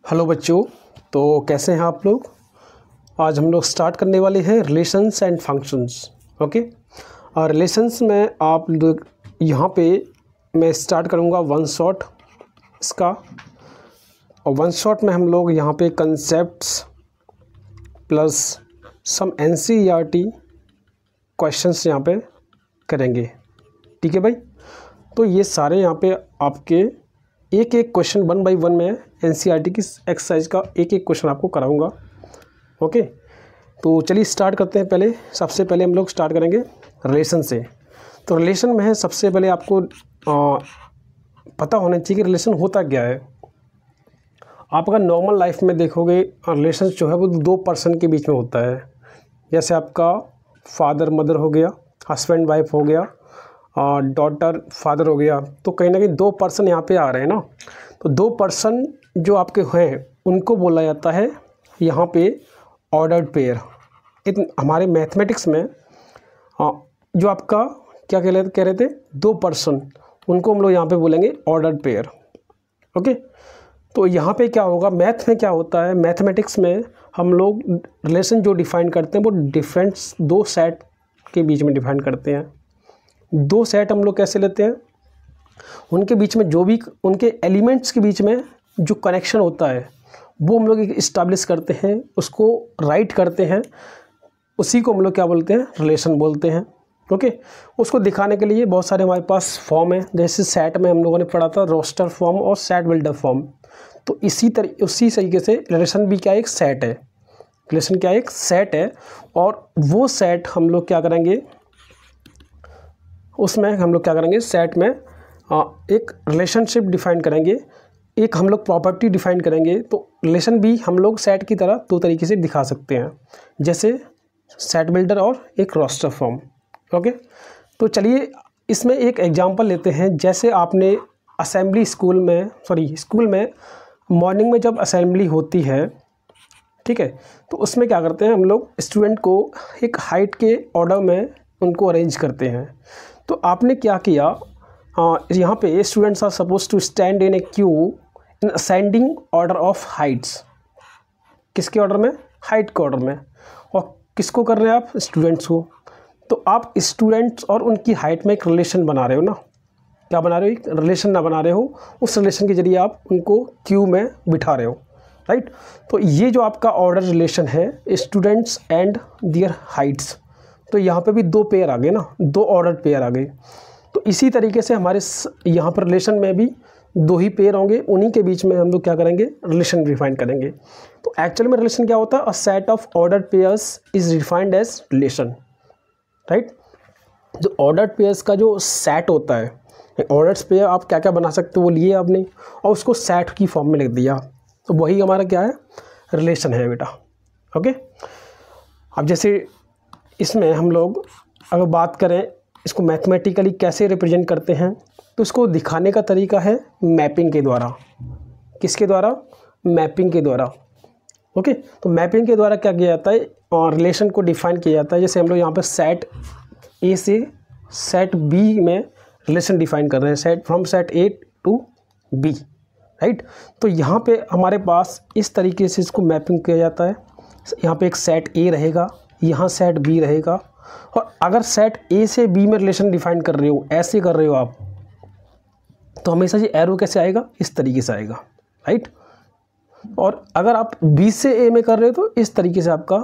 Hello बच्चों, तो कैसे हैं आप लोग। आज हम लोग स्टार्ट करने वाले हैं रिलेशंस एंड फंक्शंस। ओके, और रिलेशंस में आप लोग यहाँ पे मैं स्टार्ट करूँगा वन शॉट इसका, और वन शॉट में हम लोग यहाँ पे कंसेप्ट्स प्लस सम एनसीईआरटी क्वेश्चंस यहाँ पे करेंगे। ठीक है भाई, तो ये सारे यहाँ पे आपके एक एक क्वेश्चन 1 बाय 1 में एनसीईआरटी की एक्सरसाइज का एक एक क्वेश्चन आपको कराऊंगा। ओके, तो चलिए स्टार्ट करते हैं। सबसे पहले हम लोग स्टार्ट करेंगे रिलेशन से। तो रिलेशन में है, सबसे पहले आपको पता होना चाहिए कि रिलेशन होता क्या है। आप अगर नॉर्मल लाइफ में देखोगे, रिलेशन जो है वो दो पर्सन के बीच में होता है। जैसे आपका फादर मदर हो गया, हस्बैंड वाइफ हो गया, डॉटर फादर हो गया। तो कहीं ना कहीं दो पर्सन यहाँ पे आ रहे हैं ना। तो दो पर्सन जो आपके हैं उनको बोला जाता है यहाँ पे ऑर्डर्ड पेयर। हमारे मैथमेटिक्स में जो आपका क्या कह रहे थे, दो पर्सन, उनको हम लोग यहाँ पे बोलेंगे ऑर्डर्ड पेयर। ओके, तो यहाँ पे क्या होगा, मैथ में क्या होता है, मैथमेटिक्स में हम लोग रिलेशन जो डिफ़ाइन करते हैं वो डिफरेंट दो सेट के बीच में डिफ़ाइन करते हैं। दो सेट हम लोग कैसे लेते हैं, उनके बीच में जो भी उनके एलिमेंट्स के बीच में जो कनेक्शन होता है वो हम लोग इस्टेब्लिश करते हैं, उसको राइट करते हैं। उसी को हम लोग क्या बोलते हैं, रिलेशन बोलते हैं। ओके, उसको दिखाने के लिए बहुत सारे हमारे पास फॉर्म है। जैसे सेट में हम लोगों ने पढ़ा था रोस्टर फॉर्म और सेट बिल्डर फॉर्म। तो उसी तरीके से रिलेशन भी क्या एक सेट है। रिलेशन क्या एक सेट है, और वो सेट हम लोग क्या करेंगे, उसमें हम लोग क्या करेंगे, सेट में एक रिलेशनशिप डिफ़ाइन करेंगे, एक हम लोग प्रॉपर्टी डिफ़ाइन करेंगे। तो रिलेशन भी हम लोग सेट की तरह दो तरीके से दिखा सकते हैं, जैसे सेट बिल्डर और एक रोस्टर फॉर्म। ओके, तो चलिए इसमें एक एग्जांपल लेते हैं। जैसे आपने स्कूल में मॉर्निंग में जब असेंबली होती है, ठीक है, तो उसमें क्या करते हैं हम लोग, स्टूडेंट को एक हाइट के ऑर्डर में उनको अरेंज करते हैं। तो आपने क्या किया, यहाँ पे students are suppose to stand in a queue in ascending order of heights. किसके ऑर्डर में, हाइट के ऑर्डर में। और किसको कर रहे हैं आप, स्टूडेंट्स को। तो आप स्टूडेंट्स और उनकी हाइट में एक रिलेशन बना रहे हो ना। क्या बना रहे हो, एक रिलेशन ना बना रहे हो, उस रिलेशन के जरिए आप उनको क्यू में बिठा रहे हो, राइट। तो ये जो आपका ऑर्डर रिलेशन है, स्टूडेंट्स एंड दियर हाइट्स, तो यहाँ पे भी दो पेयर आ गए ना, दो ऑर्डर पेयर आ गए। तो इसी तरीके से हमारे यहाँ पर रिलेशन में भी दो ही पेयर होंगे, उन्हीं के बीच में हम लोग क्या करेंगे, रिलेशन डिफाइन करेंगे। तो एक्चुअल में रिलेशन क्या होता है, a set of ordered pairs is defined as relation, right. जो ऑर्डर्ड पेयर्स का जो सेट होता है, ऑर्डर्ड पेयर आप क्या क्या बना सकते हो वो लिए आपने, और उसको सेट की फॉर्म में लिख दिया, तो वही हमारा क्या है, रिलेशन है बेटा। ओके, अब जैसे इसमें हम लोग अगर बात करें इसको मैथमेटिकली कैसे रिप्रेजेंट करते हैं, तो इसको दिखाने का तरीका है मैपिंग के द्वारा। किसके द्वारा, मैपिंग के द्वारा। ओके, तो मैपिंग के द्वारा क्या किया जाता है, और रिलेशन को डिफाइन किया जाता है। जैसे हम लोग यहाँ पर सेट ए से सेट बी में रिलेशन डिफाइन कर रहे हैं, set from set A to B, right. तो यहाँ पे हमारे पास इस तरीके से इसको मैपिंग किया जाता है। यहाँ पे एक सेट ए रहेगा, यहाँ सेट बी रहेगा, और अगर सेट ए से बी में रिलेशन डिफाइन कर रहे हो, ऐसे कर रहे हो आप, तो हमेशा ये एरो कैसे आएगा, इस तरीके से आएगा, राइट। और अगर आप बी से ए में कर रहे हो तो इस तरीके से आपका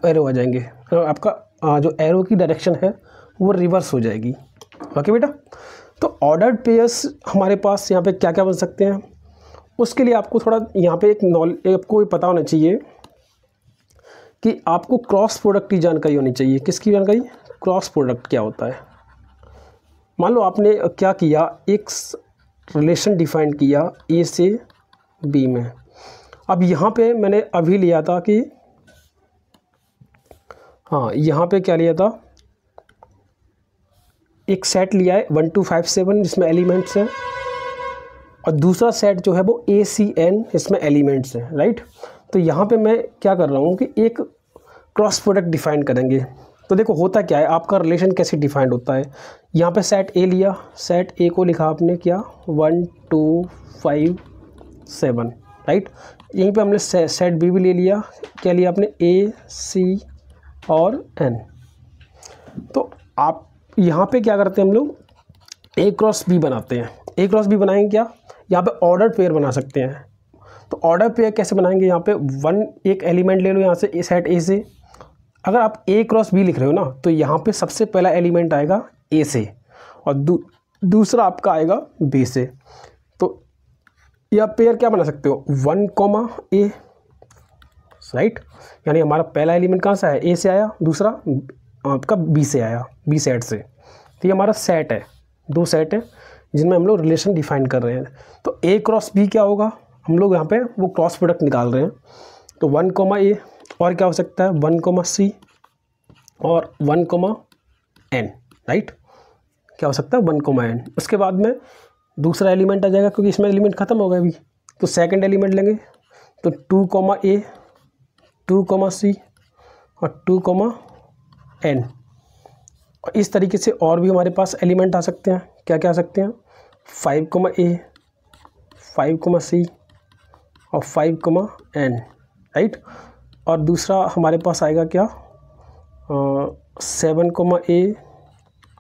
एरो आ जाएंगे, तो आपका जो एरो की डायरेक्शन है वो रिवर्स हो जाएगी। ओके बेटा, तो ऑर्डर्ड पेयर्स हमारे पास यहाँ पे क्या क्या बन सकते हैं, उसके लिए आपको थोड़ा यहाँ पे आपको पता होना चाहिए कि आपको क्रॉस प्रोडक्ट की जानकारी होनी चाहिए। किसकी जानकारी, क्रॉस प्रोडक्ट क्या होता है। मान लो आपने क्या किया, एक रिलेशन डिफाइन किया ए से बी में। अब यहाँ पे मैंने अभी लिया था कि हाँ, यहाँ पे क्या लिया था, एक सेट लिया है 1 to 5 7 जिसमें एलिमेंट्स हैं, और दूसरा सेट जो है वो ACN इसमें एलिमेंट्स हैं, राइट। तो यहाँ पे मैं क्या कर रहा हूँ कि एक क्रॉस प्रोडक्ट डिफाइन करेंगे। तो देखो होता क्या है, आपका रिलेशन कैसे डिफाइंड होता है। यहाँ पे सेट ए लिया, सेट ए को लिखा आपने क्या 1 2 5 7, राइट। यहीं पे हमने सेट बी भी ले लिया, क्या लिया आपने, ए सी और एन। तो आप यहाँ पे क्या करते हैं हम लोग, ए क्रॉस बी बनाते हैं। ए क्रॉस बी बनाएंगे क्या, यहाँ पे ऑर्डर पेयर बना सकते हैं। तो ऑर्डर पेयर कैसे बनाएंगे, यहाँ पे एक एलिमेंट ले लो यहाँ से सेट ए से। अगर आप ए क्रॉस बी लिख रहे हो ना, तो यहाँ पे सबसे पहला एलिमेंट आएगा ए से और दूसरा आपका आएगा बी से। तो यह पेयर क्या बना सकते हो, 1 ए, राइट। यानी हमारा पहला एलिमेंट कहाँ से आया, ए से आया, दूसरा आपका बी से आया, बी सेट से। तो ये हमारा सेट है, दो सेट है जिनमें हम लोग रिलेशन डिफाइन कर रहे हैं। तो ए क्रॉस बी क्या होगा, हम लोग यहाँ पे वो क्रॉस प्रोडक्ट निकाल रहे हैं। तो 1 ए और क्या हो सकता है, 1 सी और 1 एन, राइट। क्या हो सकता है, 1 एन। उसके बाद में दूसरा एलिमेंट आ जाएगा, क्योंकि इसमें एलिमेंट ख़त्म हो गया अभी। तो सेकंड एलिमेंट लेंगे, तो 2 ए, 2 सी और 2 एन। और इस तरीके से और भी हमारे पास एलिमेंट आ सकते हैं। क्या क्या आ सकते हैं, 5 ए, 5 सी और 5 एन, राइट। और दूसरा हमारे पास आएगा क्या, 7 ए,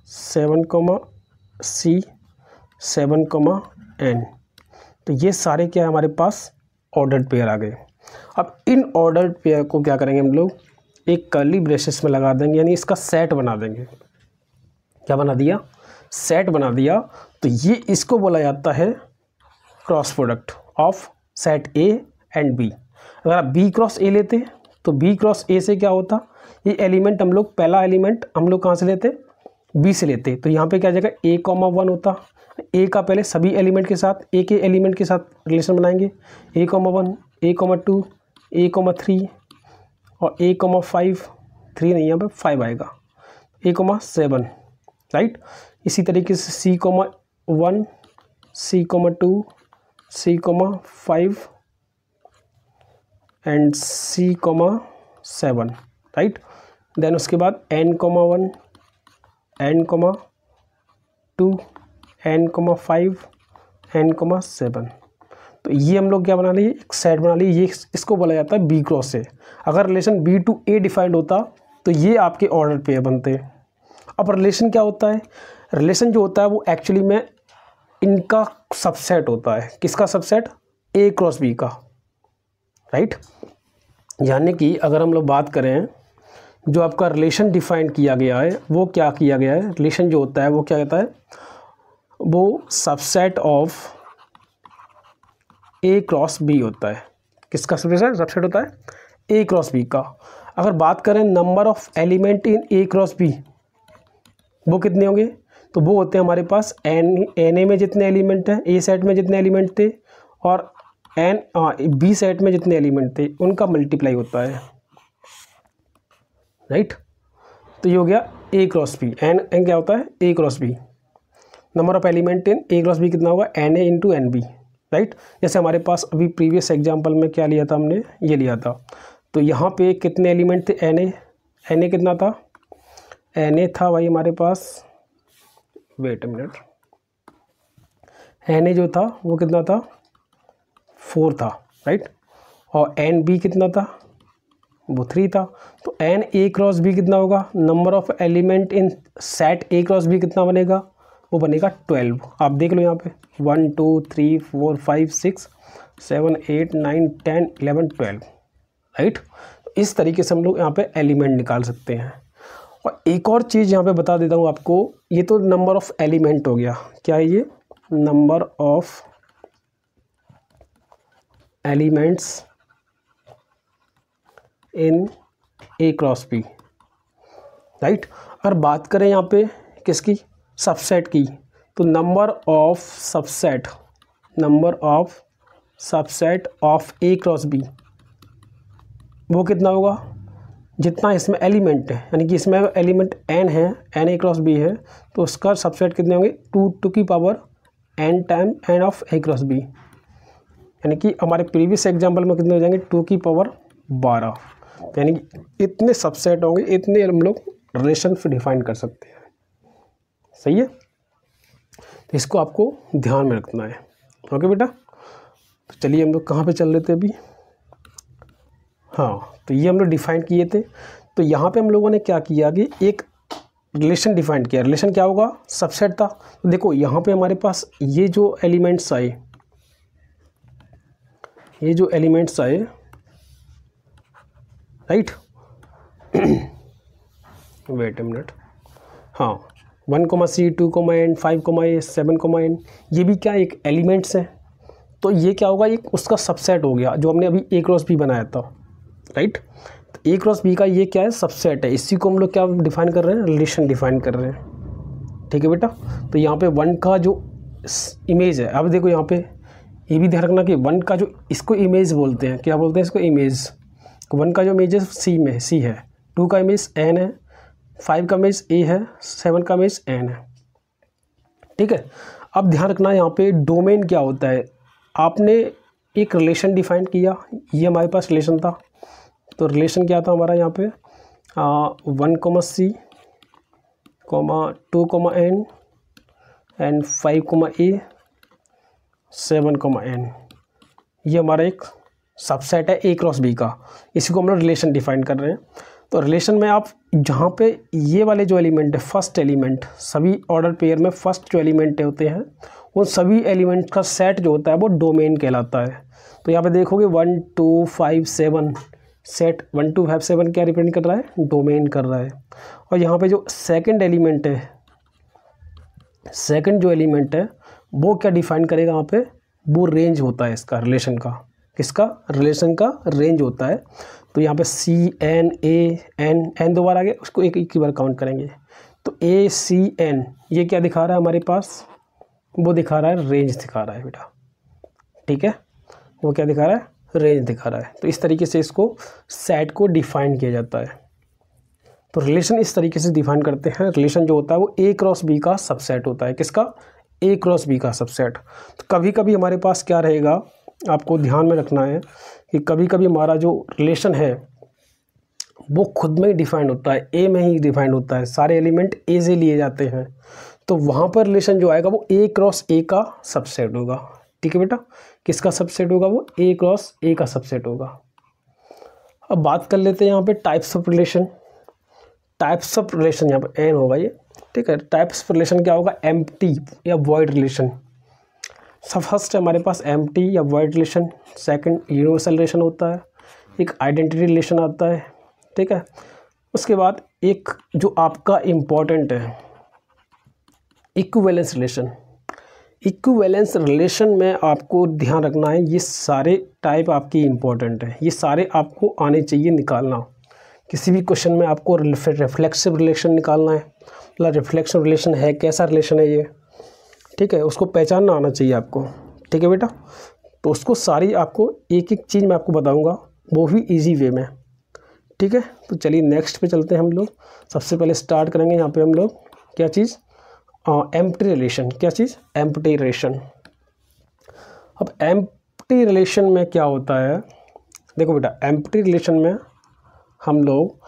7 सी, 7 एन। तो ये सारे क्या है हमारे पास, ऑर्डर्ड पेयर आ गए। अब इन ऑर्डर्ड पेयर को क्या करेंगे हम लोग, एक कर्ली ब्रेसेस में लगा देंगे, यानी इसका सेट बना देंगे। क्या बना दिया, सेट बना दिया। तो ये इसको बोला जाता है cross product of set A and B. अगर आप बी क्रॉस ए लेते तो बी क्रॉस ए से क्या होता, ये एलिमेंट हम लोग, पहला एलिमेंट हम लोग कहाँ से लेते, बी से लेते। तो यहाँ पे क्या जाएगा, A,1 होता। ए का पहले सभी एलिमेंट के साथ, ए के एलिमेंट के साथ रिलेशन बनाएंगे, A,1, A,2, A,3 और A,5, 3 नहीं, यहाँ पे 5 आएगा, A,7, राइट। इसी तरीके से C,1, C,2, C,5 and C,7, right. Then उसके बाद N,1, N,2, N,5, N,7। तो ये हम लोग क्या बना लिए, एक सेट बना लिए। ये इसको बोला जाता है बी क्रॉस से। अगर relation B to A defined होता तो ये आपके ऑर्डर पेयर बनते। अब रिलेशन क्या होता है, रिलेशन जो होता है वो एक्चुअली में इनका सबसेट होता है। किसका सबसेट, ए क्रॉस बी का, राइट। यानी कि अगर हम लोग बात करें, जो आपका रिलेशन डिफाइन किया गया है वो क्या किया गया है, रिलेशन जो होता है वो क्या कहता है, वो subset of A cross B होता है। किसका सबसेट होता है, ए क्रॉस बी का। अगर बात करें number of element in A cross B, वो कितने होंगे, तो वो होते हैं हमारे पास एन ए में जितने एलिमेंट हैं, ए सेट में जितने एलिमेंट थे, और एन बी सेट में जितने एलिमेंट थे उनका मल्टीप्लाई होता है, राइट। तो ये हो गया ए क्रॉस बी। एन क्या होता है, A cross B. Number of element in A cross B कितना होगा, n A into n B, right. जैसे हमारे पास अभी प्रीवियस एग्जांपल में क्या लिया था हमने, ये लिया था। तो यहाँ पे कितने एलिमेंट थे, एन ए कितना था, एन ए था भाई हमारे पास, wait a minute, n A जो था वो कितना था, 4 था, राइट। और एन बी कितना था, वो 3 था। तो एन ए क्रॉस बी कितना होगा, number of element in set A cross B कितना बनेगा, वो बनेगा 12। आप देख लो यहाँ पे 1 2 3 4 5 6 7 8 9 10 11 12, राइट। इस तरीके से हम लोग यहाँ पे एलिमेंट निकाल सकते हैं। और एक और चीज़ यहाँ पे बता देता हूँ आपको, ये तो नंबर ऑफ एलिमेंट हो गया, क्या है ये, number of elements in A cross B, right. अगर बात करें यहाँ पे किसकी, सबसेट की, तो number of subset of A cross B, वो कितना होगा, जितना इसमें एलिमेंट है, यानी कि इसमें एलिमेंट एन है, एन ए क्रॉस बी है, तो उसका सबसेट कितने होंगे, 2 की power n time n of A cross B. यानी कि हमारे प्रीवियस एग्जाम्पल में कितने हो जाएंगे, 2 की पावर 12। यानी कि इतने सबसेट होंगे, इतने हम लोग रिलेशन फिर डिफाइन कर सकते हैं, सही है। तो इसको आपको ध्यान में रखना है, ओके बेटा। तो चलिए हम लोग कहाँ पे चल रहे थे अभी, हाँ, तो ये हम लोग डिफ़ाइन किए थे। तो यहाँ पे हम लोगों ने क्या किया कि एक रिलेशन डिफ़ाइन किया। रिलेशन क्या होगा, सबसेट था। तो देखो यहाँ पे हमारे पास ये जो एलिमेंट्स आए, ये जो एलिमेंट्स आए, राइट, वेट ए मिनट, हाँ, 1,c 2,n 5,a 7,n, ये भी क्या एक एलिमेंट्स हैं। तो ये क्या होगा, एक उसका सबसेट हो गया जो हमने अभी A क्रॉस B बनाया था, राइट। तो A क्रॉस B का ये क्या है, सबसेट है। इसी को हम लोग क्या डिफ़ाइन कर रहे हैं, रिलेशन डिफ़ाइन कर रहे हैं, ठीक है बेटा। तो यहाँ पे 1 का जो इमेज है, अब देखो यहाँ पे ये भी ध्यान रखना कि 1 का जो इसको इमेज बोलते हैं, क्या बोलते हैं इसको, इमेज। 1 का जो इमेज है C है, 2 का इमेज N है, 5 का इमेज A है, 7 का इमेज N है, ठीक है। अब ध्यान रखना यहाँ पे डोमेन क्या होता है। आपने एक रिलेशन डिफ़ाइन किया, ये हमारे पास रिलेशन था। तो रिलेशन क्या था हमारा यहाँ पे, 1,c, 2,n and 5,a 7,n, ये हमारा एक सबसेट है A क्रॉस B का। इसी को हम लोग रिलेशन डिफ़ाइन कर रहे हैं। तो रिलेशन में आप जहाँ पे ये वाले जो एलिमेंट है, फर्स्ट एलिमेंट, सभी ऑर्डर पेयर में फर्स्ट जो एलिमेंट होते हैं उन सभी एलिमेंट का सेट जो होता है वो डोमेन कहलाता है। तो यहाँ पे देखोगे 1 2 5 7 सेट 1 2 5 7 क्या रिप्रेजेंट कर रहा है, डोमेन कर रहा है। और यहाँ पे जो सेकंड एलिमेंट है, सेकंड जो एलिमेंट है वो क्या डिफ़ाइन करेगा, यहाँ पे वो रेंज होता है इसका, रिलेशन का, किसका, रिलेशन का रेंज होता है। तो यहाँ पे C N A N दोबारा आ गया, उसको एक ही बार काउंट करेंगे। तो A C N ये क्या दिखा रहा है हमारे पास, वो दिखा रहा है रेंज दिखा रहा है बेटा, ठीक है। वो क्या दिखा रहा है, रेंज दिखा रहा है। तो इस तरीके से इसको सेट को डिफ़ाइन किया जाता है। तो रिलेशन इस तरीके से डिफ़ाइन करते हैं। रिलेशन जो होता है वो A क्रॉस B का सबसेट होता है, किसका, A क्रॉस B का सबसेट। तो कभी कभी हमारे पास क्या रहेगा, आपको ध्यान में रखना है कि कभी कभी हमारा जो रिलेशन है वो खुद में ही डिफ़ाइंड होता है, A में ही डिफ़ाइंड होता है, सारे एलिमेंट A से लिए जाते हैं। तो वहाँ पर रिलेशन जो आएगा वो A क्रॉस A का सबसेट होगा, ठीक है बेटा। किसका सबसेट होगा, वो A क्रॉस A का सबसेट होगा। अब बात कर लेते हैं यहाँ पे types of relation. Types of relation यहाँ पे N होगा ये, ठीक है। टाइप्स ऑफ रिलेशन क्या होगा, एम्प्टी या वॉइड रिलेशन। सब फर्स्ट है हमारे पास एम्प्टी या void relation, second universal relation होता है, एक आइडेंटिटी रिलेशन आता है, ठीक है। उसके बाद एक जो आपका इम्पॉर्टेंट है इक्विवेलेंस रिलेशन। इक्विवेलेंस रिलेशन में आपको ध्यान रखना है, ये सारे टाइप आपकी इम्पॉर्टेंट है, ये सारे आपको आने चाहिए निकालना। किसी भी क्वेश्चन में आपको रिफ्लेक्सिव रिलेशन निकालना है, मतलब रिफ्लेक्सिव रिलेशन है कैसा रिलेशन है ये, ठीक है, उसको पहचानना आना चाहिए आपको, ठीक है बेटा। तो उसको सारी आपको एक एक चीज़ मैं आपको बताऊंगा, वो भी इजी वे में, ठीक है। तो चलिए नेक्स्ट पे चलते हैं हम लोग। सबसे पहले स्टार्ट करेंगे यहाँ पे हम लोग क्या चीज़, एम्प्टी रिलेशन। क्या चीज़, एम्प्टी रिलेशन। अब एम्प्टी रिलेशन में क्या होता है, देखो बेटा, एम्प्टी रिलेशन में हम लोग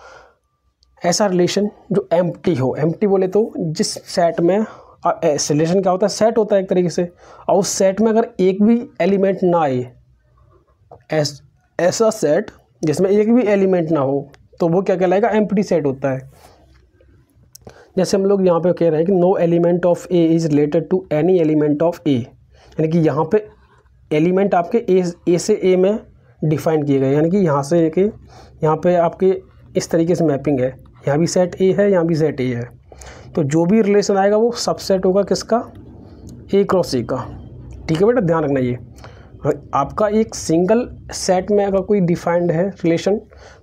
ऐसा रिलेशन जो एम्प्टी हो, एम्प्टी बोले तो जिस सेट में रिलेशन क्या होता है, सेट होता है एक तरीके से, और उस सेट में अगर एक भी एलिमेंट ना आए, ऐसा सेट जिसमें एक भी एलिमेंट ना हो, तो वो क्या कहलाएगा, एम्प्टी सेट होता है। जैसे हम लोग यहाँ पे कह रहे हैं कि no element of A is related to any element of A, यानी कि यहाँ पे एलिमेंट आपके ए से ए में डिफाइन किए गए, यानी कि यहाँ से एक यहाँ पे आपके इस तरीके से मैपिंग है, यहाँ भी सेट ए है, यहाँ भी सेट ए है। तो जो भी रिलेशन आएगा वो सबसेट होगा किसका, ए क्रॉस ए का, ठीक है बेटा, ध्यान रखना। ये आपका एक सिंगल सेट में अगर कोई डिफाइंड है रिलेशन,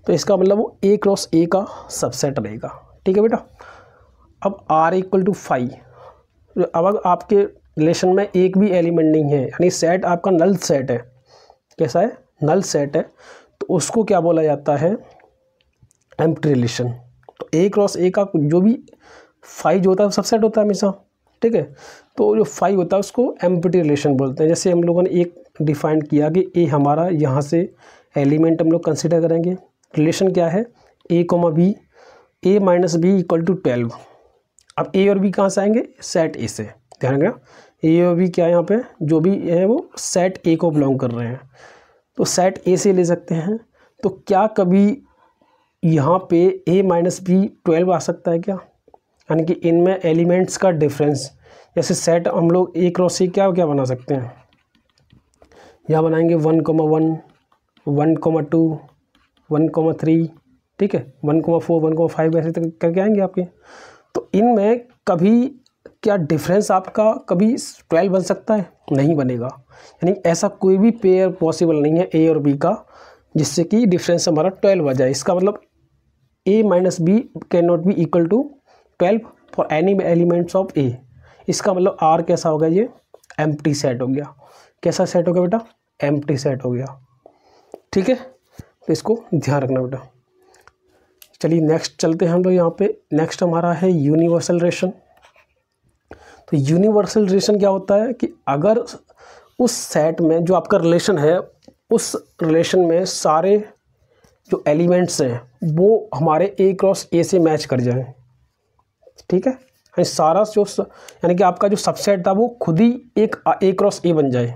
तो इसका मतलब वो ए क्रॉस ए का सबसेट रहेगा, ठीक है बेटा। अब R = 5, अब अगर आपके रिलेशन में एक भी एलिमेंट नहीं है, यानी सेट आपका नल सेट है, कैसा है, नल सेट है, तो उसको क्या बोला जाता है, एम्प्टी रिलेशन। तो ए क्रॉस ए का जो भी 5 जो होता है सबसेट होता है हमेशा, ठीक है। तो जो 5 होता है उसको एम्प्टी रिलेशन बोलते हैं। जैसे हम लोगों ने एक डिफाइन किया कि ए हमारा यहाँ से एलिमेंट हम लोग कंसिडर करेंगे, रिलेशन क्या है, A, B, A - B = 12। अब ए और बी कहाँ से आएंगे, सेट ए से, ध्यान रखना, ए और बी क्या है यहाँ पे, जो भी है वो सेट ए को बिलोंग कर रहे हैं, तो सेट ए से ले सकते हैं। तो क्या कभी यहाँ पे a माइनस बी 12 आ सकता है क्या, यानी कि इनमें एलिमेंट्स का डिफरेंस, जैसे सेट हम लोग ए क्रॉस ए क्या क्या बना सकते हैं, यहाँ बनाएंगे 1,1, 1,2, 1,3, ठीक है, 1,4, 1,5 ऐसे तक करके आएंगे आपके। तो इनमें कभी क्या डिफरेंस आपका कभी 12 बन सकता है, नहीं बनेगा, यानी ऐसा कोई भी पेयर पॉसिबल नहीं है ए और बी का जिससे कि डिफरेंस हमारा 12 आ जाए। इसका मतलब a minus B can not be equal to 12 for any elements of a। इसका मतलब r कैसा हो गया, ये एम्प्टी सेट हो गया। कैसा सेट हो गया बेटा, एम्प्टी सेट हो गया, ठीक है, तो इसको ध्यान रखना बेटा। चलिए नेक्स्ट चलते हैं हम लोग यहाँ पे। नेक्स्ट हमारा है यूनिवर्सल रिलेशन। तो यूनिवर्सल रिलेशन क्या होता है कि अगर उस सेट में जो आपका रिलेशन है, उस रिलेशन में सारे जो एलिमेंट्स हैं वो हमारे ए क्रॉस ए से मैच कर जाएं, ठीक है, यानी सारा जो यानी कि आपका जो सबसेट था वो खुद ही एक ए क्रॉस ए बन जाए,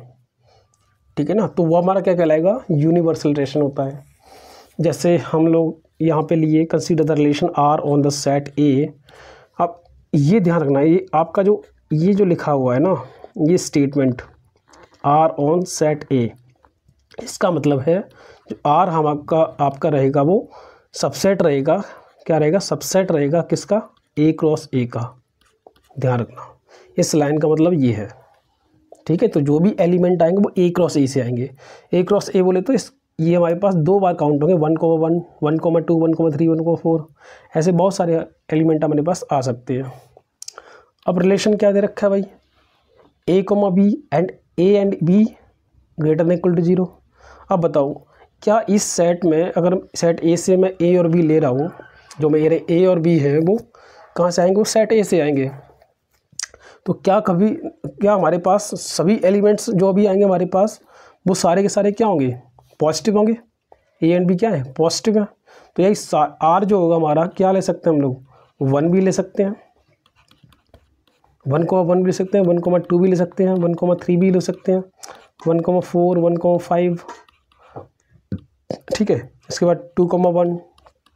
ठीक है ना, तो वो हमारा क्या कहलाएगा, यूनिवर्सल रिलेशन होता है। जैसे हम लोग यहाँ पे लिए consider the relation R on the set A. अब ये ध्यान रखना, ये आपका ये जो लिखा हुआ है ना, ये statement R on set A, इसका मतलब है जो आर हम आपका रहेगा वो सबसेट रहेगा, क्या रहेगा, सबसेट रहेगा किसका, ए क्रॉस ए का। ध्यान रखना इस लाइन का मतलब ये है, ठीक है। तो जो भी एलिमेंट आएंगे वो ए क्रॉस ए से आएंगे। ए क्रॉस ए बोले तो ये हमारे पास 2 बार काउंट होंगे, 1,1, 1,2, 1,3, 1,4, ऐसे बहुत सारे एलिमेंट हमारे पास आ सकते हैं। अब रिलेशन क्या दे रखा है भाई, A comma B and A and B greater than equal to 0। अब बताओ क्या इस सेट में, अगर सेट ए से मैं ए और बी ले रहा हूँ, जो मेरे ए और बी है वो कहाँ से आएंगे, वो सेट ए से आएंगे। तो क्या हमारे पास सभी एलिमेंट्स जो भी आएंगे हमारे पास वो सारे के सारे क्या होंगे, पॉजिटिव होंगे। ए एंड बी क्या है, पॉजिटिव है। तो यही आर जो होगा हमारा क्या ले सकते हैं हम लोग, 1 भी ले सकते हैं, 1,1 भी ले सकते हैं, 1,2 भी ले सकते हैं, 1,3 भी ले सकते हैं, 1,4, 1,5, ठीक है। इसके बाद 2,1,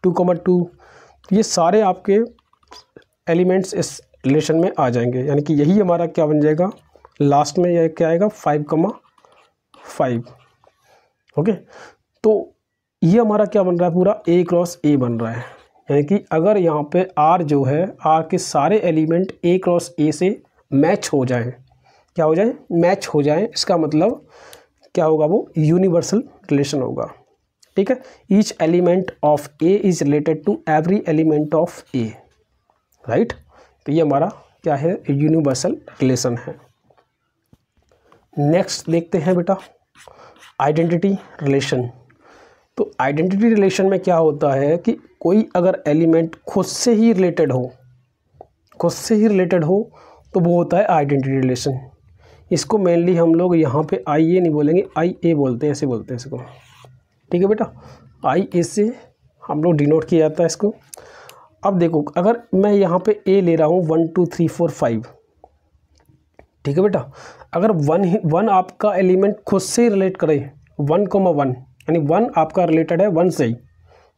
2,2, ये सारे आपके एलिमेंट्स इस रिलेशन में आ जाएंगे, यानी कि यही हमारा क्या बन जाएगा लास्ट में, यह क्या आएगा 5,5। ओके, तो ये हमारा क्या बन रहा है, पूरा ए क्रॉस ए बन रहा है। यानी कि अगर यहाँ पे आर जो है, आर के सारे एलिमेंट ए क्रॉस ए से मैच हो जाएं, क्या हो जाए, मैच हो जाएं, इसका मतलब क्या होगा, वो यूनिवर्सल रिलेशन होगा, ठीक है। Each element of A is related to every element of A, right. तो ये हमारा क्या है, यूनिवर्सल रिलेशन है। नेक्स्ट देखते हैं बेटा आइडेंटिटी रिलेशन। तो आइडेंटिटी रिलेशन में क्या होता है कि कोई अगर एलिमेंट खुद से ही रिलेटेड हो, तो वो होता है आइडेंटिटी रिलेशन। इसको मेनली हम लोग यहाँ पे आई ए नहीं बोलेंगे, आई ए बोलते हैं, ऐसे बोलते हैं इसको, ठीक है बेटा। आई ए से हम लोग डिनोट किया जाता है इसको। अब देखो अगर मैं यहाँ पे ए ले रहा हूँ 1 2 3 4 5, ठीक है बेटा। अगर 1 आपका एलिमेंट खुद से रिलेट करे 1,1, यानी 1 आपका रिलेटेड है 1 से ही,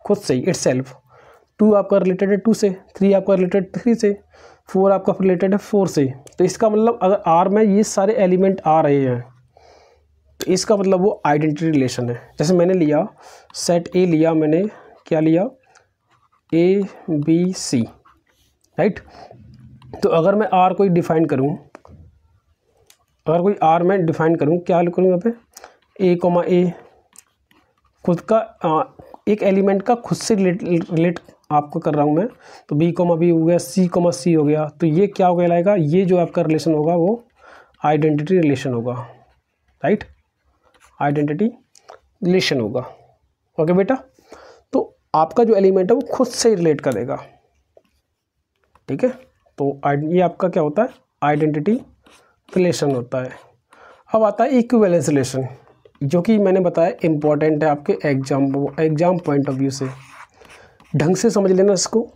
खुद से ही इटसेल्फ। 2 आपका रिलेटेड है 2 से, 3 आपका रिलेटेड 3 से, 4 आपका रिलेटेड है 4 से। तो इसका मतलब अगर आर में ये सारे एलिमेंट आ रहे हैं तो इसका मतलब वो आइडेंटिटी रिलेशन है। जैसे मैंने लिया सेट ए लिया, मैंने क्या लिया, ए बी सी, राइट। तो अगर मैं आर कोई डिफाइन करूँ, अगर कोई आर में डिफाइन करूँ, क्या करूँ यहाँ पे, ए कॉमा ए, खुद का एक एलिमेंट का खुद से रिलेट आपको कर रहा हूँ मैं, तो बी कॉमा बी हो गया, सी कॉमा सी हो गया। तो ये क्या हो कहलाएगा, ये जो आपका रिलेशन होगा वो आइडेंटिटी रिलेशन होगा, राइट, आइडेंटिटी रिलेशन होगा। ओके बेटा, तो आपका जो एलिमेंट है वो खुद से रिलेट करेगा, ठीक है। तो ये आपका क्या होता है, आइडेंटिटी रिलेशन होता है। अब आता है इक्विवेलेंस रिलेशन, जो कि मैंने बताया इम्पॉर्टेंट है आपके एग्जाम पॉइंट ऑफ व्यू से। ढंग से समझ लेना इसको,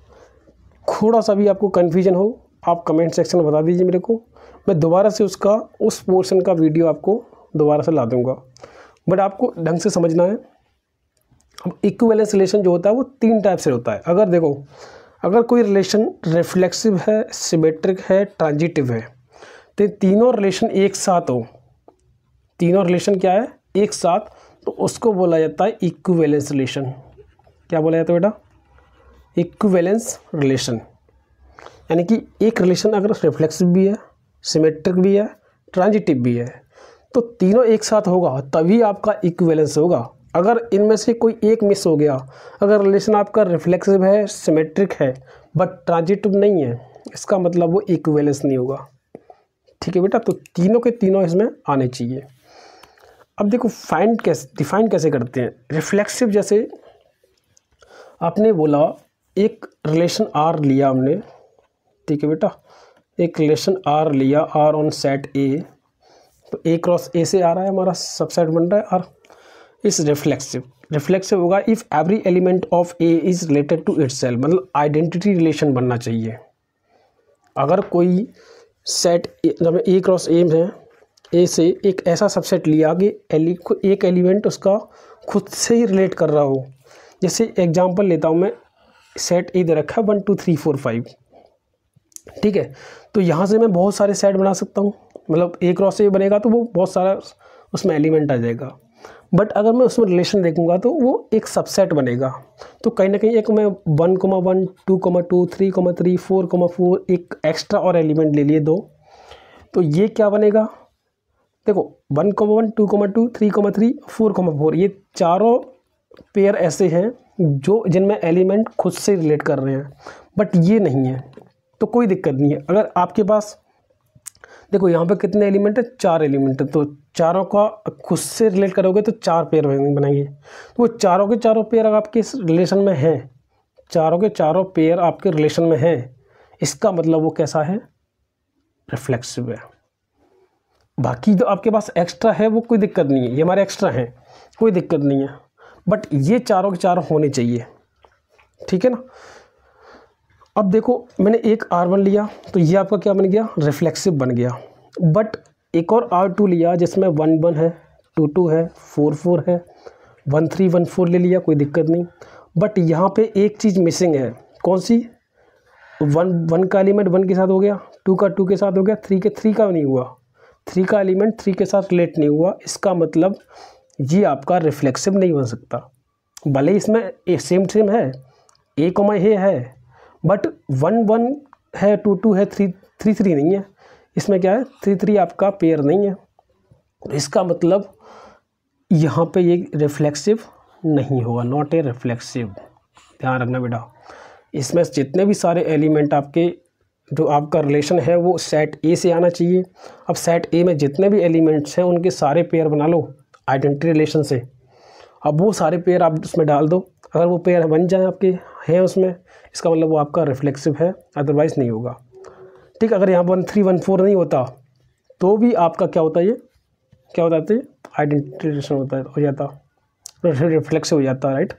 थोड़ा सा भी आपको कन्फ्यूजन हो आप कमेंट सेक्शन में बता दीजिए मेरे को, मैं दोबारा से उस पोर्शन का वीडियो आपको दोबारा से ला दूंगा, बट आपको ढंग से समझना है। अब इक्विवेलेंस रिलेशन जो होता है वो 3 टाइप से होता है। अगर देखो, अगर कोई रिलेशन रिफ्लेक्सिव है, सिमेट्रिक है, ट्रांजिटिव है, तो तीनों रिलेशन एक साथ हो, तीनों रिलेशन क्या है, एक साथ, तो उसको बोला जाता है इक्विवेलेंस रिलेशन। क्या बोला जाता है बेटा? Equivalence relation. यानी कि एक रिलेशन अगर रिफ्लेक्सिव भी है, सिमेट्रिक भी है, ट्रांजिटिव भी है, तो तीनों एक साथ होगा तभी आपका इक्विवेलेंस होगा। अगर इनमें से कोई एक मिस हो गया, अगर रिलेशन आपका रिफ्लेक्सिव है, सिमेट्रिक है, बट ट्रांजिटिव नहीं है, इसका मतलब वो इक्विवेलेंस नहीं होगा। ठीक है बेटा, तो तीनों के तीनों इसमें आने चाहिए। अब देखो डिफाइन कैसे करते हैं रिफ्लेक्सिव। जैसे आपने बोला एक रिलेशन आर लिया हमने, ठीक है बेटा, एक रिलेशन आर लिया, आर ऑन सेट ए, तो ए क्रॉस ए से आ रहा है हमारा सबसेट बन रहा है आर, इस रिफ्लेक्सिव होगा if every element of A is related to itself, मतलब आइडेंटिटी रिलेशन बनना चाहिए। अगर कोई सेट जब ए क्रॉस ए है, ए से एक ऐसा सबसेट लिया कि एक एलिमेंट उसका खुद से ही रिलेट कर रहा हो। जैसे एग्जांपल लेता हूँ मैं, सेट ए दे रखा है 1 2 3 4 5, ठीक है, तो यहाँ से मैं बहुत सारे सेट बना सकता हूँ, मतलब ए क्रॉस ए बनेगा तो वो बहुत सारा उसमें एलिमेंट आ जाएगा। बट अगर मैं उसमें रिलेशन देखूंगा तो वो एक सबसेट बनेगा, तो कहीं ना कहीं एक मैं 1, 1, 2, 2, 3, 3, 4, 4 एक एक्स्ट्रा और एलिमेंट ले लिए 2, तो ये क्या बनेगा? देखो 1, 1, 2, 2, 3, 3, 4, 4, ये चारों पेयर ऐसे हैं जो जिनमें एलिमेंट खुद से रिलेट कर रहे हैं, बट ये नहीं है, तो कोई दिक्कत नहीं है। अगर आपके पास देखो यहाँ पे कितने एलिमेंट है, 4 एलिमेंट है, तो चारों का खुद से रिलेट करोगे तो 4 पेयर बनाएंगे, तो वो चारों के चारों पेयर अगर आपके रिलेशन में हैं, चारों के चारों पेयर आपके रिलेशन में हैं, इसका मतलब वो कैसा है, रिफ्लेक्सिव है। बाकी जो आपके पास एक्स्ट्रा है वो कोई दिक्कत नहीं है, ये हमारे एक्स्ट्रा हैं, कोई दिक्कत नहीं है, बट ये चारों के चारों होने चाहिए, ठीक है ना। अब देखो मैंने एक R1 लिया तो ये आपका क्या बन गया, रिफ्लेक्सिव बन गया, बट एक और R2 लिया जिसमें 1 1 है, 2 2 है, 4 4 है, 1 3 1 4 ले लिया, कोई दिक्कत नहीं, बट यहाँ पे एक चीज़ मिसिंग है, कौन सी? 1 का एलिमेंट 1 के साथ हो गया, 2 का 2 के साथ हो गया, 3 का नहीं हुआ, 3 का एलिमेंट 3 के साथ रिलेट नहीं हुआ, इसका मतलब ये आपका रिफ्लेक्सिव नहीं बन सकता। भले इसमें सेम है, ए कॉमा ए है, बट 1 1 है, 2 2 है, 3 3 नहीं है, इसमें क्या है, 3 3 आपका पेयर नहीं है, इसका मतलब यहाँ पे ये रिफ्लेक्सिव नहीं होगा, नॉट ए रिफ्लेक्सिव। ध्यान रखना बेटा, इसमें जितने भी सारे एलिमेंट आपके जो आपका रिलेशन है वो सेट ए से आना चाहिए। अब सेट ए में जितने भी एलिमेंट्स हैं उनके सारे पेयर बना लो आइडेंटिटी रिलेशन से। अब वो सारे पेयर आप उसमें डाल दो, अगर वो पेयर बन जाए आपके हैं उसमें, इसका मतलब वो आपका रिफ्लेक्सिव है, अदरवाइज़ नहीं होगा। ठीक, अगर यहाँ 1 3 1 4 नहीं होता तो भी आपका क्या होता है, ये क्या होता है, आइडेंटिटी रिलेशन होता है, हो जाता, रिफ्लेक्सिव हो जाता है, राइट।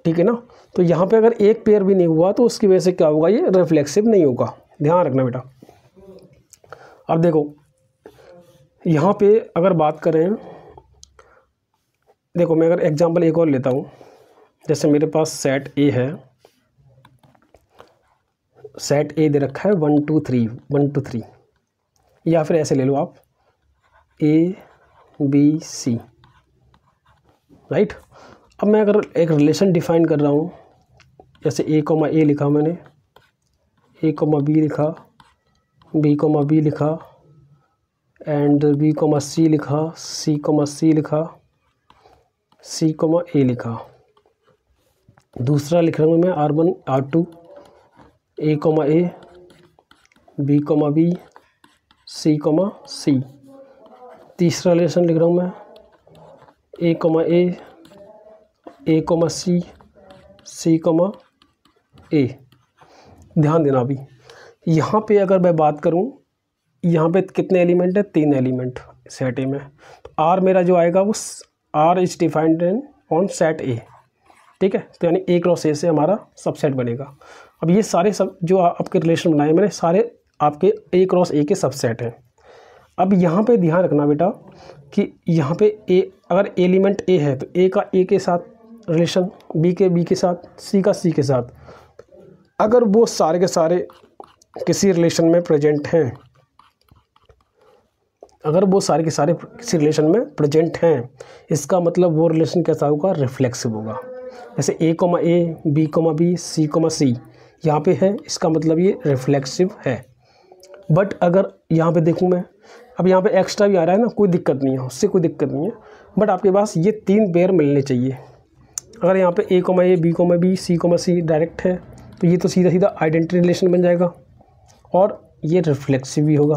ठीक है ना, तो यहाँ पे अगर एक पेयर भी नहीं हुआ तो उसकी वजह से क्या होगा, ये रिफ्लेक्सिव नहीं होगा, ध्यान रखना बेटा। अब देखो यहाँ पे अगर बात करें, देखो मैं अगर एग्जांपल एक और लेता हूँ, जैसे मेरे पास सेट ए है, सेट ए दे रखा है 1 2 3 1 2 3, या फिर ऐसे ले लो आप ए बी सी, राइट। अब मैं अगर एक रिलेशन डिफाइन कर रहा हूँ, जैसे ए कॉमा ए लिखा मैंने, ए कॉमा बी लिखा, बी कॉमा बी लिखा, एंड बी कॉमा सी लिखा, सी कॉमा सी लिखा, सी कॉमा ए लिखा। दूसरा लिख रहा हूँ मैं R1 R2, ए कॉमा ए, B comma B, C comma सी। तीसरा रिलेशन लिख रहा हूँ मैं ए कॉमा ए कॉमा सी कॉमा ए। ध्यान देना, अभी यहाँ पे अगर मैं बात करूँ, यहाँ पे कितने एलिमेंट है, 3 एलिमेंट सेट ए में, तो आर मेरा जो आएगा वो R is defined on set A, ठीक है, तो यानी ए क्रॉस ए से हमारा सबसेट बनेगा। अब ये सारे सब जो आपके रिलेशन बनाए मैंने, सारे आपके ए क्रॉस ए के सबसेट हैं। अब यहाँ पे ध्यान रखना बेटा कि यहाँ पे ए, अगर एलिमेंट ए है तो ए का ए के साथ रिलेशन, बी के बी के साथ, सी का सी के साथ। अगर वो सारे के सारे किसी रिलेशन में प्रेजेंट हैं, अगर वो सारे के सारे किसी रिलेशन में प्रेजेंट हैं, इसका मतलब वो रिलेशन कैसा होगा, रिफ्लेक्सिव होगा। जैसे ए कोमा ए, B comma B, C comma C यहाँ पे है, इसका मतलब ये रिफ्लेक्सिव है। बट अगर यहाँ पे देखूँ मैं, अब यहाँ पे एक्स्ट्रा भी आ रहा है ना, कोई दिक्कत नहीं है, उससे कोई दिक्कत नहीं है, बट आपके पास ये 3 पेयर मिलने चाहिए। अगर यहाँ पे ए कोमा ए, B comma B, C comma C direct है तो ये तो सीधा सीधा आइडेंटिटी रिलेशन बन जाएगा और ये रिफ्लेक्सिव भी होगा,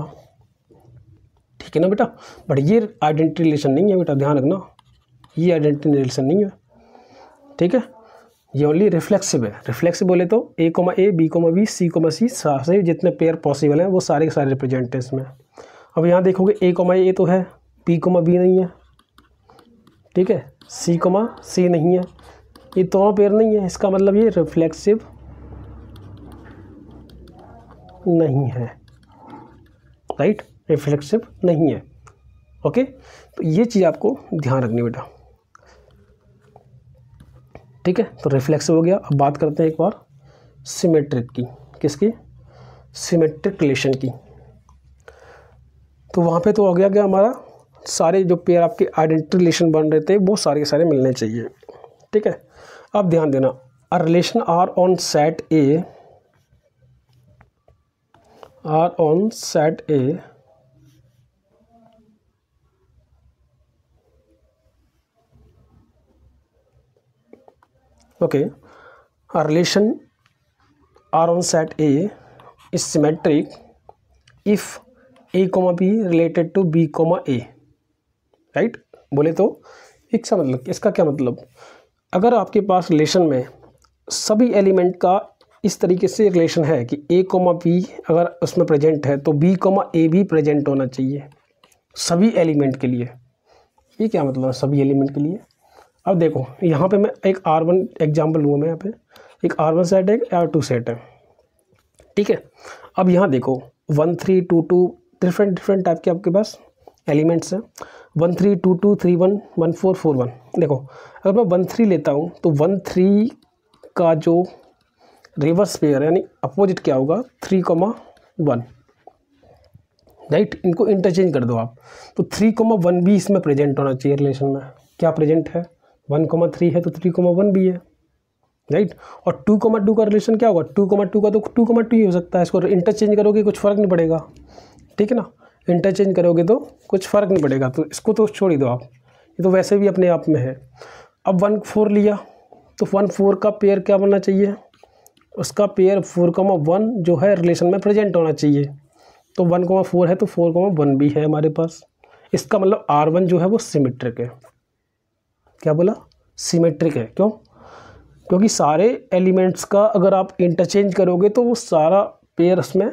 ठीक है ना बेटा। बट ये आइडेंटिटी रिलेशन नहीं है बेटा, ध्यान रखना, ये आइडेंटिटी रिलेशन नहीं है, ठीक है। ये ओनली रिफ्लेक्सिव है। रिफ्लेक्सिव बोले तो ए कोमा ए, B comma B, C comma C, सारे जितने पेयर पॉसिबल हैं वो सारे के सारे रिप्रेजेंट हैं इसमें। अब यहाँ देखोगे ए कोमा ए तो है, बी कोमा बी नहीं है, ठीक है, सी कोमा सी नहीं है, ये दोनों पेयर नहीं है, इसका मतलब ये रिफ्लेक्सिव नहीं है, राइट, रिफ्लेक्सिव नहीं है। ओके, तो ये चीज़ आपको ध्यान रखनी बेटा, ठीक है। तो रिफ्लेक्सिव हो गया। अब बात करते हैं एक बार सिमेट्रिक की, किसकी, सिमेट्रिक रिलेशन की। तो वहाँ पे तो हो गया क्या हमारा, सारे जो पेयर आपके आइडेंटिटी रिलेशन बन रहे थे वो सारे के सारे मिलने चाहिए, ठीक है। अब ध्यान देना, a relation R on set A, R on set A okay, a relation R on set A is symmetric if A, B related to B, A, right. बोले तो इसका मतलब, इसका क्या मतलब, अगर आपके पास रिलेशन में सभी एलिमेंट का इस तरीके से रिलेशन है कि A, B अगर उसमें प्रेजेंट है तो B, A भी प्रेजेंट होना चाहिए सभी एलिमेंट के लिए। ये क्या मतलब है, सभी एलिमेंट के लिए। अब देखो यहाँ पे मैं एक R1 एग्जाम्पल लूँ, मैं यहाँ पे एक R1 सेट है, एक R2 सेट है, ठीक है। अब यहाँ देखो 1 3 2 2 डिफरेंट टाइप के आपके पास एलिमेंट्स हैं, 1 3 2 2 3 1 1 4 4 1। देखो अगर मैं 1 3 लेता हूँ तो 1 3 का जो रिवर्स पेयर यानी अपोजिट क्या होगा, 3 1, राइट। इनको इंटरचेंज कर दो आप, तो 3 1 भी इसमें प्रेजेंट होना चाहिए रिलेशन में। क्या प्रेजेंट है, 1 3 है तो 3 1 भी है, राइट। और 2 2 का रिलेशन क्या होगा, 2 2 का तो 2 2 ही हो सकता है। इसको इंटरचेंज करोगे कुछ फ़र्क नहीं पड़ेगा, ठीक है ना, इंटरचेंज करोगे तो कुछ फ़र्क नहीं पड़ेगा, तो इसको तो छोड़ ही दो आप, ये तो वैसे भी अपने आप में है। अब 1 4 लिया तो 1 4 का पेयर क्या बनना चाहिए, उसका पेयर 4 1 जो है रिलेशन में प्रेजेंट होना चाहिए। तो 1 4 है तो 4 1 भी है हमारे पास। इसका मतलब R1 जो है वो सिमेट्रिक है। क्या बोला, सिमेट्रिक है। क्यों, क्योंकि सारे एलिमेंट्स का अगर आप इंटरचेंज करोगे तो वो सारा पेयर उसमें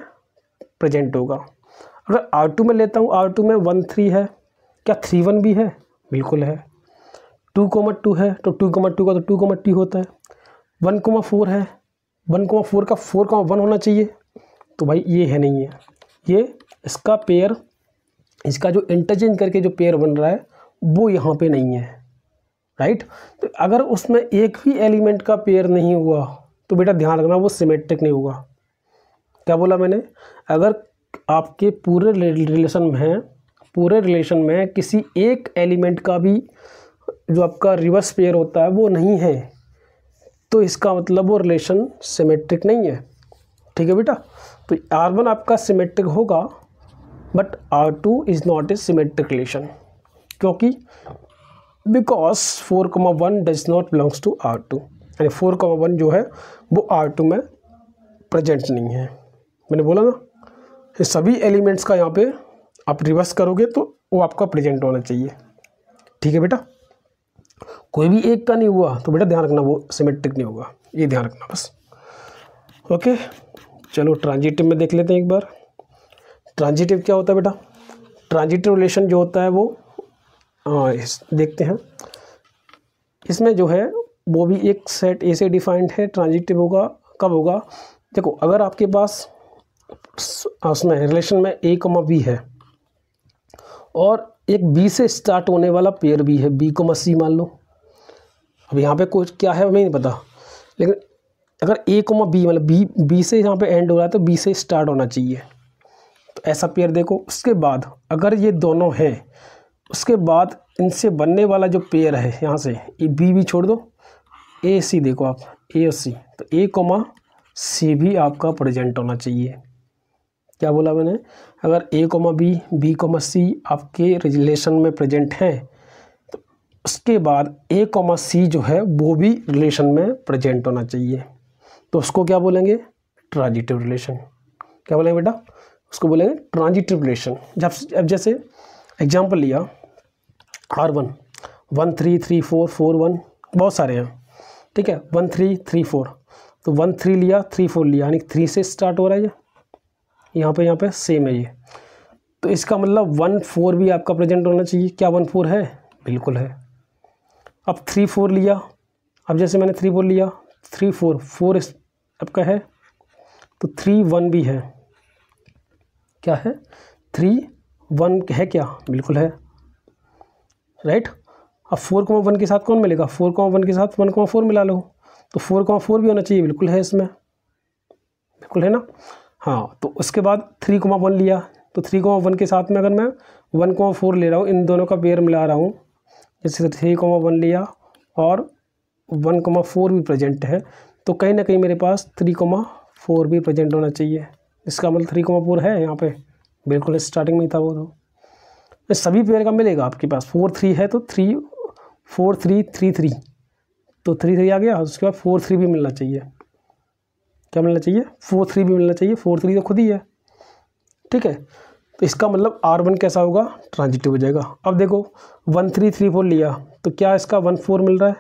प्रेजेंट होगा। अगर R2 में लेता हूँ, R2 में 1 3 है, क्या 3 1 भी है, बिल्कुल है। 2 2 है तो 2 2 का तो 2 2 होता है। 1 4 है, 1 4 का 4 1 होना चाहिए, तो भाई ये है नहीं है, ये इसका पेयर, इसका जो इंटरचेंज करके जो पेयर बन रहा है वो यहाँ पे नहीं है, राइट। तो अगर उसमें एक भी एलिमेंट का पेयर नहीं हुआ तो बेटा ध्यान रखना वो सिमेट्रिक नहीं होगा। क्या बोला मैंने, अगर आपके पूरे रिलेशन में किसी एक एलिमेंट का भी जो आपका रिवर्स पेयर होता है वो नहीं है तो इसका मतलब वो रिलेशन सिमेट्रिक नहीं है, ठीक है बेटा। तो R1 आपका सिमेट्रिक होगा but R2 is not a symmetric relation, क्योंकि because 4 1 does not belongs to R2, यानी 4 1 जो है वो R2 में प्रेजेंट नहीं है। मैंने बोला ना, ये सभी एलिमेंट्स का यहाँ पे आप रिवर्स करोगे तो वो आपका प्रेजेंट होना चाहिए, ठीक है बेटा। कोई भी एक का नहीं हुआ तो बेटा ध्यान रखना वो सिमेट्रिक नहीं होगा, ये ध्यान रखना बस। ओके, चलो ट्रांजिटिव में देख लेते हैं एक बार। ट्रांजिटिव क्या होता है बेटा, ट्रांजिटिव रिलेशन जो होता है वो देखते हैं। इसमें जो है वो भी एक सेट ए से डिफाइंड है। ट्रांजिटिव होगा कब होगा, देखो अगर आपके पास उसमें रिलेशन में ए कॉमा बी है और एक बी से स्टार्ट होने वाला पेयर भी है, बी कॉमा सी मान लो। अब यहाँ पे कुछ क्या है हमें नहीं पता, लेकिन अगर ए कॉमा बी मतलब बी से यहाँ पे एंड हो रहा है तो बी से स्टार्ट होना चाहिए। तो ऐसा पेयर देखो। उसके बाद अगर ये दोनों हैं, उसके बाद इनसे बनने वाला जो पेयर है यहाँ से, ये बी भी छोड़ दो, ए सी देखो आप, ए और सी, तो ए कॉमा सी भी आपका प्रेजेंट होना चाहिए। क्या बोला मैंने, अगर ए कॉमा बी कॉमा सी आपके रिलेशन में प्रेजेंट है तो उसके बाद ए कॉमा सी जो है वो भी रिलेशन में प्रेजेंट होना चाहिए। तो उसको क्या बोलेंगे, ट्रांजिटिव रिलेशन। क्या बोलेंगे बेटा, उसको बोलेंगे ट्रांजिटिव रिलेशन। अब जैसे एग्जांपल लिया R1 1 3 3 4 4 1, बहुत सारे हैं, ठीक है, 1 3 3 4, तो 1 3 लिया 3 4 लिया, यानी 3 से स्टार्ट हो रहा है ये, यहाँ पे सेम है ये। तो इसका मतलब 1 4 भी आपका प्रेजेंट होना चाहिए। क्या 1 4 है, बिल्कुल है। अब 3 4 लिया, अब जैसे मैंने 3 4 लिया, 3 4 4 आपका है, तो 3 1 भी है। क्या है, 3 1 है क्या, बिल्कुल है, राइट। अब 4,1 के साथ कौन मिलेगा, 4,1 के साथ 1,4 मिला लो, तो 4,4 भी होना चाहिए, बिल्कुल है, इसमें बिल्कुल है ना। हाँ, तो उसके बाद 3,1 लिया, तो 3,1 के साथ में अगर मैं 1,4 ले रहा हूँ, इन दोनों का पेयर मिला रहा हूँ, जैसे 3,1 लिया और 1,4 भी प्रेजेंट है, तो कहीं ना कहीं मेरे पास 3,4 भी प्रेजेंट होना चाहिए। इसका मतलब 3,4 है यहाँ पे, बिल्कुल स्टार्टिंग में ही था वो। तो सभी पेयर का मिलेगा आपके पास। 4 3 है तो 3 4 3 3 3, तो 3 3 आ गया। उसके बाद 4 3 भी मिलना चाहिए। क्या मिलना चाहिए, 4 3 भी मिलना चाहिए। 4 3 तो खुद ही है, ठीक है। तो इसका मतलब R1 कैसा होगा, ट्रांजिटिव हो जाएगा। अब देखो 1 3 3 4 लिया, तो क्या इसका 1 4 मिल रहा है,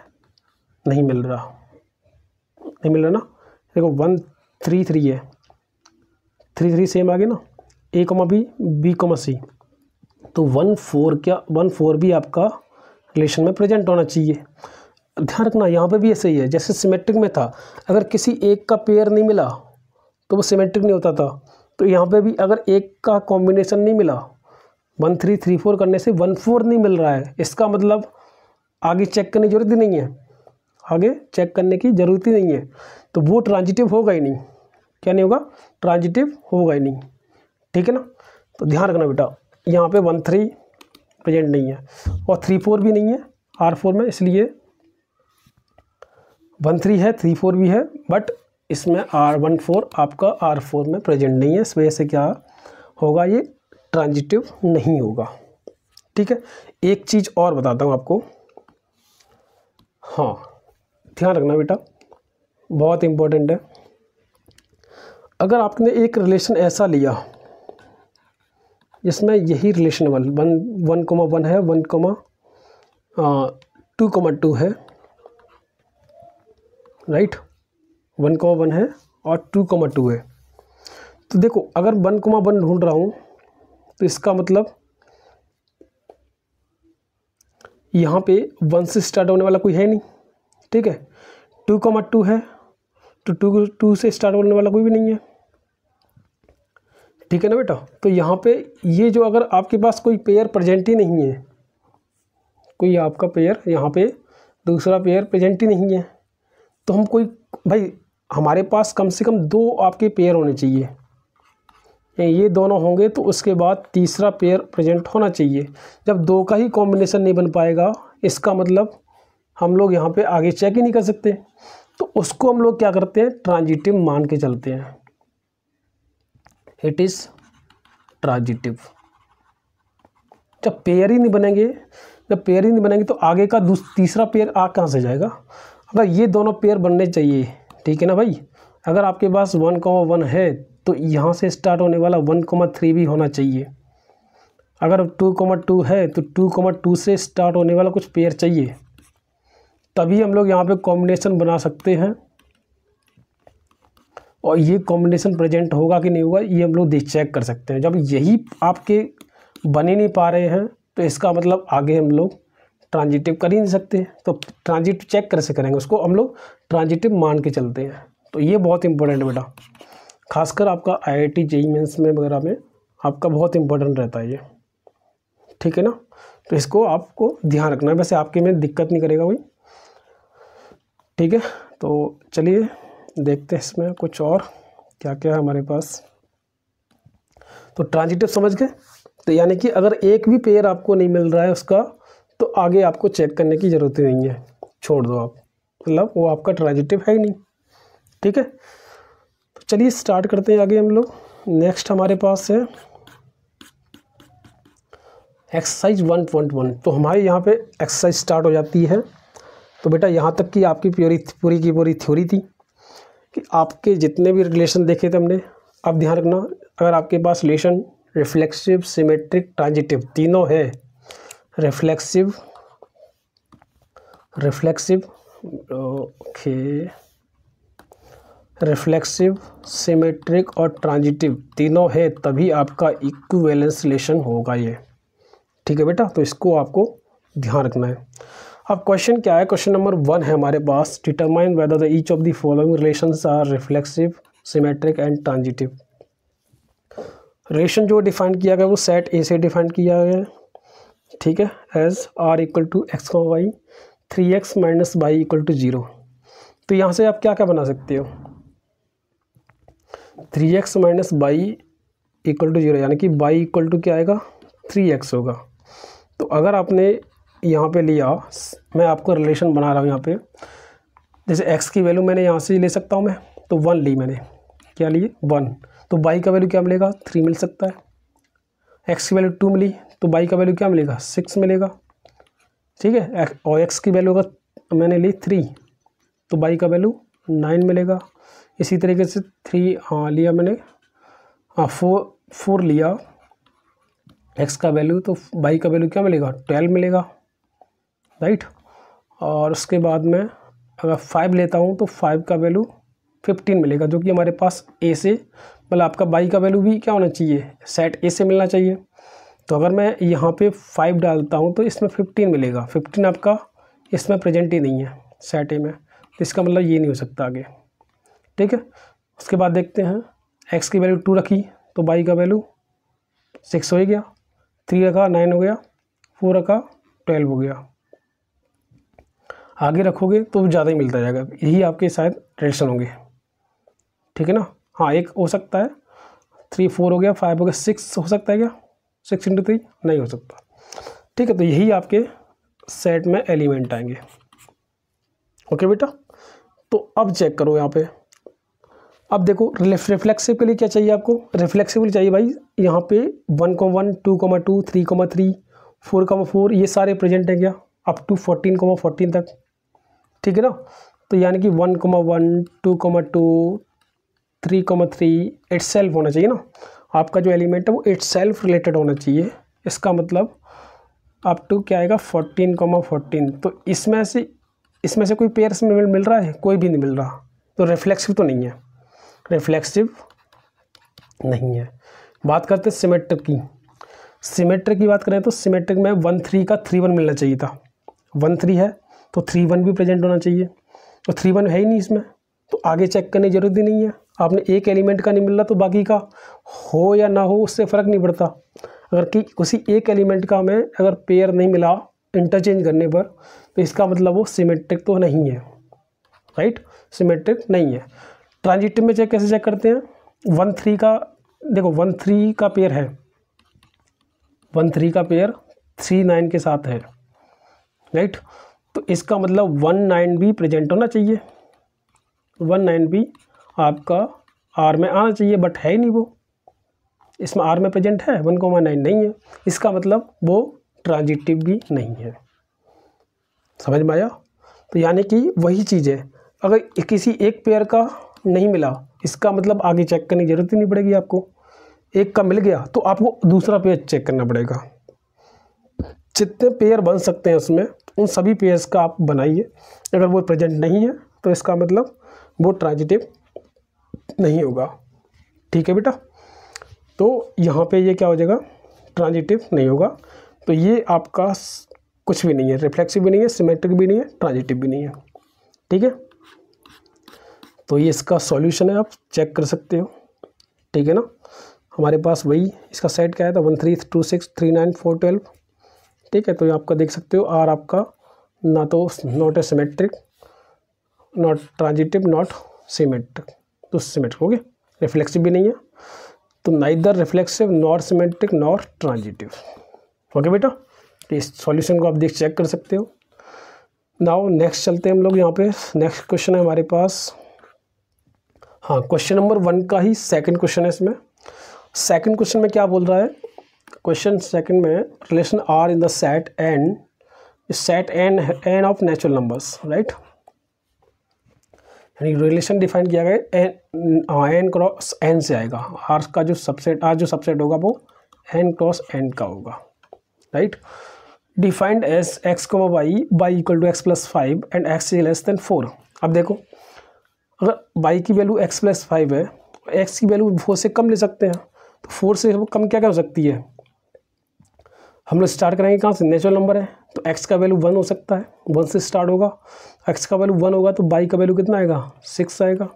नहीं मिल रहा, नहीं मिल रहा ना। देखो 1 3 3 है, 3 3 सेम आ गया ना, ए कॉमा बी कॉमा सी, तो 1 4 क्या 1 4 भी आपका रिलेशन में प्रेजेंट होना चाहिए। ध्यान रखना यहाँ पे भी ऐसे ही है, जैसे सिमेट्रिक में था, अगर किसी एक का पेयर नहीं मिला तो वो सिमेट्रिक नहीं होता था, तो यहाँ पे भी अगर एक का कॉम्बिनेशन नहीं मिला, 1 3 3 4 करने से 1 4 नहीं मिल रहा है, इसका मतलब आगे चेक करने की ज़रूरत ही नहीं है, आगे चेक करने की ज़रूरत ही नहीं है, तो वो ट्रांजिटिव होगा ही नहीं। क्या नहीं होगा, ट्रांजिटिव होगा ही नहीं, ठीक है ना। तो ध्यान रखना बेटा, यहाँ पे 1 3 प्रेजेंट नहीं है और 3 4 भी नहीं है R4 में, इसलिए 1 3 है 3 4 भी है, बट इसमें R1 4 आपका R4 में प्रेजेंट नहीं है। इस वजह से क्या होगा, ये ट्रांजिटिव नहीं होगा, ठीक है। एक चीज़ और बताता हूँ आपको, हाँ ध्यान रखना बेटा, बहुत इम्पोर्टेंट है। अगर आपने एक रिलेशन ऐसा लिया जिसमें यही रिलेशन 1,1 है, 1,2 है, राइट, 1,1 है और 2,2 है। तो देखो अगर 1,1 ढूंढ रहा हूँ तो इसका मतलब यहाँ पे 1 से स्टार्ट होने वाला कोई है नहीं, ठीक है। 2,2 है तो 2 से स्टार्ट होने वाला कोई भी नहीं है, ठीक है ना बेटा। तो यहाँ पे ये जो अगर आपके पास कोई पेयर प्रेजेंट ही नहीं है, कोई आपका पेयर यहाँ पे दूसरा पेयर प्रेजेंट ही नहीं है, तो हम कोई भाई हमारे पास कम से कम 2 आपके पेयर होने चाहिए, ये दोनों होंगे तो उसके बाद तीसरा पेयर प्रेजेंट होना चाहिए। जब 2 का ही कॉम्बिनेशन नहीं बन पाएगा, इसका मतलब हम लोग यहाँ पे आगे चेक ही नहीं कर सकते, तो उसको हम लोग क्या करते हैं, ट्रांजिटिव मान के चलते हैं, इट इज़ ट्रांजिटिव। जब पेयर ही नहीं बनेंगे तो आगे का तीसरा पेयर कहाँ से जाएगा। अगर ये दोनों पेयर बनने चाहिए, ठीक है ना भाई। अगर आपके पास 1,1 है तो यहाँ से स्टार्ट होने वाला 1,3 भी होना चाहिए। अगर 2,2 है तो 2,2 से स्टार्ट होने वाला कुछ पेयर चाहिए, तभी हम लोग यहाँ पे कॉम्बिनेशन बना सकते हैं। और ये कॉम्बिनेशन प्रेजेंट होगा कि नहीं होगा, ये हम लोग चेक कर सकते हैं। जब यही आपके बन ही नहीं पा रहे हैं तो इसका मतलब आगे हम लोग ट्रांजिटिव कर ही नहीं सकते। तो ट्रांजिटिव चेक कैसे करेंगे, उसको हम लोग ट्रांजिटिव मान के चलते हैं। तो ये बहुत इंपॉर्टेंट है बेटा, खासकर आपका IIT JEE मेंस में वगैरह में आपका बहुत इंपॉर्टेंट रहता है ये, ठीक है ना। तो इसको आपको ध्यान रखना है, वैसे आपके में दिक्कत नहीं करेगा कोई, ठीक है। तो चलिए देखते हैं इसमें कुछ और क्या क्या है हमारे पास। तो ट्रांजिटिव समझ गए। तो यानी कि अगर एक भी पेयर आपको नहीं मिल रहा है उसका, तो आगे आपको चेक करने की ज़रूरत नहीं है, छोड़ दो आप, मतलब वो आपका ट्रांजिटिव है ही नहीं, ठीक है। तो चलिए स्टार्ट करते हैं आगे हम लोग। नेक्स्ट हमारे पास है एक्सरसाइज 1.1। तो हमारे यहाँ पे एक्सरसाइज स्टार्ट हो जाती है। तो बेटा यहाँ तक की आपकी पूरी की पूरी थ्योरी थी कि आपके जितने भी रिलेशन देखे थे हमने। अब ध्यान रखना, अगर आपके पास रिलेशन रिफ्लेक्सिव, सिमेट्रिक, ट्रांजिटिव तीनों है, रिफ्लेक्सिव सिमेट्रिक और ट्रांजिटिव तीनों है, तभी आपका इक्विवेलेंस रिलेशन होगा ये, ठीक है बेटा। तो इसको आपको ध्यान रखना है। अब क्वेश्चन क्या है, क्वेश्चन नंबर 1 है हमारे पास, determine whether the each of the following relations are reflexive, symmetric and transitive. Relation जो डिफाइन किया गया वो सेट ए से डिफाइन किया गया है, ठीक है, as r = x, y 3x - y = 0। तो यहाँ से आप क्या क्या बना सकते हो, 3x - y = 0, यानी कि y = क्या आएगा, 3x होगा। तो अगर आपने यहाँ पे लिया, मैं आपको रिलेशन बना रहा हूँ यहाँ पे, जैसे x की वैल्यू मैंने यहाँ से ले सकता हूँ मैं, तो 1 ली मैंने, क्या लिए 1, तो y का वैल्यू क्या मिलेगा, 3 मिल सकता है। x की वैल्यू 2 मिली, तो y का वैल्यू क्या मिलेगा, 6 मिलेगा, ठीक है। और x की वैल्यू अगर मैंने ली 3, तो y का वैल्यू 9 मिलेगा। इसी तरीके से 3 लिया मैंने, 4 लिया x का वैल्यू, तो y का वैल्यू क्या मिलेगा, 12 मिलेगा, राइट। और उसके बाद में अगर 5 लेता हूँ तो 5 का वैल्यू 15 मिलेगा, जो कि हमारे पास a से, मतलब आपका y का वैल्यू भी क्या होना चाहिए, सेट a से मिलना चाहिए। तो अगर मैं यहाँ पे 5 डालता हूँ तो इसमें 15 मिलेगा, 15 आपका इसमें प्रेजेंट ही नहीं है सेट ए में, तो इसका मतलब ये नहीं हो सकता आगे, ठीक है। उसके बाद देखते हैं, x की वैल्यू 2 रखी, तो y का वैल्यू 6 हो गया, 3 रखा 9 हो गया, 4 रखा 12 हो गया। आगे रखोगे तो ज़्यादा ही मिलता जाएगा, यही आपके शायद रिलेशन होंगे, ठीक है ना। हाँ, एक हो सकता है 3 4 हो गया, 5 हो गया, 6 हो सकता है क्या, 6 × 3 नहीं हो सकता, ठीक है। तो यही आपके सेट में एलिमेंट आएंगे, ओके बेटा। तो अब चेक करो यहाँ पे, अब देखो रिफ्लेक्सिव के लिए क्या चाहिए आपको, रिफ्लेक्सिव के लिए चाहिए भाई यहाँ पे 1,1 2,2 3,3 4,4 ये सारे प्रेजेंट है क्या, अप टू 14,14 तक, ठीक है ना। तो यानी कि 1,1 2,2 3,3 इटसेल्फ होना चाहिए ना, आपका जो एलिमेंट है वो इटसेल्फ रिलेटेड होना चाहिए। इसका मतलब अप टू क्या आएगा, 14,14। तो इसमें से कोई पेयर्स में मिल रहा है, कोई भी नहीं मिल रहा, तो रिफ्लेक्सिव तो नहीं है, रिफ्लेक्सिव नहीं है। बात करते हैं सिमेट्रिक की। सिमेट्रिक की बात करें तो सिमेट्रिक में 1 3 का 3 1 मिलना चाहिए था, 1 3 है तो 3 1 भी प्रेजेंट होना चाहिए, तो 3 1 है ही नहीं इसमें, तो आगे चेक करने की जरूरत ही नहीं है। आपने एक एलिमेंट का नहीं मिल रहा तो बाकी का हो या ना हो उससे फ़र्क नहीं पड़ता। अगर कि किसी एक एलिमेंट का हमें अगर पेयर नहीं मिला इंटरचेंज करने पर, तो इसका मतलब वो सिमेट्रिक तो नहीं है, राइट, सिमेट्रिक नहीं है। ट्रांजिटिव में कैसे चेक करते हैं, 1 3 का, देखो 1 3 का पेयर है, 1 3 का पेयर 3 9 के साथ है, राइट। तो इसका मतलब 1 9 भी प्रेजेंट होना चाहिए, 1 9 भी आपका आर में आना चाहिए, बट है ही नहीं वो, इसमें आर में प्रेजेंट है, 1,9 नहीं है, इसका मतलब वो ट्रांजिटिव भी नहीं है। समझ में आया। तो यानी कि वही चीज़ है, अगर किसी एक पेयर का नहीं मिला, इसका मतलब आगे चेक करने की जरूरत ही नहीं पड़ेगी आपको। एक का मिल गया तो आपको दूसरा पेयर चेक करना पड़ेगा। जितने पेयर बन सकते हैं उसमें, उन सभी पेयर्स का आप बनाइए। अगर वो प्रेजेंट नहीं है तो इसका मतलब वो ट्रांजिटिव नहीं होगा, ठीक है बेटा। तो यहाँ पे ये क्या हो जाएगा, ट्रांजिटिव नहीं होगा। तो ये आपका कुछ भी नहीं है, रिफ्लेक्सिव भी नहीं है, सिमेट्रिक भी नहीं है, ट्रांजिटिव भी नहीं है, ठीक है। तो ये इसका सॉल्यूशन है, आप चेक कर सकते हो। ठीक है ना। हमारे पास वही इसका सेट क्या है था 1 3 2 6 3 9 4 12, ठीक है। तो ये आपका देख सकते हो आर आपका ना तो not a symmetric, not transitive, not symmetric, तो सिमेट्रिक हो गया, रिफ्लेक्सिव भी नहीं है, तो neither reflexive nor symmetric nor transitive. Okay बेटा, तो इस सॉल्यूशन को आप देख चेक कर सकते हो। नाउ नेक्स्ट चलते हैं हम लोग यहाँ पे। नेक्स्ट क्वेश्चन है हमारे पास, हाँ क्वेश्चन नंबर 1 का ही सेकंड क्वेश्चन है इसमें। सेकंड क्वेश्चन में क्या बोल रहा है, क्वेश्चन सेकंड में relation are in the set N, set N of natural numbers, right, यानी रिलेशन डिफाइन किया गया एन क्रॉस एन से आएगा। आर का जो सबसेट, आर जो सबसेट होगा वो एन क्रॉस एन का होगा, राइट। डिफाइंड एज एक्स को y equal to x plus 5 and x is less than 4। अब देखो अगर वाई की वैल्यू एक्स प्लस 5 है, एक्स की वैल्यू 4 से कम ले सकते हैं, तो 4 से कम क्या क्या हो सकती है, हम लोग स्टार्ट करेंगे कहाँ से, नेचुरल नंबर है तो x का वैल्यू 1 हो सकता है, 1 से स्टार्ट होगा, x का वैल्यू 1 होगा तो y का वैल्यू कितना आएगा, 6 आएगा।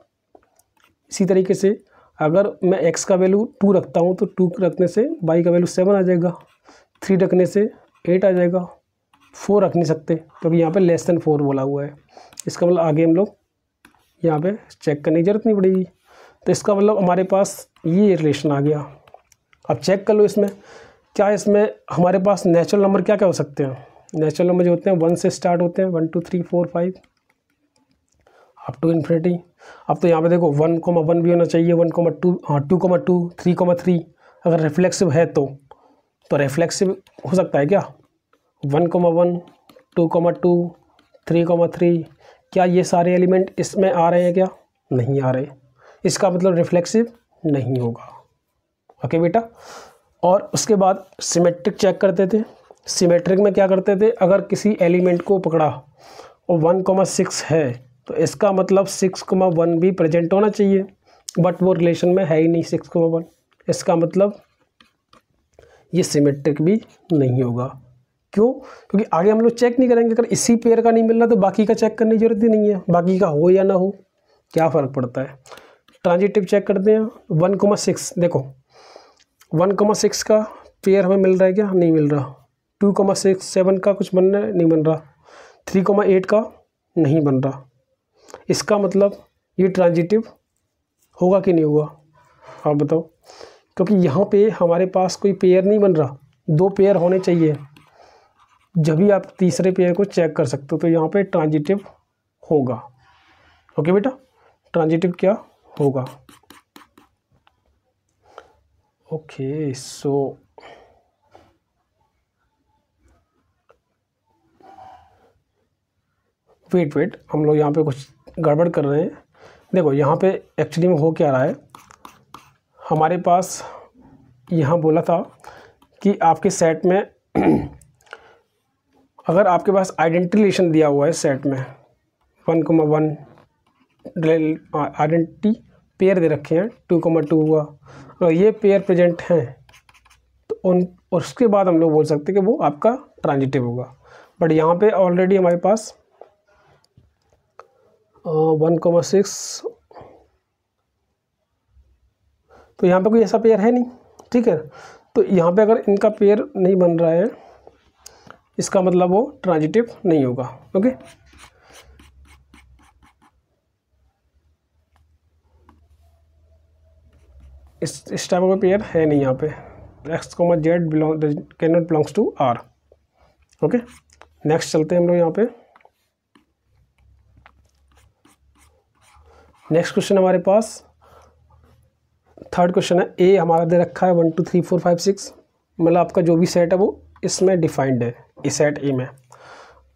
इसी तरीके से अगर मैं x का वैल्यू 2 रखता हूँ तो 2 रखने से y का वैल्यू 7 आ जाएगा, 3 रखने से 8 आ जाएगा, 4 रख नहीं सकते क्योंकि यहाँ पे लेस देन 4 बोला हुआ है। इसका मतलब आगे हम लोग यहाँ पे चेक करने की जरूरत नहीं पड़ेगी। तो इसका मतलब हमारे पास ये रिलेशन आ गया। अब चेक कर लो इसमें क्या, इसमें हमारे पास नेचुरल नंबर क्या क्या हो सकते हैं, नेचुरल नंबर जो होते हैं 1 से स्टार्ट होते हैं, 1 2 3 4 5 अप टू इन्फिनिटी। अब तो यहाँ पे देखो 1,1 भी होना चाहिए, 1,2, हाँ 2,2 3,3 अगर रिफ्लेक्सिव है तो रिफ्लेक्सिव हो सकता है क्या, 1,1 2,2 3,3, क्या ये सारे एलिमेंट इसमें आ रहे हैं क्या, नहीं आ रहे, इसका मतलब रिफ्लेक्सिव नहीं होगा। ओके बेटा। और उसके बाद सिमेट्रिक चेक करते थे। सिमेट्रिक में क्या करते थे, अगर किसी एलिमेंट को पकड़ा और 1,6 है तो इसका मतलब 6,1 भी प्रेजेंट होना चाहिए, बट वो रिलेशन में है ही नहीं 6,1, इसका मतलब ये सिमेट्रिक भी नहीं होगा। क्यों, क्योंकि आगे हम लोग चेक नहीं करेंगे, अगर इसी पेयर का नहीं मिल रहा तो बाकी का चेक करने की जरूरत ही नहीं है, बाकी का हो या ना हो क्या फ़र्क पड़ता है। ट्रांजिटिव चेक करते हैं 1,6, देखो 1,6 का पेयर हमें मिल रहा है क्या, नहीं मिल रहा, 2,6 7 का कुछ बन रहा है, नहीं बन रहा, 3,8 का नहीं बन रहा, इसका मतलब ये ट्रांजिटिव होगा कि नहीं होगा, आप बताओ। क्योंकि यहाँ पे हमारे पास कोई पेयर नहीं बन रहा, 2 पेयर होने चाहिए जब भी आप तीसरे पेयर को चेक कर सकते हो, तो यहाँ पे ट्रांजिटिव होगा। ओके बेटा, ट्रांजिटिव क्या होगा। ओके सो वेट हम लोग यहाँ पे कुछ गड़बड़ कर रहे हैं। देखो यहाँ पे एक्चुअली में हो क्या रहा है, हमारे पास यहाँ बोला था कि आपके सेट में अगर आपके पास आइडेंटिटी रिलेशन दिया हुआ है सेट में 1,1 आइडेंटिटी पेयर दे रखे हैं 2,2 हुआ, अगर ये पेयर प्रेजेंट हैं तो और उसके बाद हम लोग बोल सकते हैं कि वो आपका ट्रांजिटिव होगा। बट यहाँ पे ऑलरेडी हमारे पास 1,6 तो यहाँ पे कोई ऐसा पेयर है नहीं, ठीक है। तो यहाँ पे अगर इनका पेयर नहीं बन रहा है इसका मतलब वो ट्रांजिटिव नहीं होगा। ओके, इस टाइप का पेयर है नहीं यहाँ पे, x, z can not belongs to r। Okay, next चलते हैं हम लोग यहाँ पे। नेक्स्ट क्वेश्चन हमारे पास थर्ड क्वेश्चन है। ए हमारा दे रखा है 1 2 3 4 5 6, मतलब आपका जो भी सेट है वो इसमें डिफाइंड है, इस सेट ए में।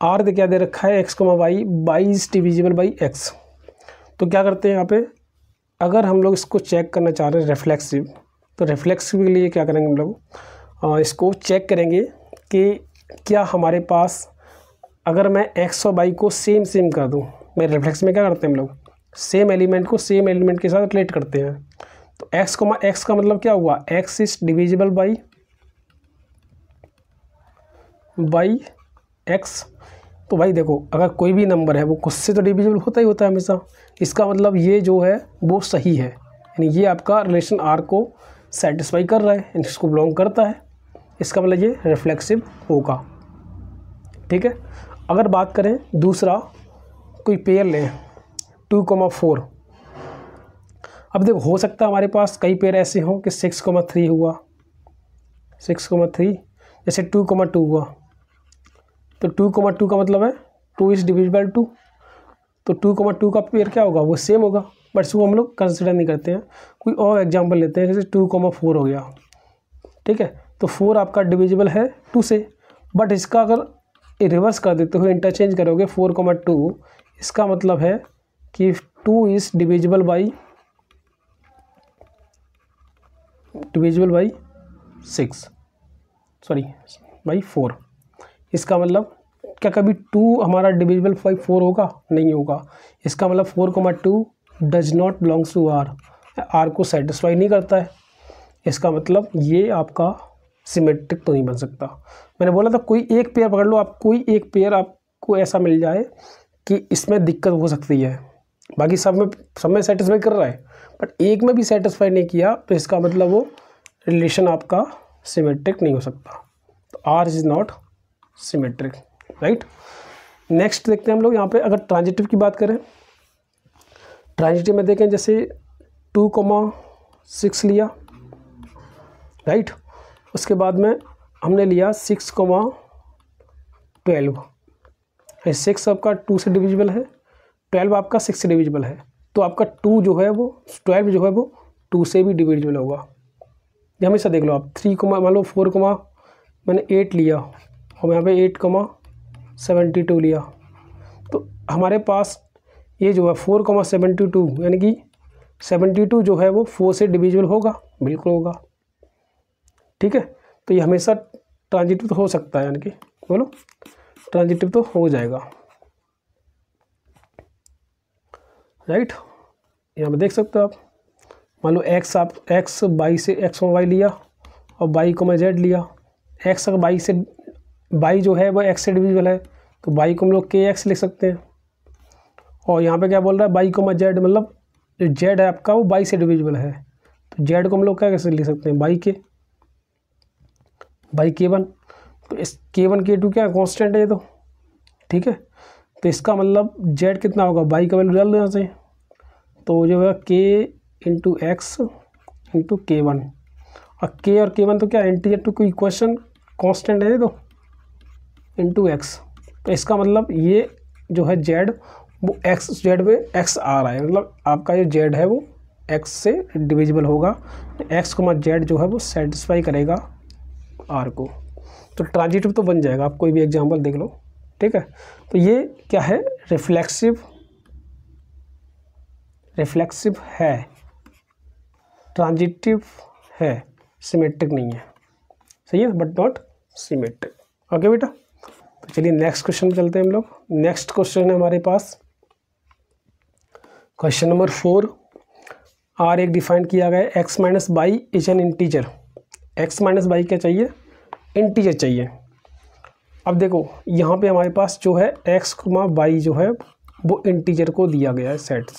आर दे क्या दे रखा है, x, y is divisible by x। तो क्या करते हैं यहाँ पे, अगर हम लोग इसको चेक करना चाह रहे हैं रिफ्लेक्सिव, तो रिफ्लेक्सिव के लिए क्या करेंगे हम लोग, इसको चेक करेंगे कि क्या हमारे पास अगर मैं x और y को सेम कर दूँ, मैं रिफ्लेक्स में क्या करते हैं हम लोग सेम एलिमेंट को सेम एलिमेंट के साथ रिलेट करते हैं। तो x का मतलब क्या हुआ, x is divisible by x। तो भाई देखो अगर कोई भी नंबर है वो खुद से तो डिविजिबल होता ही होता है हमेशा, इसका मतलब ये जो है वो सही है, यानी ये आपका रिलेशन आर को सेटिस्फाई कर रहा है, यानी इसको बिलोंग करता है, इसका मतलब ये रिफ्लेक्सिव होगा। ठीक है। अगर बात करें दूसरा, कोई पेयर लें 2,4। अब देखो हो सकता है हमारे पास कई पेयर ऐसे हों कि 6,3 हुआ, 6,3, जैसे 2,2 हुआ, तो 2,2 का मतलब है 2 इज डिविजिबल 2, तो 2,2 का पेयर क्या होगा, वो सेम होगा, बट इसको हम लोग कंसिडर नहीं करते हैं। कोई और एग्जांपल लेते हैं, जैसे 2,4 हो गया। ठीक है, तो 4 आपका डिविजिबल है 2 से, बट इसका अगर रिवर्स कर देते हो, इंटरचेंज करोगे 4,2, इसका मतलब है कि 2 is divisible by 6, sorry by 4। इसका मतलब क्या कभी 2 हमारा डिविजिबल बाई 4 होगा? नहीं होगा। इसका मतलब 4,2 does not belongs to R को सेटिस्फाई नहीं करता है। इसका मतलब ये आपका सिमेट्रिक तो नहीं बन सकता। मैंने बोला था कोई एक पेयर पकड़ लो आप, कोई एक पेयर आपको ऐसा मिल जाए कि इसमें दिक्कत हो सकती है, बाकी सब में सेटिस्फाई कर रहा है, बट एक में भी सेटिस्फाई नहीं किया, तो इसका मतलब वो रिलेशन आपका सिमेट्रिक नहीं हो सकता। तो R is not symmetric, right. Next देखते हैं हम लोग यहाँ पे, अगर ट्रांजिटिव की बात करें, ट्रांजिटिव में देखें जैसे 2,6 लिया, राइट। उसके बाद में हमने लिया 6,12, 6 आपका 2 से डिविजिबल है, 12 आपका 6 से डिविजिबल है, तो आपका 2 जो है वो 12 जो है वो 2 से भी डिविजिबल होगा। ये हमेशा देख लो आप, 3, मान लो 4, मैंने 8 लिया और यहाँ पे 8,72 लिया, तो हमारे पास ये जो है 4,72, यानी कि 72 जो है वो 4 से डिविजिबल होगा, बिल्कुल होगा। ठीक है, तो ये हमेशा ट्रांजिटिव तो हो सकता है, यानी कि बोलो ट्रांजिटिव तो हो जाएगा, राइट। यहाँ पे देख सकते हो आप, मान लो एक्स बाई से एक्स और वाई लिया और बाई को मैं जेड लिया। एक्स अगर बाई जो है वो एक्स से डिविजिबल है, तो बाई को हम लोग के एक्स लिख सकते हैं। और यहाँ पे क्या बोल रहा है, बाई को मैं जेड, मतलब जो जेड है आपका वो बाई से डिविजिबल है, तो जेड को हम लोग क्या कैसे लिख सकते हैं, बाई K1। तो इस K1 K2 क्या कांस्टेंट है ये तो, ठीक है। तो इसका मतलब जेड कितना होगा, बाई का वैल्यू डाल देना चाहिए, तो जो है K into x into K1, और K और K1 तो क्या इंटीजर टू कोई इक्वेशन कांस्टेंट है तो इंटू एक्स। तो इसका मतलब ये जो है जेड वो एक्स, जेड में एक्स आ रहा है, मतलब आपका ये जेड है वो एक्स से डिविजिबल होगा, एक्स को मत जेड जो है वो सेटिस्फाई करेगा आर को, तो ट्रांजिटिव तो बन जाएगा। आप कोई भी एग्जांपल देख लो, ठीक है। तो ये क्या है, रिफ्लेक्सिव है, ट्रांजिटिव है, सिमेट्रिक नहीं है, सही है, बट नॉट सिमेट्रिक। ओके बेटा, तो चलिए नेक्स्ट क्वेश्चन में चलते हैं हम लोग। नेक्स्ट क्वेश्चन है हमारे पास क्वेश्चन नंबर 4। आर एक डिफाइन किया गया है, x minus by is an integer. X minus by क्या चाहिए, इंटीजर चाहिए। अब देखो यहाँ पे हमारे पास जो है एक्स कुमा बाई जो है वो इंटीजर को दिया गया है, सेट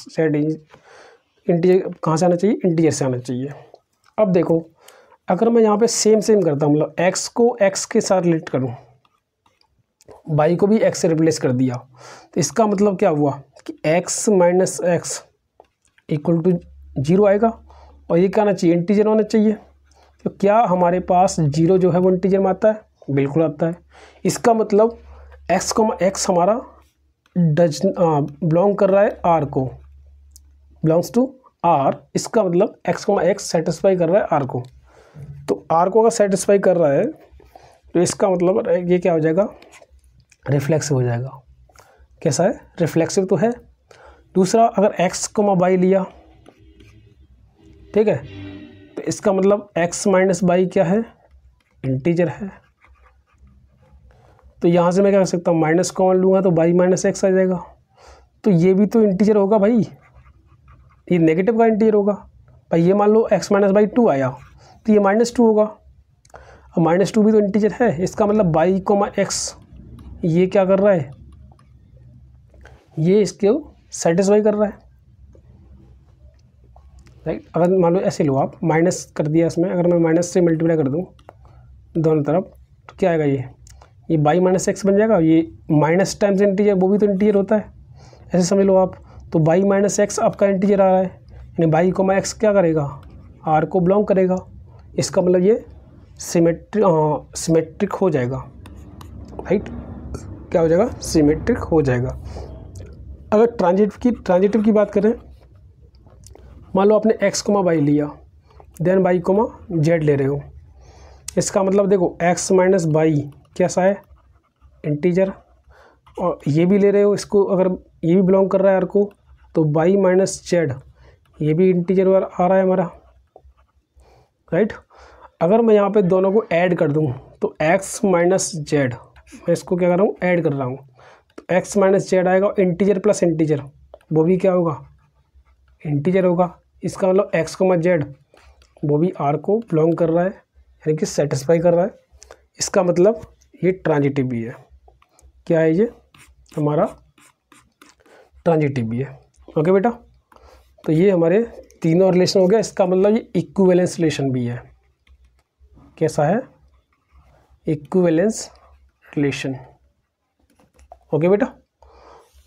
इंटीजर कहाँ से आना चाहिए, इंटीजर से आना चाहिए। अब देखो अगर मैं यहाँ पे सेम करता हूँ, मतलब एक्स को एक्स के साथ रिलेट करूँ, बाई को भी एक्स से रिप्लेस कर दिया, तो इसका मतलब क्या हुआ कि x minus x equal to 0 आएगा, और ये क्या आना चाहिए, इंटीजर होना चाहिए। तो क्या हमारे पास 0 जो है वो इंटीजर में आता है, बिल्कुल आता है। इसका मतलब एक्स हमारा बिलोंग कर रहा है आर को, बिलोंग्स टू आर। इसका मतलब एक्स सेटिस्फाई कर रहा है आर को, तो आर को अगर सेटिस्फाई कर रहा है तो इसका मतलब ये क्या हो जाएगा, रिफ्लेक्सिव हो जाएगा। कैसा है, रिफ्लेक्सिव तो है। दूसरा अगर एक्स को बाई लिया, ठीक है, तो इसका मतलब एक्स माइनस बाई क्या है, इंटीजर है। तो यहाँ से मैं क्या कर सकता हूँ, माइनस कॉमन लूँगा तो बाई माइनस एक्स आ जाएगा, तो ये भी तो इंटीजर होगा भाई, ये नेगेटिव का इंटीजर होगा भाई। ये मान लो एक्स माइनस बाई 2 आया तो ये -2 होगा, और -2 भी तो इंटीजर है। इसका मतलब बाई कोमा एक्स ये क्या कर रहा है, ये इसको सेटिस्फाई कर रहा है, राइट। अगर मान लो ऐसे लो आप, माइनस कर दिया इसमें, अगर मैं माइनस से मल्टीप्लाई कर दूँ दोनों तरफ तो क्या आएगा, ये बाई माइनस एक्स बन जाएगा। ये माइनस टाइम्स इंटीजर, वो भी तो इंटीजर होता है, ऐसे समझ लो आप। तो बाई माइनस एक्स आपका इंटीजर आ रहा है, यानी बाई को एक्स क्या करेगा, आर को बिलोंग करेगा। इसका मतलब ये सिमेट्रिक हो जाएगा, राइट। क्या हो जाएगा, सिमेट्रिक हो जाएगा। अगर ट्रांजिटिव की बात करें, मान लो आपने एक्स कोमा वाई लिया, देन वाई कोमा जेड ले रहे हो। इसका मतलब देखो एक्स माइनस वाई कैसा है, इंटीजर। और ये भी ले रहे हो इसको, अगर ये भी बिलोंग कर रहा है आर को, तो वाई माइनस जेड ये भी इंटीजर आ रहा है हमारा, राइट। अगर मैं यहाँ पे दोनों को ऐड कर दूँ तो एक्स माइनस जेड, मैं इसको क्या कर रहा हूँ, ऐड कर रहा हूँ, तो एक्स माइनस जेड आएगा, इंटीजर प्लस इंटीजर वो भी क्या होगा, इंटीजर होगा। इसका मतलब एक्स को माइनस जेड वो भी आर को बिलोंग कर रहा है, यानी कि सेटिस्फाई कर रहा है। इसका मतलब ये ट्रांजिटिव भी है। क्या है ये, हमारा ट्रांजिटिव भी है। ओके बेटा, तो ये हमारे तीनों रिलेशन हो गया। इसका मतलब ये इक्विवेलेंस रिलेशन भी है। कैसा है, इक्विवेलेंस रिलेशन। ओके बेटा,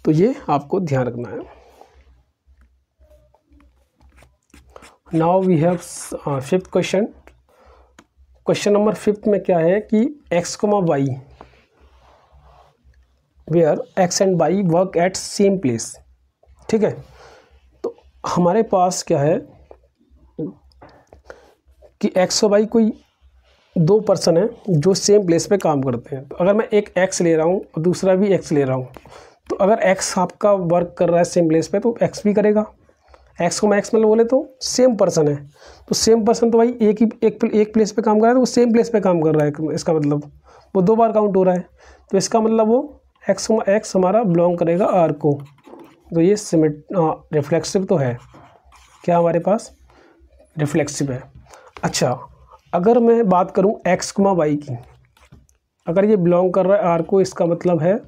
तो ये आपको ध्यान रखना है। Now we have fifth question. Question number 5 में क्या है कि x comma y where x and y work at same place. ठीक है, तो हमारे पास क्या है कि एक्स और वाई कोई दो पर्सन है जो सेम प्लेस पे काम करते हैं। तो अगर मैं एक एक्स ले रहा हूँ और दूसरा भी एक्स ले रहा हूँ, तो अगर एक्स आपका वर्क कर रहा है सेम प्लेस पे तो एक्स भी करेगा। एक्स को मैं एक्स मतलब बोले तो सेम पर्सन है, तो सेम पर्सन तो भाई एक प्लेस पे काम कर रहा है, तो वो सेम प्लेस पे काम कर रहा है, इसका मतलब वो 2 बार काउंट हो रहा है। तो इसका मतलब वो एक्स हमारा बिलोंग करेगा आर को। तो ये रिफ्लेक्सिव तो है, क्या हमारे पास रिफ्लेक्सिव है। अच्छा, अगर मैं बात करूं एक्स कोमा वाई की, अगर ये बिलोंग कर रहा है आर को, इसका मतलब है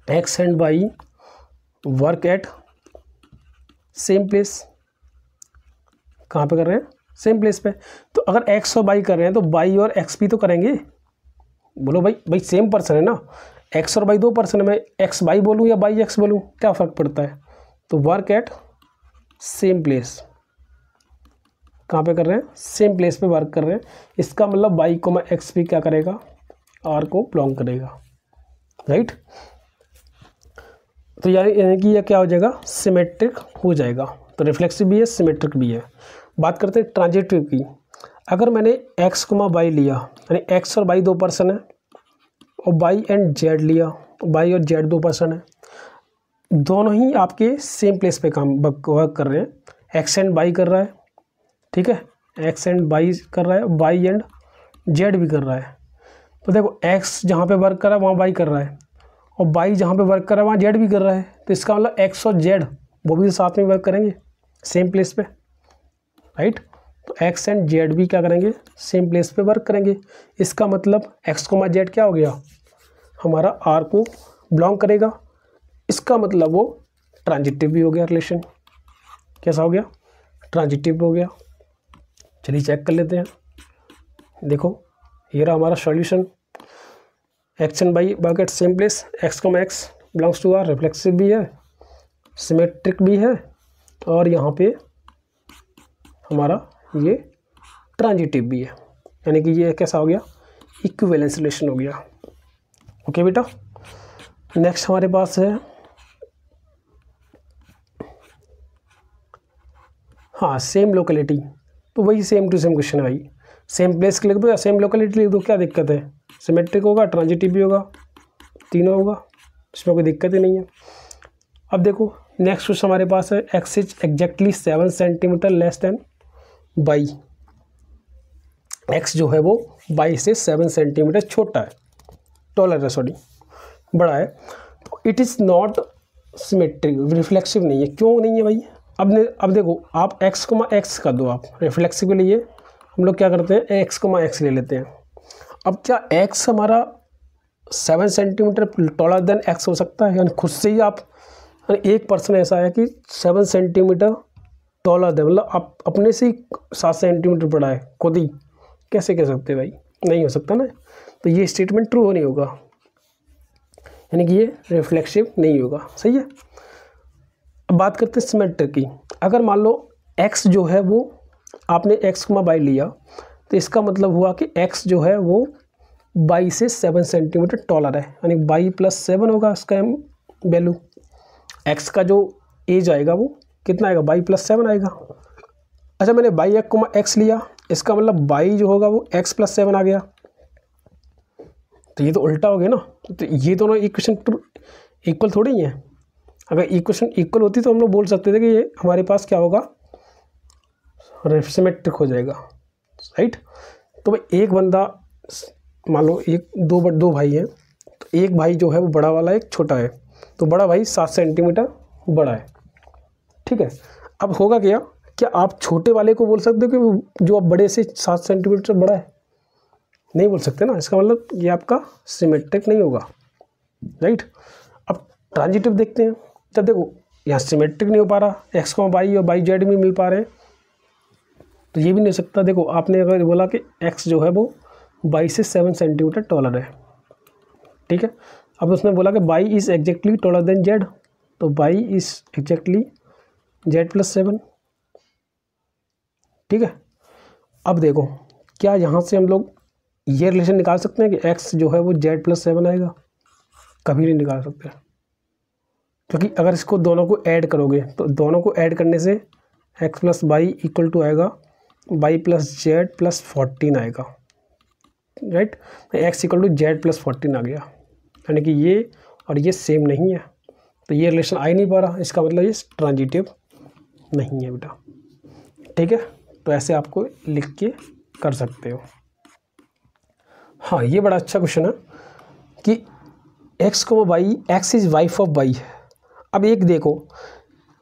x and y work at same place. कहाँ पे कर रहे हैं, सेम प्लेस पे। तो अगर एक्स और वाई कर रहे हैं तो वाई और एक्स भी तो करेंगे। बोलो भाई सेम पर्सन है ना, एक्स और वाई 2 पर्सन है, मैं एक्स वाई बोलूँ या वाई एक्स बोलूँ, क्या फ़र्क पड़ता है। तो वर्क एट सेम प्लेस, कहाँ पे कर रहे हैं, सेम प्लेस पे वर्क कर रहे हैं। इसका मतलब वाई को मैं एक्स भी क्या करेगा, आर को बिलोंग करेगा, राइट। तो यानी कि यह क्या हो जाएगा, सिमेट्रिक हो जाएगा। तो रिफ्लेक्सिव भी है, सिमेट्रिक भी है। बात करते हैं ट्रांजिटिव की। अगर मैंने एक्स कोमा वाई लिया, यानी एक्स और वाई 2 पर्सन है, और वाई एंड जेड लिया, वाई और जेड 2 पर्सन है, दोनों ही आपके सेम प्लेस पे काम वर्क कर रहे हैं। एक्स एंड वाई कर रहा है, ठीक है, एक्स एंड वाई कर रहा है, वाई एंड जेड भी कर रहा है। तो देखो एक्स जहाँ पे वर्क कर रहा है वहाँ वाई कर रहा है, और वाई जहाँ पे वर्क कर रहा है वहाँ जेड भी कर रहा है। तो इसका मतलब एक्स और जेड वो भी साथ में वर्क करेंगे सेम प्लेस पे, राइट। तो एक्स एंड जेड भी क्या करेंगे, सेम प्लेस पे वर्क करेंगे। इसका मतलब एक्स कोमा जेड क्या हो गया, हमारा आर को बिलोंग करेगा। इसका मतलब वो ट्रांजिटिव भी हो गया रिलेशन। कैसा हो गया, ट्रांजिटिव हो गया। चलिए चेक कर लेते हैं। देखो ये रहा हमारा solution. X and y work at same place, x comma x belongs to R, reflexive भी है, सिमेट्रिक भी है, और यहाँ पे हमारा ये ट्रांजिटिव भी है। यानी कि ये कैसा हो गया, इक्विवेलेंस रिलेशन हो गया। ओके बेटा, नेक्स्ट हमारे पास है, हाँ, सेम लोकेलिटी। तो वही सेम टू सेम क्वेश्चन है भाई, सेम प्लेस लिख दो या सेम लोकेलिटी लिख दो, क्या दिक्कत है। सिमेट्रिक होगा, ट्रांजिटिव भी होगा, तीनों होगा, इसमें कोई दिक्कत ही नहीं है। अब देखो नेक्स्ट क्वेश्चन हमारे पास है, x is exactly 7 centimetre less than y. X जो है वो वाई से 7 सेंटीमीटर छोटा है, टॉलर है, सॉरी बड़ा है। तो it is not symmetric, reflexive नहीं है। क्यों नहीं है भाई, अब देखो आप एक्स कोमा एक्स कर दो, आप रिफ्लेक्सिव के लिए हम लोग क्या करते हैं, एक्स कोमा एक्स ले लेते हैं। अब क्या एक्स हमारा 7 सेंटीमीटर टॉलर देन एक्स हो सकता है, यानी खुद से ही आप, एक पर्सन ऐसा है कि 7 सेंटीमीटर टॉलर है, मतलब आप अपने से ही 7 सेंटीमीटर बड़ा है खुद ही, कैसे कह सकते भाई, नहीं हो सकता ना। तो ये स्टेटमेंट ट्रू नहीं होगा, यानी कि ये रिफ्लेक्सिव नहीं होगा। सही है। अब बात करते हैं सिमेट्रिक की। अगर मान लो x जो है वो आपने x, y लिया, तो इसका मतलब हुआ कि x जो है वो y से 7 सेंटीमीटर टॉलर है, यानी y + 7 होगा इसका वैल्यू। x का जो एज आएगा वो कितना आएगा, y + 7 आएगा। अच्छा, मैंने y(x) लिया, इसका मतलब y जो होगा वो x + 7 आ गया, तो ये तो उल्टा हो गया ना। तो ये दोनों इक्वेशन इक्वल थोड़ी ही है। अगर इक्वेशन इक्वल होती तो हम लोग बोल सकते थे कि ये हमारे पास क्या होगा, सिमेट्रिक हो जाएगा। राइट। तो भाई एक बंदा, मान लो दो भाई हैं, तो एक भाई जो है वो बड़ा वाला, एक छोटा है, तो बड़ा भाई 7 सेंटीमीटर बड़ा है। ठीक है। अब होगा क्या आप छोटे वाले को बोल सकते हो कि जो आप बड़े से 7 सेंटीमीटर बड़ा है? नहीं बोल सकते ना। इसका मतलब ये आपका सिमेट्रिक नहीं होगा। राइट। अब ट्रांजिटिव देखते हैं। जब देखो यहाँ सिमेट्रिक नहीं हो पा रहा, x, y और y, z में मिल पा रहे हैं, तो ये भी नहीं हो सकता। देखो आपने अगर बोला कि x जो है वो y से 7 सेंटीमीटर टॉलर है, ठीक है। अब उसने बोला कि y is exactly taller than z, तो y इज़ एग्जैक्टली z + 7। ठीक है। अब देखो क्या यहाँ से हम लोग ये रिलेशन निकाल सकते हैं कि x जो है वो z + 7 आएगा? कभी नहीं निकाल सकते, क्योंकि अगर इसको दोनों को ऐड करोगे तो दोनों को ऐड करने से x + y = आएगा y + z + 14 आएगा। राइट। x = z + 14 आ गया, यानी कि ये और ये सेम नहीं है, तो ये रिलेशन आ ही नहीं पा रहा। इसका मतलब ये ट्रांजिटिव नहीं है बेटा। ठीक है। तो ऐसे आपको लिख के कर सकते हो। हाँ, ये बड़ा अच्छा क्वेश्चन है कि x, y, x is wife of y। अब एक देखो,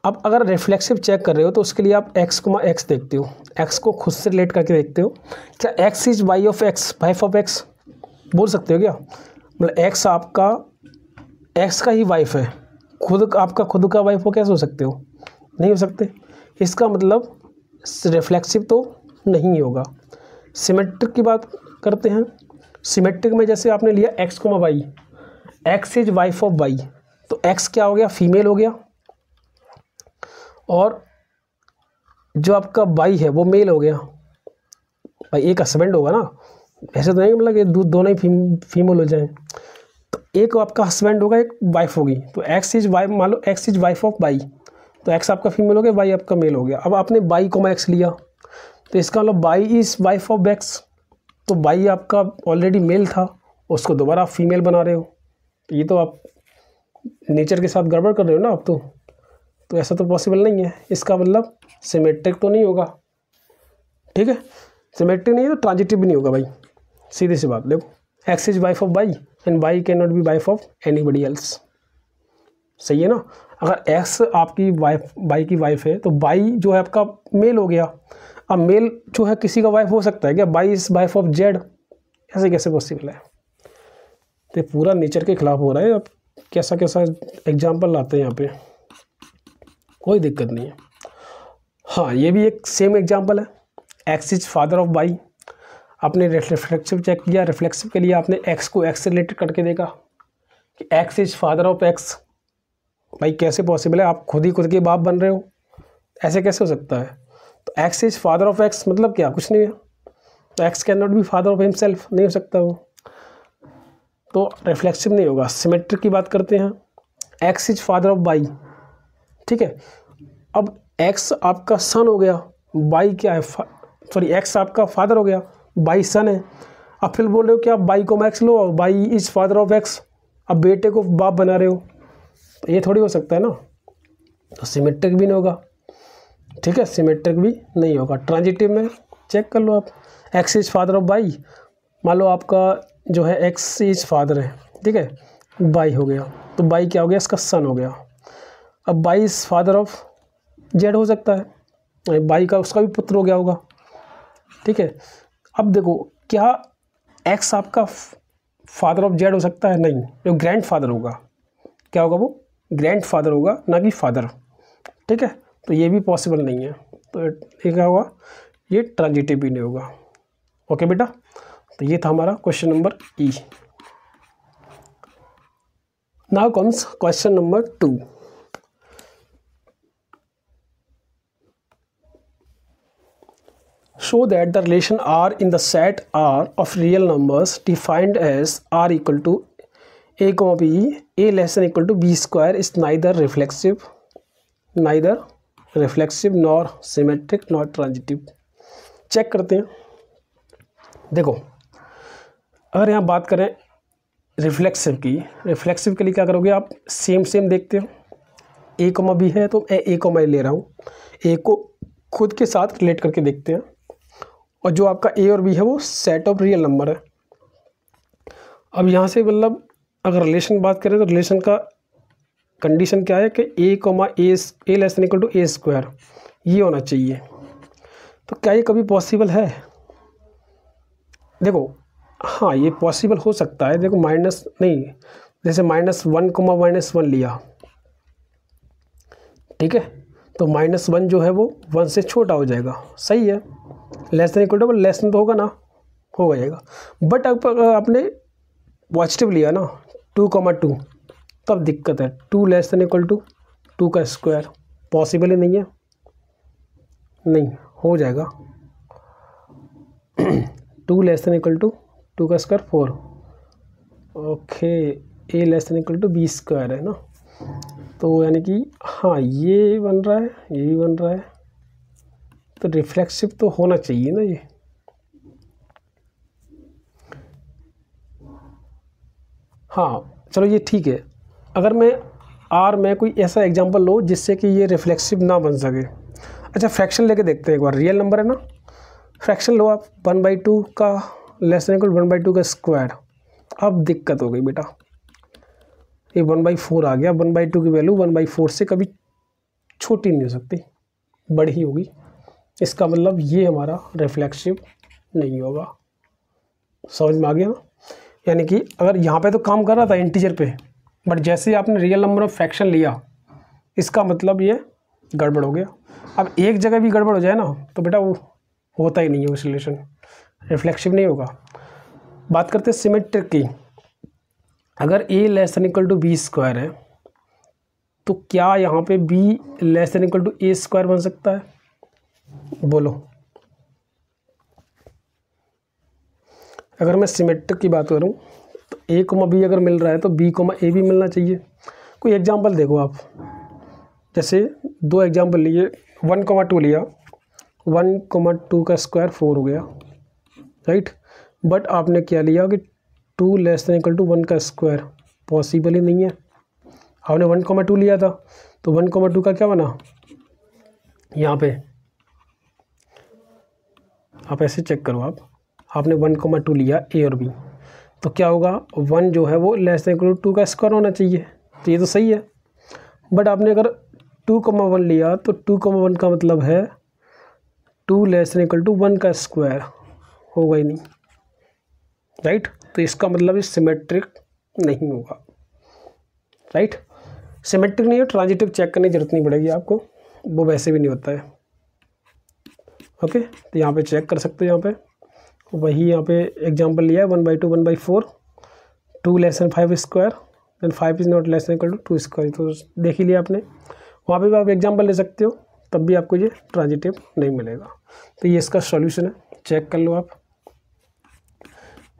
अब अगर रिफ्लेक्सिव चेक कर रहे हो तो उसके लिए आप x, x देखते हो, x को खुद से रिलेट करके देखते हो। क्या x is why of x, wife of x बोल सकते हो क्या? मतलब x आपका x का ही वाइफ है, खुद आपका खुद का वाइफ हो, कैसे हो सकते हो? नहीं हो सकते। इसका मतलब रिफ्लेक्सिव तो नहीं होगा। सिमेट्रिक की बात करते हैं। सिमेट्रिक में जैसे आपने लिया x, y, x is wife of y, तो x क्या हो गया, फीमेल हो गया, और जो आपका y है वो मेल हो गया। भाई एक हस्बैंड होगा ना, ऐसे तो नहीं मतलब कि दोनों ही फीमेल हो जाएं। तो एक आपका हस्बैंड होगा, एक वाइफ होगी, तो x इज वाइफ, मान लो x is wife of y, तो x आपका फीमेल हो गया, y आपका मेल हो गया। अब आपने y, x लिया, तो इसका मतलब y is wife of x, तो y आपका ऑलरेडी मेल था, उसको दोबारा आप फीमेल बना रहे हो, तो ये तो आप नेचर के साथ गड़बड़ कर रहे हो ना आप तो ऐसा तो पॉसिबल नहीं है। इसका मतलब सिमेट्रिक तो नहीं होगा। ठीक है, सिमेट्रिक नहीं है तो ट्रांजिटिव भी नहीं होगा भाई, सीधी सी बात। देखो x is wife of y and y can not B wife of anybody else. सही है ना। अगर x आपकी वाइफ, y की वाइफ है, तो y जो है आपका मेल हो गया। अब मेल जो है किसी का वाइफ हो सकता है क्या? y is wife of z, ऐसे कैसे पॉसिबल है? तो पूरा नेचर के खिलाफ हो रहा है। अब कैसा कैसा एग्जाम्पल लाते हैं यहाँ पे, कोई दिक्कत नहीं है। हाँ, ये भी एक सेम एग्जाम्पल है। x is father of y, आपने रिफ्लेक्सिव चेक किया, रिफ्लेक्सिव के लिए आपने x को x से रिलेटेड करके देखा कि x is father of x। भाई कैसे पॉसिबल है? आप खुद ही खुद के बाप बन रहे हो, ऐसे कैसे हो सकता है? तो x is father of x मतलब क्या? कुछ नहीं है। तो x can not B father of himself, नहीं हो सकता वो, तो रिफ्लेक्सिव नहीं होगा। सिमेट्रिक की बात करते हैं, x is father of y। ठीक है, अब x आपका सन हो गया, y क्या है, सॉरी x आपका फादर हो गया, y सन है। अब फिर बोल रहे हो कि आप y को x लो और y is father of x, अब बेटे को बाप बना रहे हो, तो ये थोड़ी हो सकता है ना। तो सिमेट्रिक भी नहीं होगा। ठीक है, सिमेट्रिक भी नहीं होगा। ट्रांजिटिव में चेक कर लो आप, x is father of y, मान लो आपका जो है x इज फादर है, ठीक है, y हो गया, तो y क्या हो गया, इसका सन हो गया। अब y is father of z हो सकता है, y का उसका भी पुत्र हो गया होगा। ठीक है, अब देखो क्या x आपका फादर ऑफ z हो सकता है? नहीं, जो ग्रैंड फादर होगा, क्या होगा वो? ग्रैंड फादर होगा, ना कि फादर। ठीक है, तो ये भी पॉसिबल नहीं है। तो ये क्या होगा, ये ट्रांजिटिव भी नहीं होगा। ओके बेटा, तो ये था हमारा question number E. Now comes question number 2। Show that the relation R in the set R of real numbers defined as R equal to A comma B, A less than equal to B square is neither reflexive nor symmetric nor transitive। Check करते हैं। देखो, अगर यहाँ बात करें reflexive की, reflexive के लिए क्या करोगे आप, सेम देखते हो, A comma B है तो मैं A comma A ले रहा हूँ, A को खुद के साथ रिलेट करके देखते हैं, और जो आपका ए और बी है वो सेट ऑफ रियल नंबर है। अब यहाँ से मतलब अगर रिलेशन बात करें तो रिलेशन का कंडीशन क्या है कि A comma A less than equal to A square, ये होना चाहिए। तो क्या ये कभी पॉसिबल है? देखो हाँ, ये पॉसिबल हो सकता है। देखो माइनस नहीं, जैसे -1 कोमा -1 लिया, ठीक है, तो -1 जो है वो 1 से छोटा हो जाएगा, सही है। Less than equal to less than तो होगा ना, हो जाएगा। बट अगर आपने पॉजिटिव लिया ना 2,2, तब दिक्कत है। 2 लेस देन इक्वल टू 2 का स्क्वायर पॉसिबल ही नहीं है, नहीं हो जाएगा। 2 लेस देन इक्वल टू 2 का square 4, okay. A less than equal to b square है ना, तो यानी कि हाँ ये बन रहा है, ये भी बन रहा है, तो रिफ्लेक्सिव तो होना चाहिए ना ये। हाँ चलो ये ठीक है। अगर मैं आर में कोई ऐसा एग्जांपल लो जिससे कि ये रिफ्लेक्सिव ना बन सके। अच्छा फ्रैक्शन लेके देखते हैं एक बार, रियल नंबर है ना, फ्रैक्शन लो आप 1/2 का लेस देन इक्वल 1/2 का स्क्वायर। अब दिक्कत हो गई बेटा, ये 1/4 आ गया। 1/2 की वैल्यू 1/4 से कभी छोटी नहीं हो सकती, बड़ी ही होगी। इसका मतलब ये हमारा रिफ्लेक्सिव नहीं होगा। समझ में आ गया ना? यानी कि अगर यहाँ पे तो काम कर रहा था इंटीजर पे, बट जैसे ही आपने रियल नंबर ऑफ फ्रैक्शन लिया, इसका मतलब ये गड़बड़ हो गया। अब एक जगह भी गड़बड़ हो जाए ना तो बेटा वो होता ही नहीं है, उस रिलेशन रिफ्लेक्सिव नहीं होगा। बात करते हैं सिमेट्रिक की। अगर a less than equal to b square है, तो क्या यहाँ पे b less than equal to A square बन सकता है? बोलो। अगर मैं सिमेट्रिक की बात करूं तो a कोमा बी अगर मिल रहा है तो b कोमा ए भी मिलना चाहिए। कोई एग्जांपल देखो आप, जैसे 2 एग्जांपल लिए, 1,2 लिया, 1,2 का स्क्वायर 4 हो गया, राइट। बट आपने क्या लिया कि 2 लेस देन इक्वल टू 1 का स्क्वायर, पॉसिबल ही नहीं है। आपने 1,2 लिया था तो 1,2 का क्या बना, यहाँ पे आप ऐसे चेक करो, आपने 1,2 लिया ए और बी, तो क्या होगा, 1 जो है वो लेस देन इक्वल टू 2 का स्क्वायर होना चाहिए, तो ये तो सही है। बट आपने अगर 2,1 लिया तो 2,1 का मतलब है 2 लेस देन इक्वल टू 1 का स्क्वायर, होगा ही नहीं, राइट। तो इसका मतलब ये सिमेट्रिक नहीं होगा, राइट। सिमेट्रिक नहीं है, ट्रांजिटिव चेक करने की जरूरत नहीं पड़ेगी आपको, वो वैसे भी नहीं होता है। ओके, तो यहाँ पे चेक कर सकते हो, यहाँ पे वही यहाँ पे एग्जांपल लिया है 1/2 1/4, 2 less than 5 square, then 5 is not less than equal to 2 square, तो देख ही लिया आपने। वहाँ पे भी आप एग्जांपल ले सकते हो, तब भी आपको ये ट्रांजिटिव नहीं मिलेगा। तो ये इसका सॉल्यूशन है, चेक कर लो आप।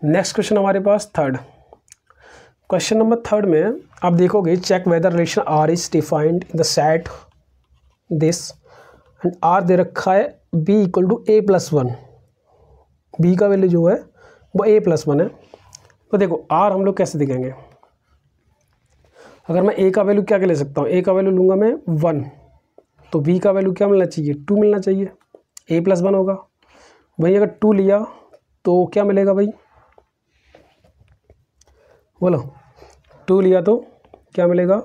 नेक्स्ट क्वेश्चन हमारे पास थर्ड क्वेश्चन नंबर 3 में आप देखोगे, check whether relation R is defined in the set this and R दे रखा है b equal to a+1। B का वैल्यू जो है वो a+1 है। तो देखो आर हम लोग कैसे दिखेंगे, अगर मैं ए का वैल्यू क्या ले सकता हूँ, ए का वैल्यू लूँगा मैं 1, तो बी का वैल्यू क्या मिलना चाहिए, 2 मिलना चाहिए, a+1 होगा। वहीं अगर 2 लिया तो क्या मिलेगा भाई, बोलो। 2 लिया तो क्या मिलेगा,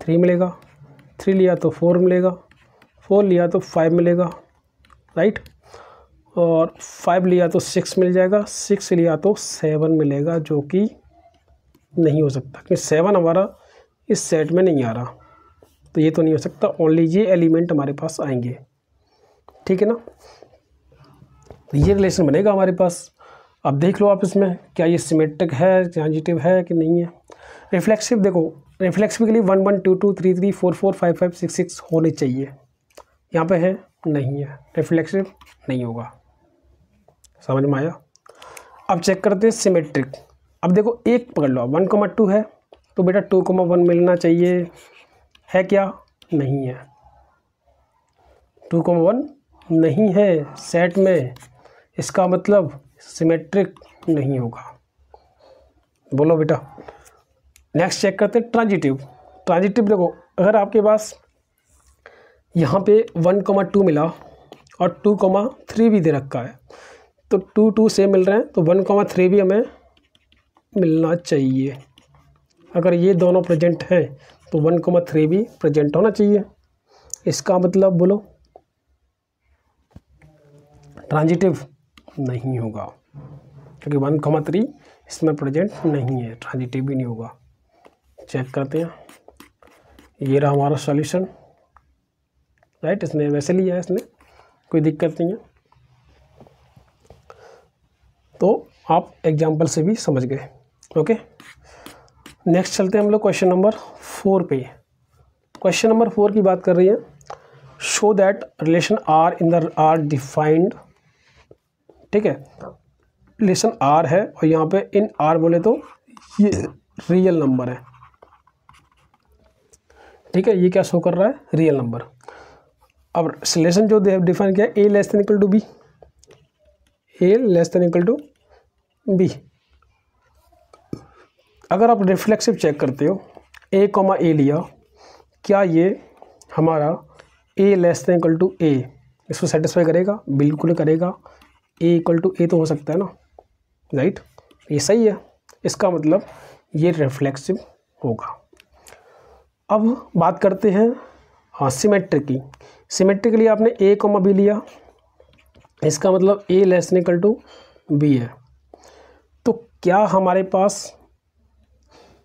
3 मिलेगा, 3 लिया तो 4 मिलेगा, 4 लिया तो 5 मिलेगा, राइट। और 5 लिया तो 6 मिल जाएगा, 6 लिया तो 7 मिलेगा, जो कि नहीं हो सकता क्योंकि 7 हमारा इस सेट में नहीं आ रहा, तो ये तो नहीं हो सकता। ओनली ये एलिमेंट हमारे पास आएंगे, ठीक है ना। तो ये रिलेशन बनेगा हमारे पास। अब देख लो आप इसमें क्या ये सिमेट्रिक है, ट्रांजिटिव है कि नहीं है। रिफ्लेक्सिव देखो, रिफ्लेक्सिव के लिए 1 1 2 2 3 3 4 4 5 5 6 6 होने चाहिए, यहाँ पे है नहीं है, रिफ्लेक्सिव नहीं होगा। समझ में आया। अब चेक करते हैं सिमेट्रिक। अब देखो एक पकड़ लो, 1,2 है तो बेटा 2,1 मिलना चाहिए, है क्या? नहीं है, 2,1 नहीं है सेट में, इसका मतलब सिमेट्रिक नहीं होगा। बोलो बेटा। नेक्स्ट चेक करते हैं ट्रांजिटिव। ट्रांजिटिव देखो, अगर आपके पास यहाँ पे 1,2 मिला और 2,3 भी दे रखा है, तो 2 2 से मिल रहे हैं तो 1,3 भी हमें मिलना चाहिए। अगर ये दोनों प्रेजेंट हैं तो 1,3 भी प्रेजेंट होना चाहिए। इसका मतलब बोलो ट्रांजिटिव नहीं होगा, क्योंकि 1,3 इसमें प्रेजेंट नहीं है, ट्रांजिटिव भी नहीं होगा। चेक करते हैं, ये रहा हमारा सॉल्यूशन, राइट। इसने वैसे लिया है, इसने कोई दिक्कत नहीं है। तो आप एग्जाम्पल से भी समझ गए। ओके, नेक्स्ट चलते हैं हम लोग क्वेश्चन नंबर 4 पे। क्वेश्चन नंबर 4 की बात कर रही है, show that relation are in the R defined. ठीक है, रिलेशन आर है और यहाँ पे इन आर बोले तो ये रियल नंबर है। ठीक है, ये क्या शो कर रहा है? Real number. अब रिलेशन जो डिफाइन किया है, A less than equal to B, A less than equal to B. अगर आप रिफ्लेक्सिव चेक करते हो, ए कॉमा ए लिया, क्या ये हमारा ए लेस देन इक्वल टू ए इसको सेटिस्फाई करेगा? बिल्कुल करेगा। ए इक्वल टू ए तो हो सकता है ना, राइट। ये सही है, इसका मतलब ये रिफ्लेक्सिव होगा। अब बात करते हैं हाँ सिमेट्रिक की। सिमेट्रिक के लिए आपने ए कॉमा बी लिया, इसका मतलब A less than equal to B है। तो क्या हमारे पास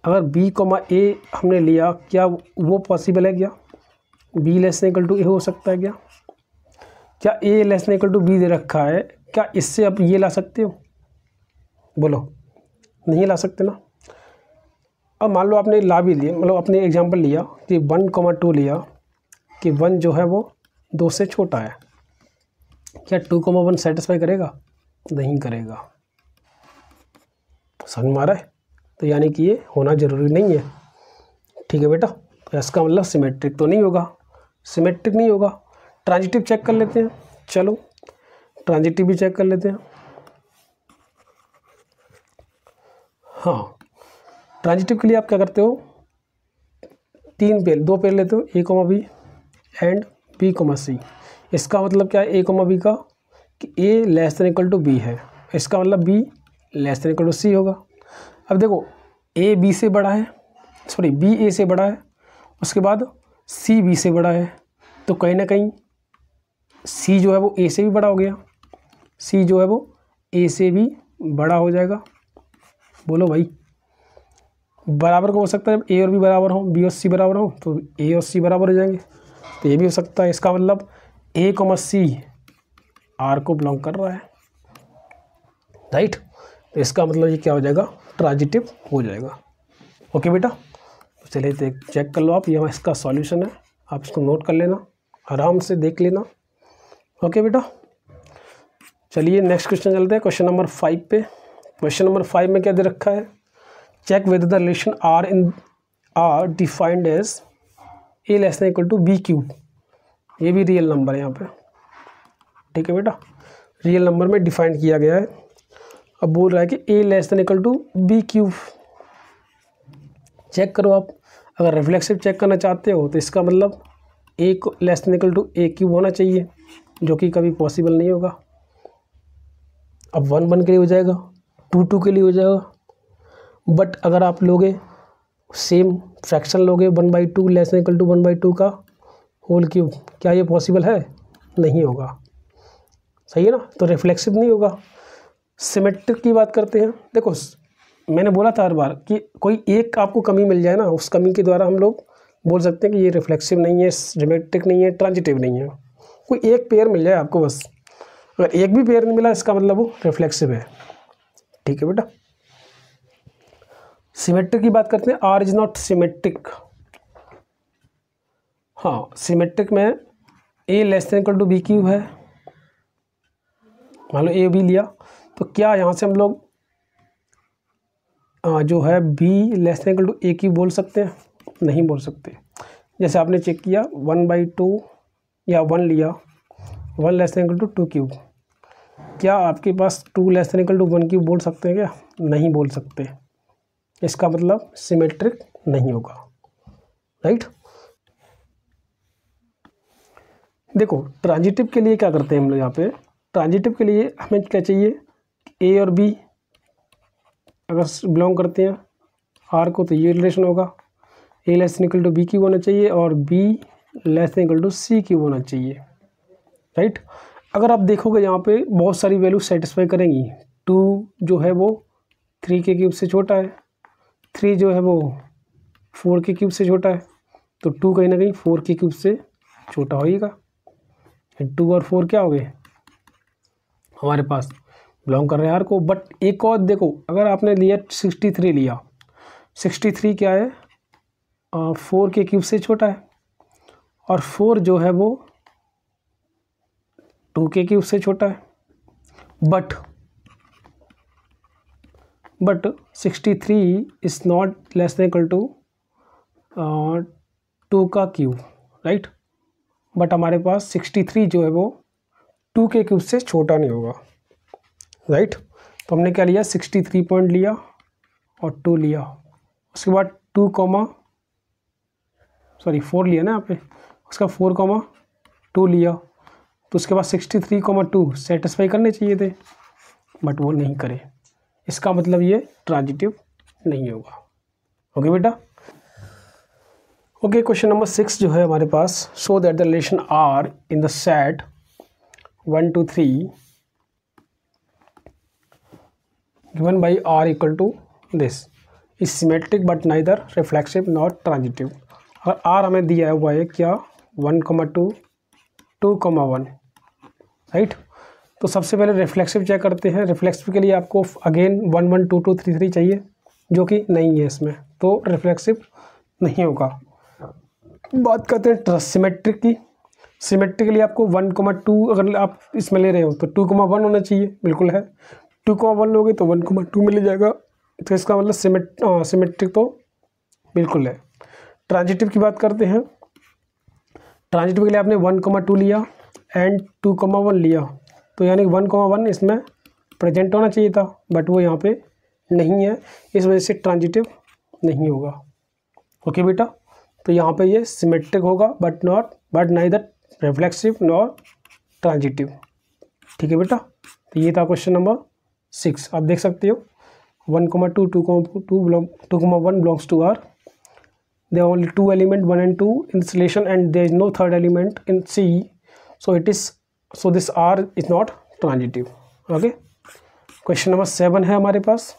अगर बी कॉमा ए हमने लिया, क्या वो पॉसिबल है? क्या B less than equal to A हो सकता है? क्या A less than equal to B दे रखा है, क्या इससे आप ये ला सकते हो? बोलो, नहीं ला सकते ना। अब मान लो आपने ला भी लिया, मतलब अपने एग्जांपल लिया कि 1,2 लिया कि 1 जो है वो 2 से छोटा है, क्या 2,1 सेटिस्फाई करेगा? नहीं करेगा। समझ में आ रहा है? तो यानी कि ये होना ज़रूरी नहीं है। ठीक है बेटा, तो इसका मतलब सिमेट्रिक तो नहीं होगा, सिमेट्रिक नहीं होगा। ट्रांजिटिव चेक कर लेते हैं, चलो ट्रांजिटिव भी चेक कर लेते हैं। हाँ, ट्रांजिटिव के लिए आप क्या करते हो, 3 पेयर 2 पेयर लेते हो, A comma B and B comma C. इसका मतलब क्या है ए कॉमा बी का, कि A less than equal to B है, इसका मतलब B less than equal to C होगा। अब देखो ए बी से बड़ा है, सॉरी बी ए से बड़ा है, उसके बाद सी बी से बड़ा है, तो कहीं ना कहीं सी जो है वो ए से भी बड़ा हो गया, सी जो है वो ए से भी बड़ा हो जाएगा। बोलो भाई, बराबर को हो सकता है जब ए और बी बराबर हो, बी और सी बराबर हो तो ए और सी बराबर हो जाएंगे, तो ये भी हो सकता है। इसका मतलब ए कॉमा सी आर को बिलोंग कर रहा है, राइट। तो इसका मतलब ये क्या हो जाएगा, ट्रांजिटिव हो जाएगा। ओके बेटा, तो चलिए चेक कर लो आप, ये इसका सॉल्यूशन है, आप इसको नोट कर लेना, आराम से देख लेना। ओके बेटा, चलिए नेक्स्ट क्वेश्चन चलते हैं, क्वेश्चन नंबर 5 पे। क्वेश्चन नंबर 5 में क्या दे रखा है, check whether the relation are in R defined as a less than equal to B cube. ये भी रियल नंबर है यहाँ पे, ठीक है बेटा, रियल नंबर में डिफाइंड किया गया है। अब बोल रहा है कि A less than equal to B cube. Check करो आप, अगर रिफ्लेक्सिव चेक करना चाहते हो तो इसका मतलब ए को less than equal to A cube होना चाहिए, जो कि कभी पॉसिबल नहीं होगा। अब 1 1 के लिए हो जाएगा, 2 2 के लिए हो जाएगा, बट अगर आप लोगे सेम फ्रैक्शन लोगे 1/2 लेस देन इक्वल टू 1/2 का होल क्यूब, क्या ये पॉसिबल है? नहीं होगा, सही है ना। तो रिफ्लेक्सिव नहीं होगा। सिमेट्रिक की बात करते हैं, देखो मैंने बोला था हर बार कि कोई एक आपको कमी मिल जाए ना, उस कमी के द्वारा हम लोग बोल सकते हैं कि ये रिफ्लेक्सिव नहीं है, सिमेट्रिक नहीं है, ट्रांजिटिव नहीं है। कोई एक पेयर मिल जाए आपको बस, अगर एक भी पेयर नहीं मिला इसका मतलब वो रिफ्लेक्सिव है। ठीक है बेटा। सिमेट्रिक की बात करते हैं। R is not symmetric. हाँ, सिमेट्रिक में A less than equal to B cube है, मान लो ए बी लिया, तो क्या यहाँ से हम लोग जो है b less than equal to A cube बोल सकते हैं? नहीं बोल सकते। जैसे आपने चेक किया 1/2 या 1 लिया, 1 less than equal to 2 cube, क्या आपके पास 2 less than equal to 1 cube बोल सकते हैं क्या? नहीं बोल सकते। इसका मतलब सिमेट्रिक नहीं होगा, राइट। देखो ट्रांजिटिव के लिए क्या करते हैं हम लोग यहाँ पे, ट्रांजिटिव के लिए हमें क्या चाहिए, ए और बी अगर बिलोंग करते हैं आर को तो ये रिलेशन होगा, A less than equal to B cube होना चाहिए और B less than equal to C cube होना चाहिए, राइट। अगर आप देखोगे यहाँ पे बहुत सारी वैल्यू सेटिस्फाई करेंगी। 2 जो है वो 3 के क्यूब से छोटा है, 3 जो है वो 4 के क्यूब से छोटा है, तो 2 कहीं ना कहीं 4 के क्यूब से छोटा होएगा। 2 और 4 क्या हो गए हमारे पास, बिलोंग कर रहे हैं आर को। बट एक और देखो, अगर आपने लिया 63 लिया, 63 क्या है 4 के क्यूब से छोटा है, और 4 जो है वो 2 के क्यूब से छोटा है। But 63 is not less than equal to 2 का क्यूब, राइट। बट हमारे पास 63 जो है वो 2 के क्यूब से छोटा नहीं होगा, राइट। तो हमने क्या लिया, 63 पॉइंट लिया और 2 लिया, उसके बाद 4 लिया ना यहाँ पे, उसका 4,2 लिया, तो उसके बाद 63,2 सेटिस्फाई करने चाहिए थे, बट वो नहीं करे। इसका मतलब ये ट्रांजिटिव नहीं होगा। ओके बेटा। ओके, क्वेश्चन नंबर 6 जो है हमारे पास, show that the relation are in the set 1 to 3 given by r equal to this is symmetric but neither reflexive nor transitive। और r हमें दिया हुआ है क्या, 1,2 2,1, राइट। तो सबसे पहले रिफ्लेक्सिव चेक करते हैं। रिफ्लेक्सिव के लिए आपको अगेन 1 1 2 2 3 3 चाहिए, जो कि नहीं है इसमें, तो रिफ्लेक्सिव नहीं होगा। बात करते हैं सिमेट्रिक की। सिमेट्रिक के लिए आपको 1,2 अगर आप इसमें ले रहे हो तो 2,1 होना चाहिए, बिल्कुल है। 2,1 लोगे तो 1,2 मिल जाएगा, तो इसका मतलब सिमेट्रिक तो बिल्कुल है। ट्रांजिटिव की बात करते हैं। ट्रांजिटिव के लिए आपने 1,2 लिया एंड 2,1 लिया, तो यानी 1,1 इसमें प्रेजेंट होना चाहिए था, बट वो यहाँ पे नहीं है, इस वजह से ट्रांजिटिव नहीं होगा। ओके बेटा, तो यहाँ पे ये सिमेट्रिक होगा but neither reflexive nor transitive. ठीक है बेटा, तो ये था क्वेश्चन नंबर 6। आप देख सकते हो 1,2 2,1 belongs to R. There are only 2 elements 1 and 2 in this relation and there is no third element in C, so this R is not transitive. Okay, question number 7 है हमारे पास।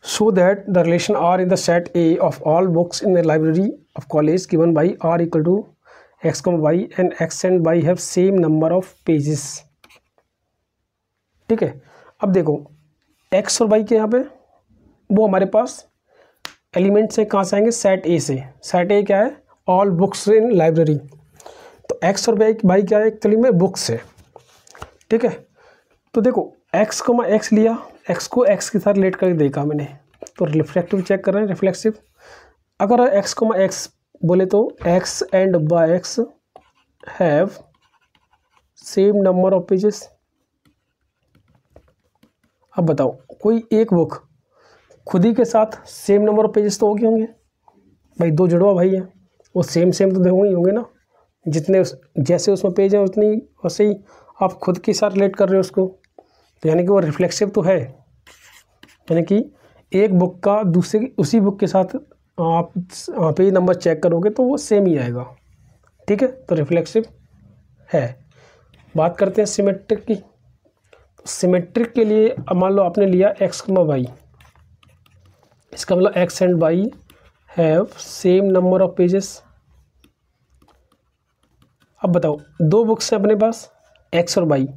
Show that the relation R in the set A of all books in the library of college given by R equal to x, y and x and y have same number of pages। ठीक है, अब देखो x और y के यहाँ पे वो हमारे पास एलिमेंट्स हैं, कहाँ से आएंगे, सेट ए से। सेट ए क्या है, ऑल बुक्स इन लाइब्रेरी, तो x और y क्या है, एक्चुअली में बुक्स है। ठीक है, तो देखो x को मैं x लिया, x को x के साथ रिलेट करके देखा मैंने, तो रिफ्लेक्टिव चेक कर रहे हैं, रिफ्लेक्सिव। अगर x को मैं x बोले तो x and y have same number of pages. अब बताओ कोई एक बुक खुद ही के साथ सेम नंबर ऑफ पेजेस तो हो गए होंगे भाई, दो जुड़वा भाई हैं, वो सेम तो होंगे ना, जितने जैसे उसमें पेज है उतनी वैसे ही आप खुद के साथ रिलेट कर रहे हो उसको, तो यानी कि वो रिफ्लेक्सिव तो है। यानी कि एक बुक का दूसरे उसी बुक के साथ आप पेज नंबर चेक करोगे तो वो सेम ही आएगा। ठीक है, तो रिफ्लेक्सिव है। बात करते हैं सिमेट्रिक की। तो सिमेट्रिक के लिए मान लो आपने लिया x, y, इसका मतलब x and y have same number of pages. अब बताओ, दो बुक्स हैं अपने पास, एक्स और वाई,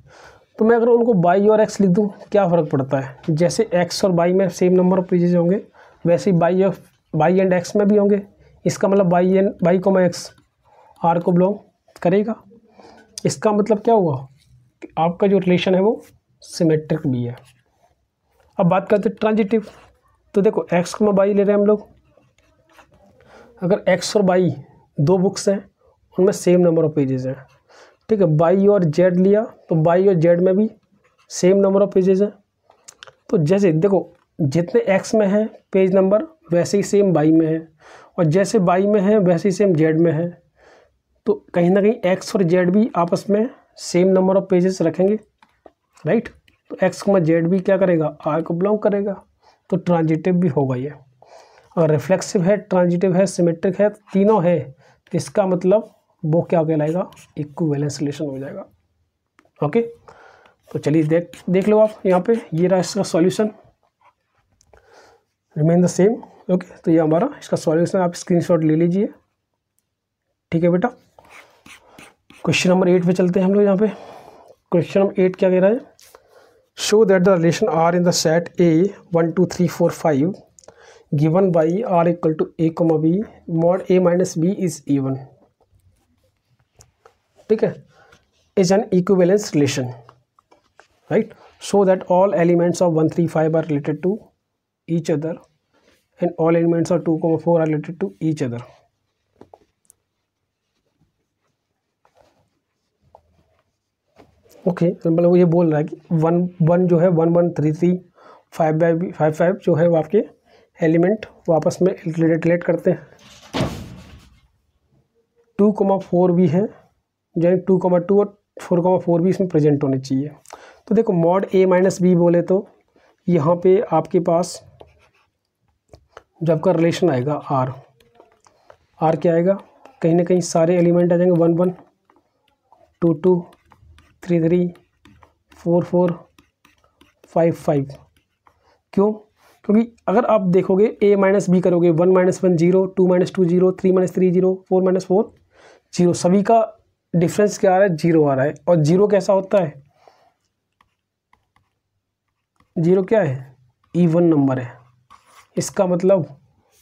तो मैं अगर उनको वाई और एक्स लिख दूँ क्या फ़र्क पड़ता है? जैसे एक्स और वाई में सेम नंबर ऑफ पेजेस होंगे, वैसे ही वाई एंड एक्स में भी होंगे। इसका मतलब वाई को एक्स आर को बिलोंग करेगा। इसका मतलब क्या हुआ कि आपका जो रिलेशन है वो सिमेट्रिक भी है। अब बात करते हैं ट्रांजिटिव। तो देखो एक्स को वाई ले रहे हैं हम लोग, अगर एक्स और वाई दो बुक्स हैं, उनमें सेम नंबर ऑफ पेजेस हैं, ठीक है। वाई और जेड लिया तो वाई और जेड में भी सेम नंबर ऑफ पेजेस हैं। तो जैसे देखो, जितने एक्स में है पेज नंबर वैसे ही सेम वाई में है, और जैसे वाई में है वैसे ही सेम जेड में है। तो कहीं ना कहीं एक्स और जेड भी आपस में सेम नंबर ऑफ पेजेस रखेंगे, राइट। तो एक्स को जेड भी क्या करेगा, आर को बिलोंग करेगा, तो ट्रांजिटिव भी होगा ये। और रिफ्लेक्सिव है, ट्रांजिटिव है, सिमेट्रिक है, तीनों है, तो इसका मतलब वो क्या कहलाएगा, इक्विवेलेंस रिलेशन हो जाएगा। ओके, तो चलिए देख लो आप यहाँ पे, ये रहा इसका solution, remain the same. Okay, तो ये हमारा इसका सॉल्यूशन, आप स्क्रीनशॉट ले लीजिए, ठीक है बेटा। क्वेश्चन नंबर 8 पे चलते हैं हम लोग। यहाँ पे क्वेश्चन नंबर 8 क्या कह रहा है, show that the relation are in the set A 1 2 3 4 5 given by R equal to a comma b mod a minus b is even, ठीक है, is an equivalence relation, right. Show that all elements of 1 3 5 are related to each other and all elements of 2 4 are related to each other. Okay, मतलब वो ये बोल रहा है कि 1 जो है 1 1 3 3 5 5 5 जो है वो आपके एलिमेंट वो आपस में रिलेट करते हैं। 2 4 भी हैं, यानी 2 2 और 4 4 भी इसमें प्रेजेंट होने चाहिए। तो देखो मॉड ए माइनस बी बोले तो यहाँ पे आपके पास जो आपका रिलेशन आएगा आर क्या आएगा, कहीं ना कहीं सारे एलिमेंट आ जाएंगे 1 1 2 2 3 3 4 4 5 5। क्यों? क्योंकि अगर आप देखोगे ए माइनस बी करोगे 1 -1 0 2 -2 0 3 -3 0 4 -4 0, सभी का डिफरेंस क्या आ रहा है, 0 आ रहा है। और 0 कैसा होता है, 0 क्या है, इवन नंबर है। इसका मतलब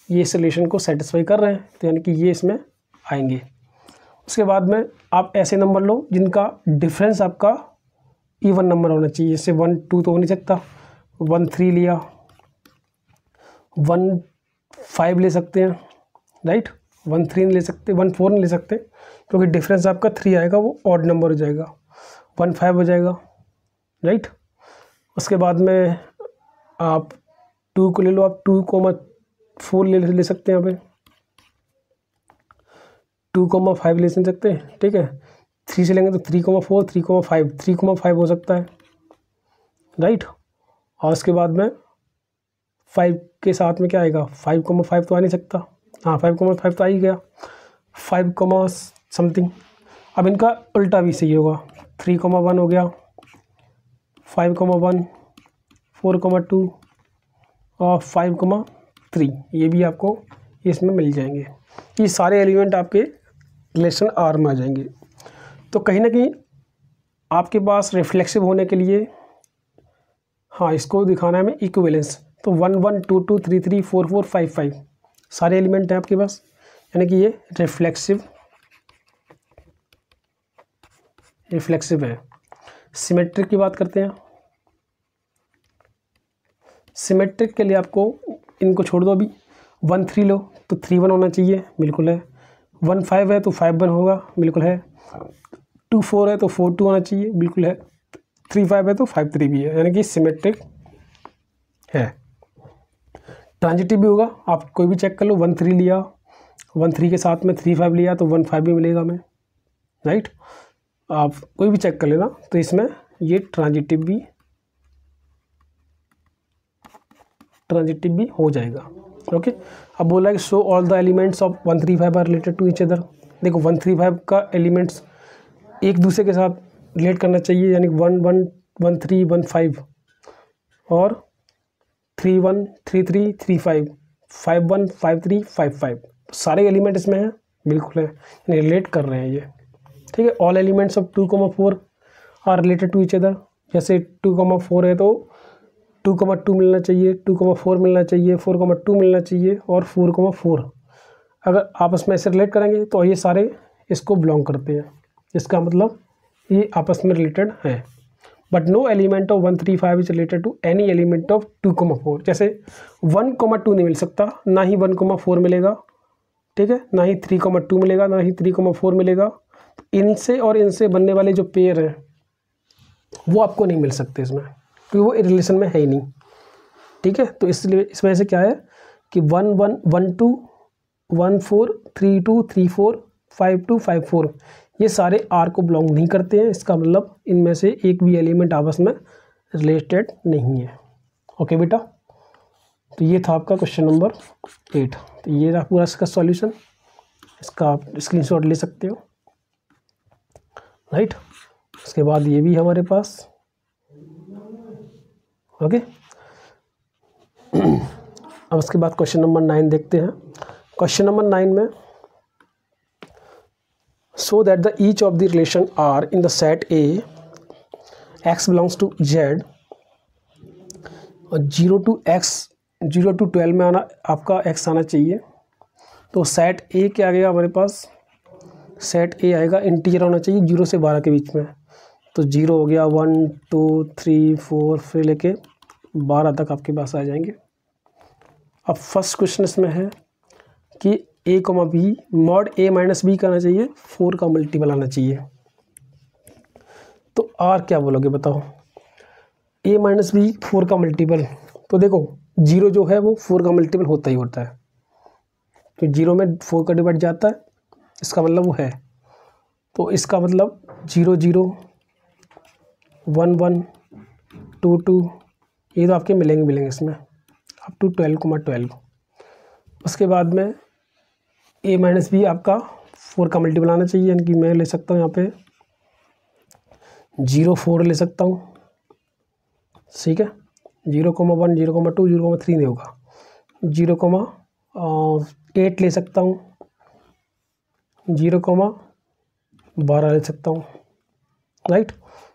ये इस रिलेशन को सेटिस्फाई कर रहे हैं, तो यानी कि ये इसमें आएंगे। उसके बाद में आप ऐसे नंबर लो जिनका डिफरेंस आपका इवन नंबर होना चाहिए। जैसे 1 2 तो हो नहीं सकता, 1 3 लिया, 1 5 ले सकते हैं, राइट। 1 3 ले सकते, 1 4 नहीं ले सकते, क्योंकि डिफरेंस आपका 3 आएगा, वो ऑड नंबर हो जाएगा, 1 5 हो जाएगा, राइट। उसके बाद में आप 2 को ले लो, आप 2 4 ले सकते हैं, यहाँ पे 2 5 ले सकते हैं, ठीक है। 3 से लेंगे तो 3 4 3 5 3 5 हो सकता है, राइट। और उसके बाद में 5 के साथ में क्या आएगा, 5 5 तो आ नहीं सकता, हाँ 5 5 तो आ ही गया, 5 समथिंग। अब इनका उल्टा भी सही होगा, 3 1 हो गया, 5 1 4 2 और 5 3, ये भी आपको इसमें मिल जाएंगे। ये सारे एलिमेंट आपके रिलेशन आर में आ जाएंगे। तो कहीं ना कहीं आपके पास रिफ्लेक्सिव होने के लिए, हाँ इसको दिखाना है हमें इक्विवेलेंस, तो 1 1 2 2 3 3 4 4 5 5 सारे एलिमेंट हैं आपके पास, यानी कि ये रिफ्लेक्सिव है। सिमेट्रिक की बात करते हैं। सिमेट्रिक के लिए आपको इनको छोड़ दो, अभी 1 3 लो तो 3 1 होना चाहिए, बिल्कुल है। 1 5 है तो 5 1 होगा, बिल्कुल है। 2 4 है तो 4 2 होना चाहिए, बिल्कुल है। 3 5 है तो 5 3 भी है, यानी कि सिमेट्रिक है। ट्रांजिटिव भी होगा, आप कोई भी चेक कर लो, 1 3 लिया, 1 3 के साथ में 3 5 लिया तो 1 5 भी मिलेगा हमें, राइट। आप कोई भी चेक कर लेना, तो इसमें ये ट्रांजिटिव भी हो जाएगा। ओके, अब बोला है कि show all the elements of 1 3 5 are related to each other. देखो 1 3 5 का एलिमेंट्स एक दूसरे के साथ रिलेट करना चाहिए, यानी 1 1 1 3 1 5 और 3 1 3 3 3 5 5 1 5 3 5 5, सारे एलिमेंट इसमें हैं, बिल्कुल है, यानी रिलेट कर रहे हैं ये, ठीक है। All elements of 2,4 are related to each other, जैसे 2,4 है तो 2,2 मिलना चाहिए, 2,4 मिलना चाहिए, 4,2 मिलना चाहिए और 4,4 अगर आपस में ऐसे रिलेट करेंगे तो ये सारे इसको बिलोंग करते हैं, इसका मतलब ये आपस में रिलेटेड है। But no element of 135 is related to any element of 2,4। जैसे 1,2 नहीं मिल सकता, ना ही 1,4 मिलेगा, ठीक है, ना ही 3,2 मिलेगा, ना ही 3,4 मिलेगा। इनसे और इनसे बनने वाले जो पेयर हैं वो आपको नहीं मिल सकते इसमें, क्योंकि वो रिलेशन में है ही नहीं, ठीक है। तो इसलिए इस वजह से क्या है कि 1, 1, 1, 2, 1, 4, 3, 2, 3, 4, 5, 2, 5, 4 ये सारे आर को बिलोंग नहीं करते हैं। इसका मतलब इनमें से एक भी एलिमेंट आपस में रिलेटेड नहीं है। ओके बेटा, तो ये था आपका क्वेश्चन नंबर 8। तो ये रहा पूरा इसका सॉल्यूशन, इसका आप स्क्रीनशॉट ले सकते हो, राइट। उसके बाद ये भी हमारे पास, ओके। अब उसके बाद क्वेश्चन नंबर 9 देखते हैं। क्वेश्चन नंबर 9 में so that the each of the relation R in the set A x belongs to Z और 0 to 12 में आना आपका x आना चाहिए। तो सेट A क्या आ गया हमारे पास, सेट A आएगा, इंटीजर होना चाहिए 0 से 12 के बीच में। तो 0 हो गया, 1, 2, 3, 4 फिर लेके 12 तक आपके पास आ जाएंगे। अब फर्स्ट क्वेश्चन इसमें है कि a, b mod a minus b करना चाहिए, 4 का मल्टीपल आना चाहिए। तो r क्या बोलोगे बताओ, a माइनस बी 4 का मल्टीपल। तो देखो 0 जो है वो 4 का मल्टीपल होता ही होता है, तो 0 में 4 का डिवाइड जाता है, इसका मतलब वो है। तो इसका मतलब 0, 0, 1, 1, 2, 2 ये तो आपके मिलेंगे इसमें अप टू 12,12। उसके बाद में a माइनस बी आपका 4 का मल्टीपल आना चाहिए, यानी कि मैं ले सकता हूँ यहाँ पे 0, 4 ले सकता हूँ, ठीक है। 0,1, 0,2, 0,3 नहीं होगा, 0,8 ले सकता हूँ, 0,12 ले सकता हूँ, राइट।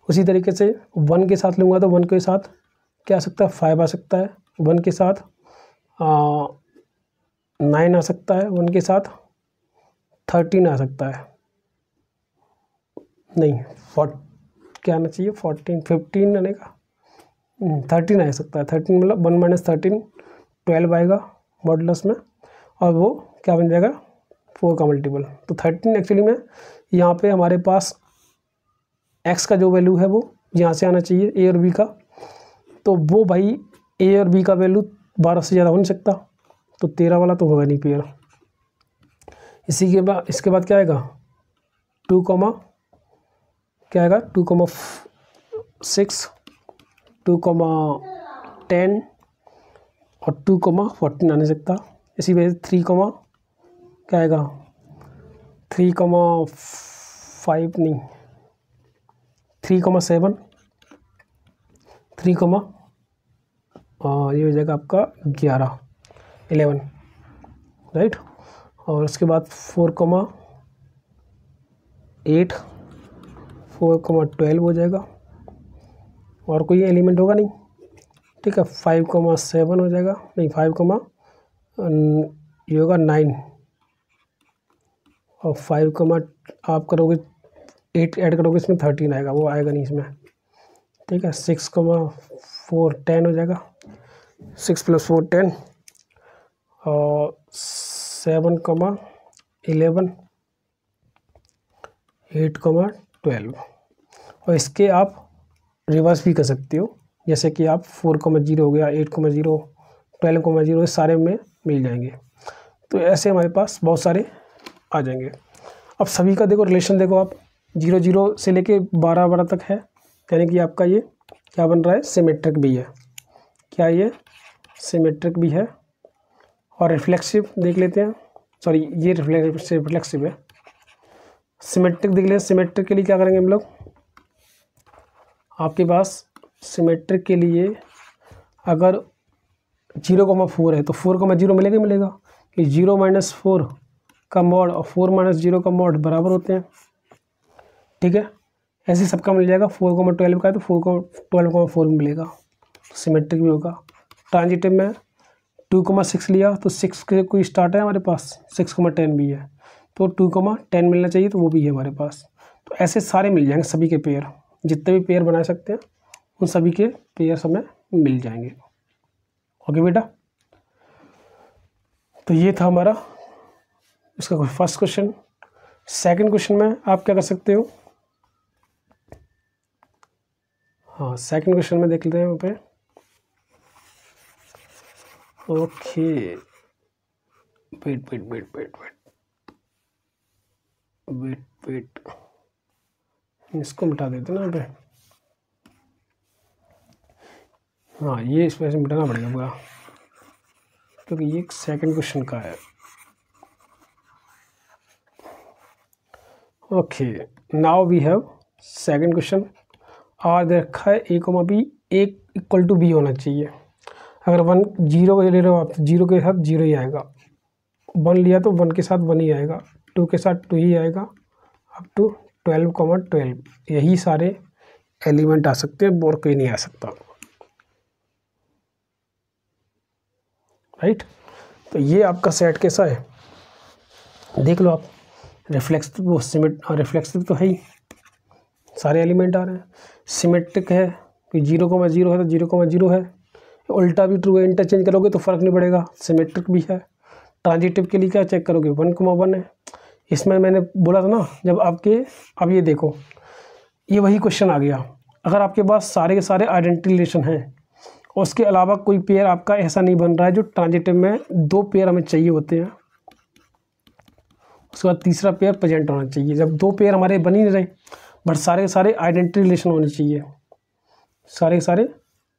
उसी तरीके से 1 के साथ लूँगा तो 1 के साथ क्या आ सकता है, 5 आ सकता है, 1 के साथ 9 आ सकता है, 1 के साथ 13 आ सकता है, नहीं क्या आना चाहिए, 14, 15 आने का, 13 आ सकता है। 13 मतलब 1 माइनस 13 12 आएगा मॉडुलस में, और वो क्या बन जाएगा, 4 का मल्टीपल। तो 13 एक्चुअली में यहाँ पे हमारे पास x का जो वैल्यू है वो यहाँ से आना चाहिए a और b का। तो वो भाई a और b का वैल्यू 12 से ज़्यादा हो नहीं सकता, तो 13 वाला तो होगा नहीं पेयर। इसके बाद क्या आएगा, 2, क्या आएगा, 2,6, 2,10 और 2,14 आ नहीं सकता। इसी वजह से 3, क्या आएगा, 3,5 नहीं, 3,7, 3, ये हो जाएगा आपका 11, राइट। और उसके बाद 4,8, 4,12 हो जाएगा, और कोई एलिमेंट होगा नहीं, ठीक है। 5,7 हो जाएगा, नहीं 5, ये होगा 9, और 5, आप करोगे 8 ऐड करोगे इसमें 13 आएगा, वो आएगा नहीं इसमें, ठीक है। 6,4 10 हो जाएगा, 6 + 4 10, और 7,11 8,12। और इसके आप रिवर्स भी कर सकते हो, जैसे कि आप 4,0 हो गया, 8,0, 12,0 सारे में मिल जाएंगे। तो ऐसे हमारे पास बहुत सारे आ जाएंगे। अब सभी का देखो रिलेशन, देखो आप 0, 0 से लेके 12 तक है, यानी कि आपका ये क्या बन रहा है, सिमेट्रिक भी है। क्या ये सिमेट्रिक भी है, और रिफ्लेक्सिव देख लेते हैं, सॉरी ये रिफ्लेक्सिव है। सिमेट्रिक देख लें, सिमेट्रिक के लिए क्या करेंगे हम लोग, आपके पास सिमेट्रिक के लिए अगर 0,4 है तो 4,0 मिलेगा कि 0 - 4 का मॉड और 4 - 0 का मॉड बराबर होते हैं। ठीक है, ऐसे सबका मिल जाएगा। 4,12 का है तो 4,12,4 मिलेगा, सिमेट्रिक भी होगा। ट्रांजिटिव में 2,6 लिया तो 6 के कोई स्टार्ट है हमारे पास, 6,10 भी है तो 2,10 मिलना चाहिए, तो वो भी है हमारे पास। तो ऐसे सारे मिल जाएंगे, सभी के पेयर, जितने भी पेयर बना सकते हैं उन सभी के पेयर हमें मिल जाएंगे। ओके बेटा, तो ये था हमारा इसका फर्स्ट क्वेश्चन। सेकंड क्वेश्चन में आप क्या कर सकते हो, हाँ सेकंड क्वेश्चन में देख लेते हैं वहाँ पे। Okay wait wait wait wait wait wait wait, इसको मिटा देते ना यहाँ पे। हाँ ये इसमें से मिटाना पड़ेगा पूरा, क्योंकि ये सेकंड क्वेश्चन का है। Okay now we have second question. R दे रखा है a, b एक इक्वल टू b होना चाहिए। अगर 1 0 ले रहे हो आप तो 0 के साथ 0 ही आएगा, 1 लिया तो 1 के साथ 1 ही आएगा, 2 के साथ 2 ही आएगा, अप टू 12,12 यही सारे एलिमेंट आ सकते हैं, और कोई नहीं आ सकता। राइट, तो ये आपका सेट कैसा है देख लो आप। रिफ्लेक्सिव वो रिफ्लेक्सिव तो है ही, सारे एलिमेंट आ रहे हैं। सिमेट्रिक है, कोई 0,0 है तो 0,0 है। उल्टा भी ट्रू है, इंटरचेंज करोगे तो फ़र्क नहीं पड़ेगा, सिमेट्रिक भी है। ट्रांजिटिव के लिए क्या चेक करोगे, 1,1 है। इसमें मैंने बोला था ना जब आपके, अब ये देखो ये वही क्वेश्चन आ गया। अगर आपके पास सारे के सारे आइडेंटिटी रिलेशन हैं और उसके अलावा कोई पेयर आपका ऐसा नहीं बन रहा है, जो ट्रांजिटिव में 2 पेयर हमें चाहिए होते हैं, उसके बाद तीसरा पेयर प्रेजेंट होना चाहिए। जब 2 पेयर हमारे बन ही नहीं रहे, बट सारे के सारे आइडेंटिटी रिलेशन होने चाहिए, सारे के सारे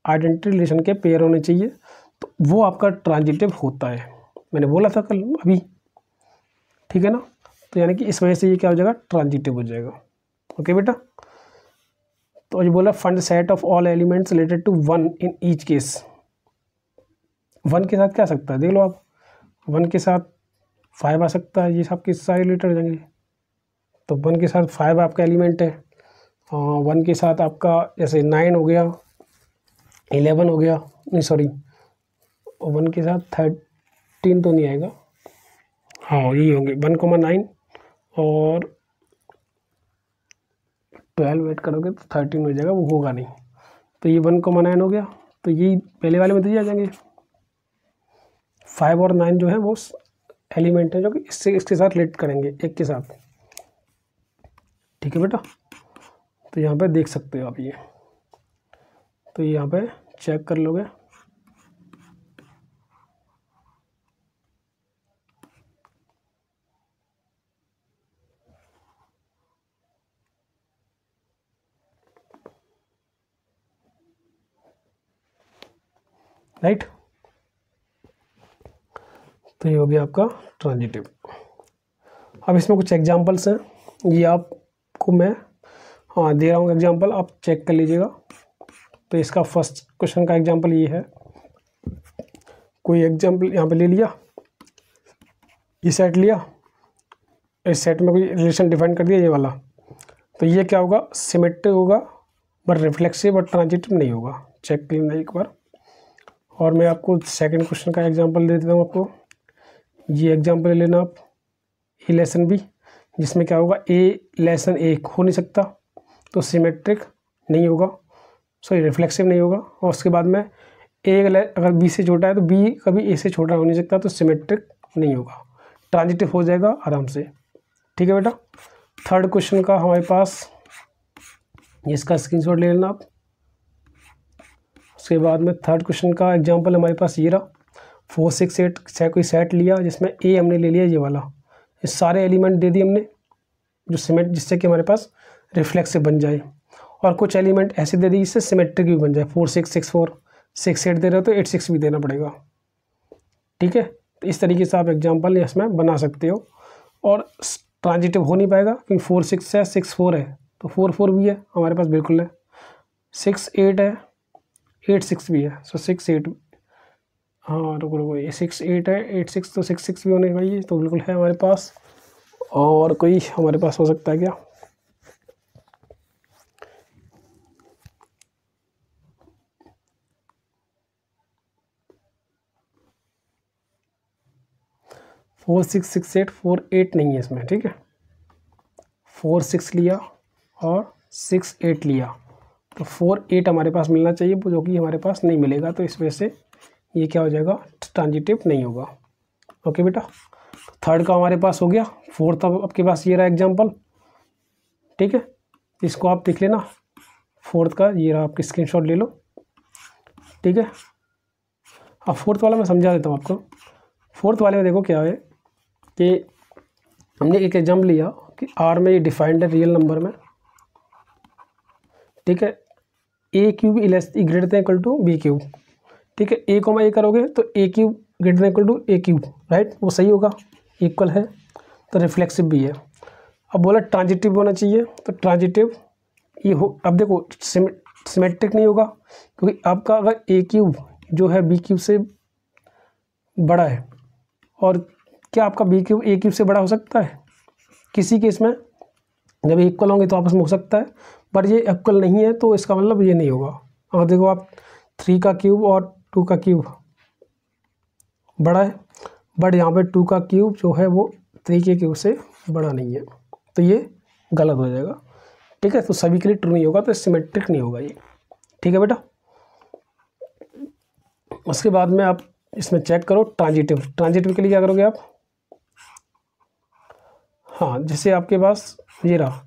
आइडेंटिटी रिलेशन के पेयर होने चाहिए, तो वो आपका ट्रांजिटिव होता है। मैंने बोला था कल अभी, ठीक है ना। तो यानी कि इस वजह से ये क्या हो जाएगा, ट्रांजिटिव हो जाएगा। ओके बेटा, तो ये बोला find the set of all elements related to 1 in each case. 1 के साथ क्या आ सकता है देख लो आप, 1 के साथ 5 आ सकता है, ये सब किस सारे रिलेटेड हो जाएंगे। तो 1 के साथ 5 आपका एलिमेंट है, 1 के साथ आपका जैसे 9 हो गया, 11 हो गया, नहीं सॉरी 1 के साथ 13 तो नहीं आएगा, हाँ यही होंगे 1,9 और 12 वेट करोगे तो 13 हो जाएगा, वो होगा नहीं। तो ये 1,9 हो गया, तो ये पहले वाले में तो ये आ जाएंगे। 5 और 9 जो है वो एलिमेंट है जो कि इसके साथ रिलेट करेंगे एक के साथ, ठीक है बेटा। तो यहाँ पे देख सकते हो आप ये, तो यहाँ पे चेक कर लोगे। राइट, तो ये हो गया आपका ट्रांजिटिव। अब इसमें कुछ एग्जांपल्स हैं, ये आपको मैं दे रहा हूँ एग्जांपल, आप चेक कर लीजिएगा। तो इसका फर्स्ट क्वेश्चन का एग्जांपल ये है, कोई एग्जांपल यहाँ पे ले लिया, ये सेट लिया, इस सेट में कोई रिलेशन डिफाइन कर दिया ये वाला, तो ये क्या होगा, सिमेट्रिक होगा बट रिफ्लेक्सिव और ट्रांजिटिव नहीं होगा। चेक कर लेना एक बार। और मैं आपको सेकंड क्वेश्चन का एग्जांपल दे देता हूँ आपको, ये एग्जांपल ले लेना आप, ए लेसन बी, जिसमें क्या होगा, ए लेसन ए हो नहीं सकता, तो सिमेट्रिक नहीं होगा, सॉरी रिफ्लेक्सिव नहीं होगा। और उसके बाद में ए अगर बी से छोटा है तो बी कभी ए से छोटा हो नहीं सकता, तो सिमेट्रिक नहीं होगा, ट्रांजिटिव हो जाएगा आराम से, ठीक है बेटा। थर्ड क्वेश्चन का हमारे पास, इसका स्क्रीनशॉट ले लेना आप। उसके बाद में थर्ड क्वेश्चन का एग्जांपल हमारे पास ये रहा, 4 6 8 कोई सेट लिया जिसमें ए हमने ले लिया ये वाला, ये सारे एलिमेंट दे दिए हमने जो सिमेट, जिससे कि हमारे पास रिफ्लेक्सिव बन जाए, और कुछ एलिमेंट ऐसे दे दिए जिससे सिमेट्रिक भी बन जाए। 4 6 6 4 6 8 दे रहे हो तो 8 6 भी देना पड़ेगा, ठीक है। तो इस तरीके से आप एग्जाम्पल इसमें बना सकते हो। और ट्रांजिटिव हो नहीं पाएगा क्योंकि 4 6 है, 6 4 है, तो 4 4 भी है हमारे पास, बिल्कुल है। 6 8 है, 8 6 भी है, सो 6 8, हाँ रुको ये 6 8 है, 8 6 तो 6 6 भी होने चाहिए, तो बिल्कुल है हमारे पास। और कोई हमारे पास हो सकता है क्या, 4 6 6 8 4 8 नहीं है इसमें, ठीक है, 4 6 लिया और 6 8 लिया, तो 4 8 हमारे पास मिलना चाहिए, जो कि हमारे पास नहीं मिलेगा, तो इस वजह से ये क्या हो जाएगा, ट्रांजिटिव नहीं होगा। ओके बेटा, थर्ड का हमारे पास हो गया। फोर्थ अब आपके पास ये रहा एग्जाम्पल, ठीक है, इसको आप देख लेना। फोर्थ का ये रहा, आपकी स्क्रीनशॉट ले लो, ठीक है। अब फोर्थ वाला मैं समझा देता हूँ आपको। फोर्थ वाले में देखो क्या है कि हमने एक एग्जाम्पल लिया कि आर में ये डिफाइंड है रियल नंबर में, ठीक है, A cube greater than equal to B cube, ठीक है, ए कोमा ए करोगे तो A cube greater than equal to A cube, right, वो सही होगा, इक्वल है, तो रिफ्लेक्सिव भी है। अब बोला ट्रांजिटिव होना चाहिए, तो ट्रांजिटिव ये हो, अब देखो सिमेट्रिक नहीं होगा, क्योंकि आपका अगर ए क्यूब जो है बी क्यूब से बड़ा है, और क्या आपका बी क्यूब ए क्यूब से बड़ा हो सकता है? किसी केस में जब इक्वल होंगे तो आपस में हो सकता है, पर ये इक्वल नहीं है, तो इसका मतलब ये नहीं होगा। और देखो आप 3 का क्यूब और 2 का क्यूब बड़ा है, बट यहाँ पे 2 का क्यूब जो है वो 3 के क्यूब से बड़ा नहीं है, तो ये गलत हो जाएगा, ठीक है, तो सभी के लिए ट्रू नहीं होगा, तो सिमेट्रिक नहीं होगा ये, ठीक है बेटा। उसके बाद में आप इसमें चेक करो ट्रांजिटिव। ट्रांजिटिव के लिए क्या करोगे आप, हाँ, जैसे आपके पास ये रहा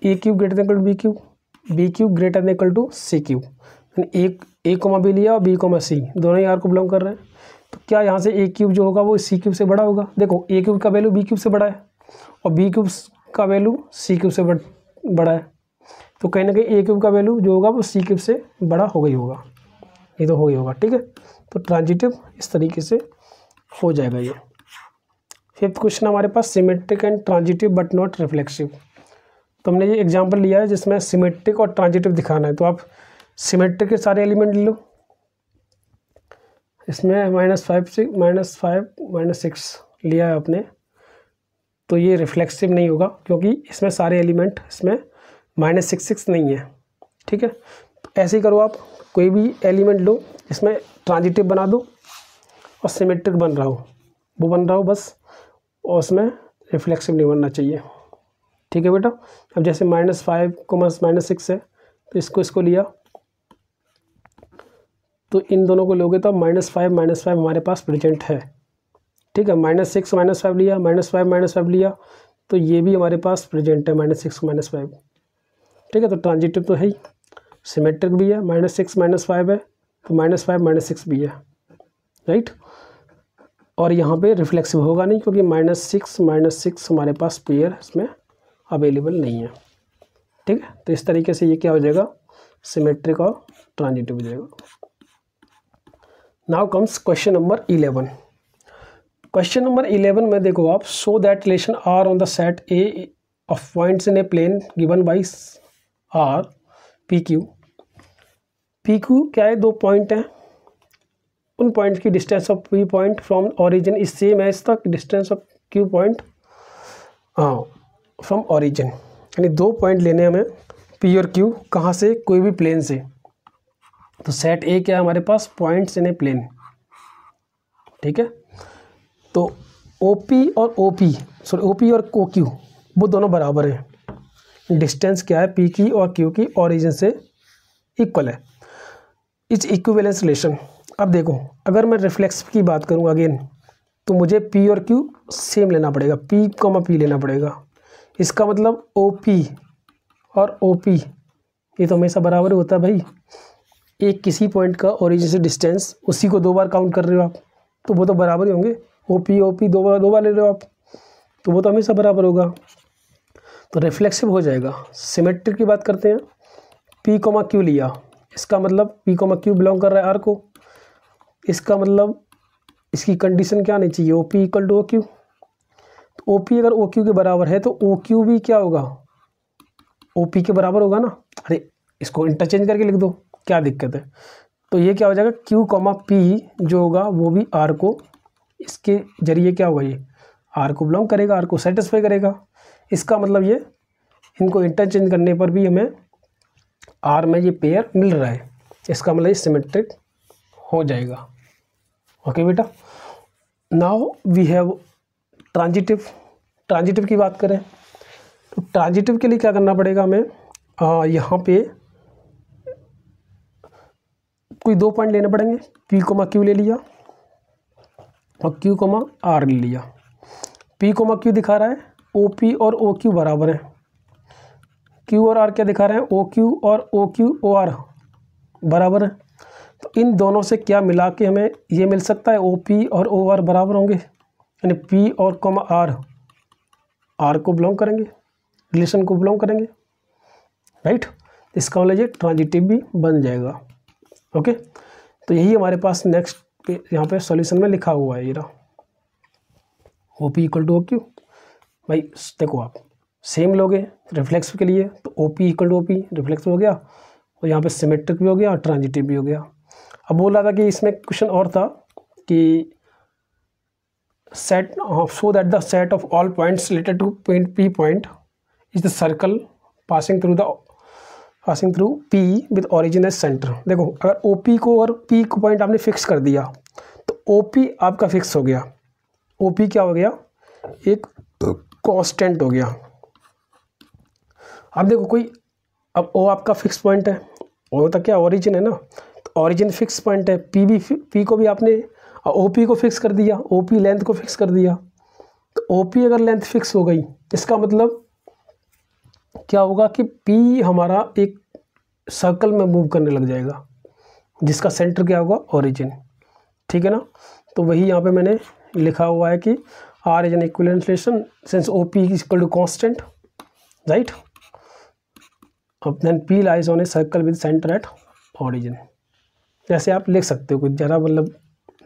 A cube greater than equal to B cube, B cube greater than equal to C cube, A comma B लिया और बी कोमा सी, दोनों ही आर को बिलोंग कर रहे हैं, तो क्या यहाँ से ए क्यूब जो होगा वो सी क्यूब से बड़ा होगा? देखो ए क्यूब का वैल्यू बी क्यूब से बड़ा है और बी क्यूब का वैल्यू सी क्यूब से बड़ा है, तो कहीं ना कहीं ए क्यूब का वैल्यू जो होगा वो सी क्यूब से बड़ा हो गई होगा, ये तो हो गई होगा, ठीक है, तो ट्रांजिटिव इस तरीके से हो जाएगा ये। फिफ्थ क्वेश्चन हमारे पास symmetric and transitive but not reflexive. तो हमने ये एग्जांपल लिया है जिसमें सिमेट्रिक और ट्रांजिटिव दिखाना है, तो आप सिमेट्रिक के सारे एलिमेंट ले लो, इसमें -5 -6 लिया है आपने, तो ये रिफ्लेक्सिव नहीं होगा, क्योंकि इसमें सारे एलिमेंट इसमें -6 नहीं है, ठीक है। तो ऐसे ही करो, आप कोई भी एलिमेंट लो इसमें ट्रांजिटिव बना दो और सिमेट्रिक बन रहा हो, वो बन रहा हो बस, और उसमें रिफ्लेक्सिव नहीं बनना चाहिए, ठीक है बेटा। अब जैसे -5 को -6 है, तो इसको लिया, तो इन दोनों को लोगे तो -5 हमारे पास प्रेजेंट है, ठीक है, -6 -5 लिया, -5 लिया, तो ये भी हमारे पास प्रेजेंट है, -6 -5, ठीक है, तो ट्रांजिटिव तो है ही, सिमेट्रिक भी है, -6 -5 है, तो -5 -6 भी है, राइट। और यहाँ पे रिफ्लेक्सिव होगा नहीं, क्योंकि -6 हमारे पास पेयर इसमें अवेलेबल नहीं है, ठीक है। तो इस तरीके से ये क्या हो जाएगा, सिमेट्रिक और ट्रांजिटिव हो जाएगा। Now comes question number 11। Question number 11 में देखो आप, show that relation R on the set A of points in a plane given by R P Q. P Q क्या है, 2 पॉइंट हैं, उन पॉइंट की distance of P point from origin is same as the distance of Q point from origin. यानी 2 point लेने हमें, P और Q, कहाँ से, कोई भी प्लेन से। तो सेट ए क्या है हमारे पास, पॉइंट्स इन ए प्लेन, ठीक है। तो ओ पी और O P, sorry O P और ओ क्यू वो दोनों बराबर हैं, डिस्टेंस क्या है पी की और क्यू की ओरिजिन से इक्वल है, इट्स इक्विवेलेंस रिलेशन। अब देखो, अगर मैं रिफ्लेक्स की बात करूँ अगेन, तो मुझे पी और क्यू सेम लेना पड़ेगा, पी कॉमा पी लेना पड़ेगा। इसका मतलब ओ पी और ओ पी ये तो हमेशा बराबर होता है भाई। एक किसी पॉइंट का ओरिजिन से डिस्टेंस, उसी को 2 बार काउंट कर रहे हो आप, तो वो तो बराबर ही होंगे। ओ पी 2 बार ले रहे हो आप, तो वो तो हमेशा बराबर होगा, तो रिफ्लेक्सिव हो जाएगा। सिमेट्रिक की बात करते हैं, पी कॉमा क्यू लिया, इसका मतलब पी कॉमा क्यू बिलोंग कर रहा है आर को, इसका मतलब इसकी कंडीशन क्या आनी चाहिए, O P equal to O Q. तो ओ पी अगर ओ क्यू के बराबर है, तो ओ क्यू भी क्या होगा, ओ पी के बराबर होगा ना। अरे इसको इंटरचेंज करके लिख दो, क्या दिक्कत है। तो ये क्या हो जाएगा, क्यू कॉमा पी जो होगा वो भी आर को, इसके जरिए क्या होगा, ये आर को बिलोंग करेगा, आर को सेटिस्फाई करेगा। इसका मतलब ये, इनको इंटरचेंज करने पर भी हमें आर में ये पेयर मिल रहा है, इसका मतलब ये सिमेट्रिक हो जाएगा। ओके बेटा। नाउ वी हैव ट्रांजिटिव की बात करें तो ट्रांजिटिव के लिए क्या करना पड़ेगा हमें, यहाँ पे कोई 2 पॉइंट लेने पड़ेंगे, P, Q ले लिया और Q, R ले लिया। P, Q दिखा रहा है OP और OQ बराबर है, Q और R क्या दिखा रहे हैं, OQ और OQ OR बराबर है। तो इन दोनों से क्या मिला के हमें ये मिल सकता है, OP और OR बराबर होंगे, यानी P और R को बिलोंग करेंगे, रिलेशन को बिलोंग करेंगे, राइट। इसका मतलब ये ट्रांजिटिव भी बन जाएगा। ओके, तो यही हमारे पास नेक्स्ट पे यहाँ पे सॉल्यूशन में लिखा हुआ है, ये रहा OP = OQ। भाई देखो आप सेम लोगे रिफ्लेक्सिव के लिए तो OP = OP रिफ्लेक्सिव हो गया, और यहाँ पे सिमेट्रिक भी हो गया और ट्रांजिटिव भी हो गया। अब बोल रहा था कि इसमें क्वेश्चन और था कि set so that the set of all points related to point P point is the circle passing through P with origin as centre. देखो अगर OP को और P को पॉइंट आपने फिक्स कर दिया तो OP आपका फिक्स हो गया, OP क्या हो गया, एक कांस्टेंट हो गया। अब देखो कोई, अब O आपका फिक्स पॉइंट है, O तक क्या ओरिजिन है ना, तो ओरिजिन फिक्स पॉइंट है, P को भी आपने OP को फिक्स कर दिया, OP लेंथ को फिक्स कर दिया। तो OP अगर लेंथ फिक्स हो गई इसका मतलब क्या होगा कि P हमारा एक सर्कल में मूव करने लग जाएगा जिसका सेंटर क्या होगा, ओरिजिन, ठीक है ना। तो वही यहाँ पे मैंने लिखा हुआ है कि R is an equivalent relation since OP is equal to constant, right. अब then P lies on a circle with centre at origin. जैसे आप लिख सकते हो, कुछ ज़्यादा मतलब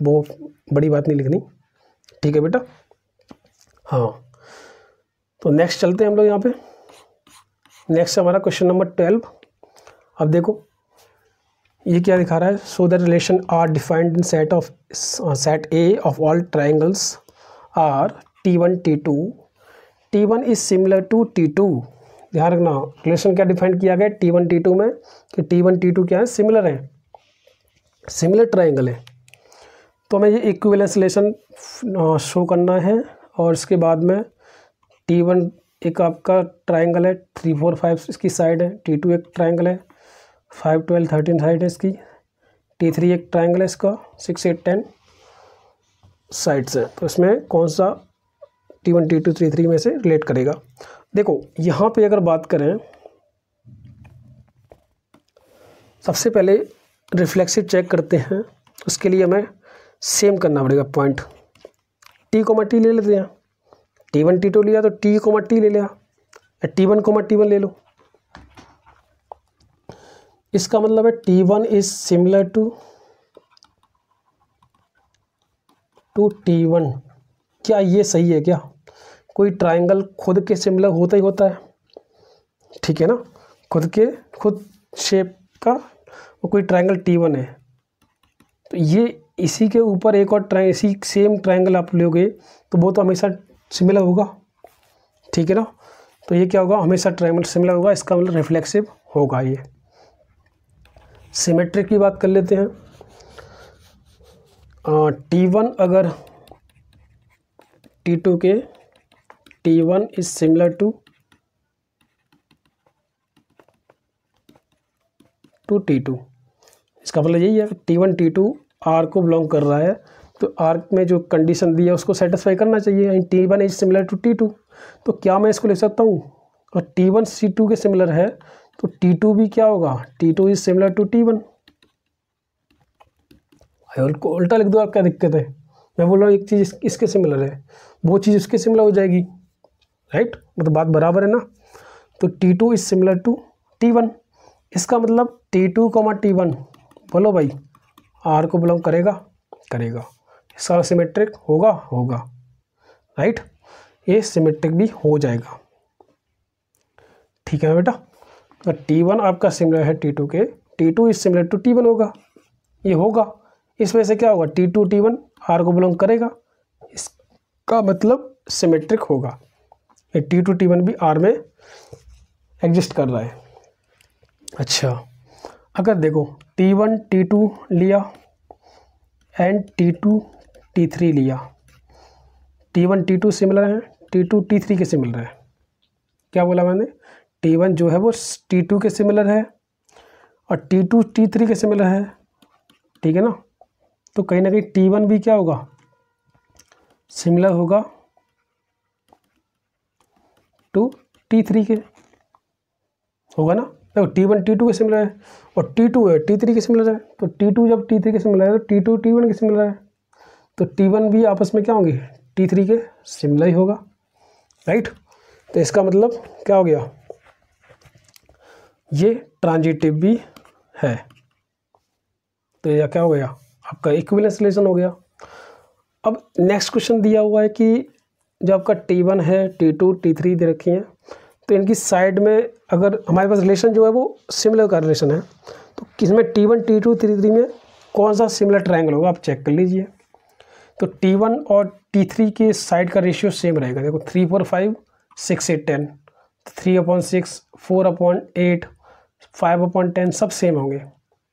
वो बड़ी बात नहीं लिखनी, ठीक है बेटा। हाँ, तो नेक्स्ट चलते हैं हम लोग यहाँ पे। नेक्स्ट हमारा क्वेश्चन नंबर 12। अब देखो ये क्या दिखा रहा है, so the relation R defined in set A of all triangles R T1 T2, T1 is similar to T2। ध्यान रखना रिलेशन क्या डिफाइंड किया गया T1 T2 में कि T1 T2 क्या है, सिमिलर है, सिमिलर ट्राइंगल है। तो हमें ये इक्विवेलेंस रिलेशन शो करना है, और इसके बाद में T1 एक आपका ट्राइंगल है, 3 4 5 इसकी साइड है, T2 एक ट्राइंगल है, 5 12 13 साइड है इसकी, T3 एक ट्राइंगल है इसका, 6 8 10 साइड्स है। तो इसमें कौन सा T1 T2 T3 में से रिलेट करेगा। देखो यहाँ पे अगर बात करें, सबसे पहले रिफ्लेक्सिव चेक करते हैं, उसके लिए हमें सेम करना पड़ेगा पॉइंट। T, T ले लेते हैं, T1 T2 लिया तो T, T ले लिया, T1, T1 ले लो। इसका मतलब है T1 is similar to T1। क्या ये सही है क्या? कोई ट्राइंगल खुद के सिमिलर होता ही होता है, ठीक है ना, खुद शेप का वो कोई ट्राइंगल T1 है, तो ये इसी के ऊपर एक और इसी सेम ट्राइंगल आप लोगे तो वो तो हमेशा सिमिलर होगा, ठीक है ना। तो ये क्या होगा, हमेशा ट्राइंगल सिमिलर होगा, इसका मतलब रिफ्लेक्सिव होगा। ये सिमेट्रिक की बात कर लेते हैं। T1 अगर T2 के T1 is similar to T2, इसका मतलब यही है T1 T2 R को बिलोंग कर रहा है, तो R में जो कंडीशन दी है उसको सेटिस्फाई करना चाहिए। T1 is similar to T2, तो क्या मैं इसको लिख सकता हूँ, और T1 C2 के सिमिलर है तो T2 भी क्या होगा, T2 is similar to T1। उल्टा लिख दो, आप क्या दिक्कत है, मैं बोल रहा हूँ एक चीज़ इसके सिमिलर है वो चीज़ उसके सिमिलर हो जाएगी, राइट, मतलब बात बराबर है ना। तो T2 is similar to T1, इसका मतलब T2, T1 बोलो भाई R को बिलोंग करेगा, इसका सिमेट्रिक होगा, राइट, ये सिमेट्रिक भी हो जाएगा, ठीक है बेटा। तो T1 आपका सिमिलर है T2 के, T2 is similar to T1 होगा, ये होगा, इस वजह से क्या होगा, T2 T1 R को बिलोंग करेगा, इसका मतलब सिमेट्रिक होगा। ये T2 T1 भी R में एग्जिस्ट कर रहा है। अच्छा, अगर देखो T1 T2 लिया एंड T2 T3 लिया, T1 T2 सिमिलर है, T2 T3 के सिमिलर है। क्या बोला मैंने? T1 जो है वो T2 के सिमिलर है और T2 T3 के सिमिलर है, ठीक है ना। तो कहीं ना कहीं T1 भी क्या होगा? सिमिलर होगा टू T3 के, होगा ना। देखो T1 T2 के सिमिलर है और T2 है T3 के सिमिलर है, तो T2 जब T3 के सिमिलर है तो T2 T1 के सिमिलर है, तो T1 भी आपस में क्या होंगे? T3 के सिमिलर ही होगा, राइट। तो इसका मतलब क्या हो गया? ये ट्रांजिटिव भी है। तो यह क्या हो गया? आपका इक्विवेलेंस रिलेशन हो गया। अब नेक्स्ट क्वेश्चन दिया हुआ है कि जो आपका T1 है, T2 T3 दे रखी हैं, तो इनकी साइड में अगर हमारे पास रिलेशन जो है वो सिमिलर का रिलेशन है, तो किसमें T1 T2 T3 में कौन सा सिमिलर ट्रायंगल होगा, आप चेक कर लीजिए। तो T1 और T3 के साइड का रेशियो सेम रहेगा। देखो 3 4 5 6 8 10, 3/6 4/8 5/10 सब सेम होंगे,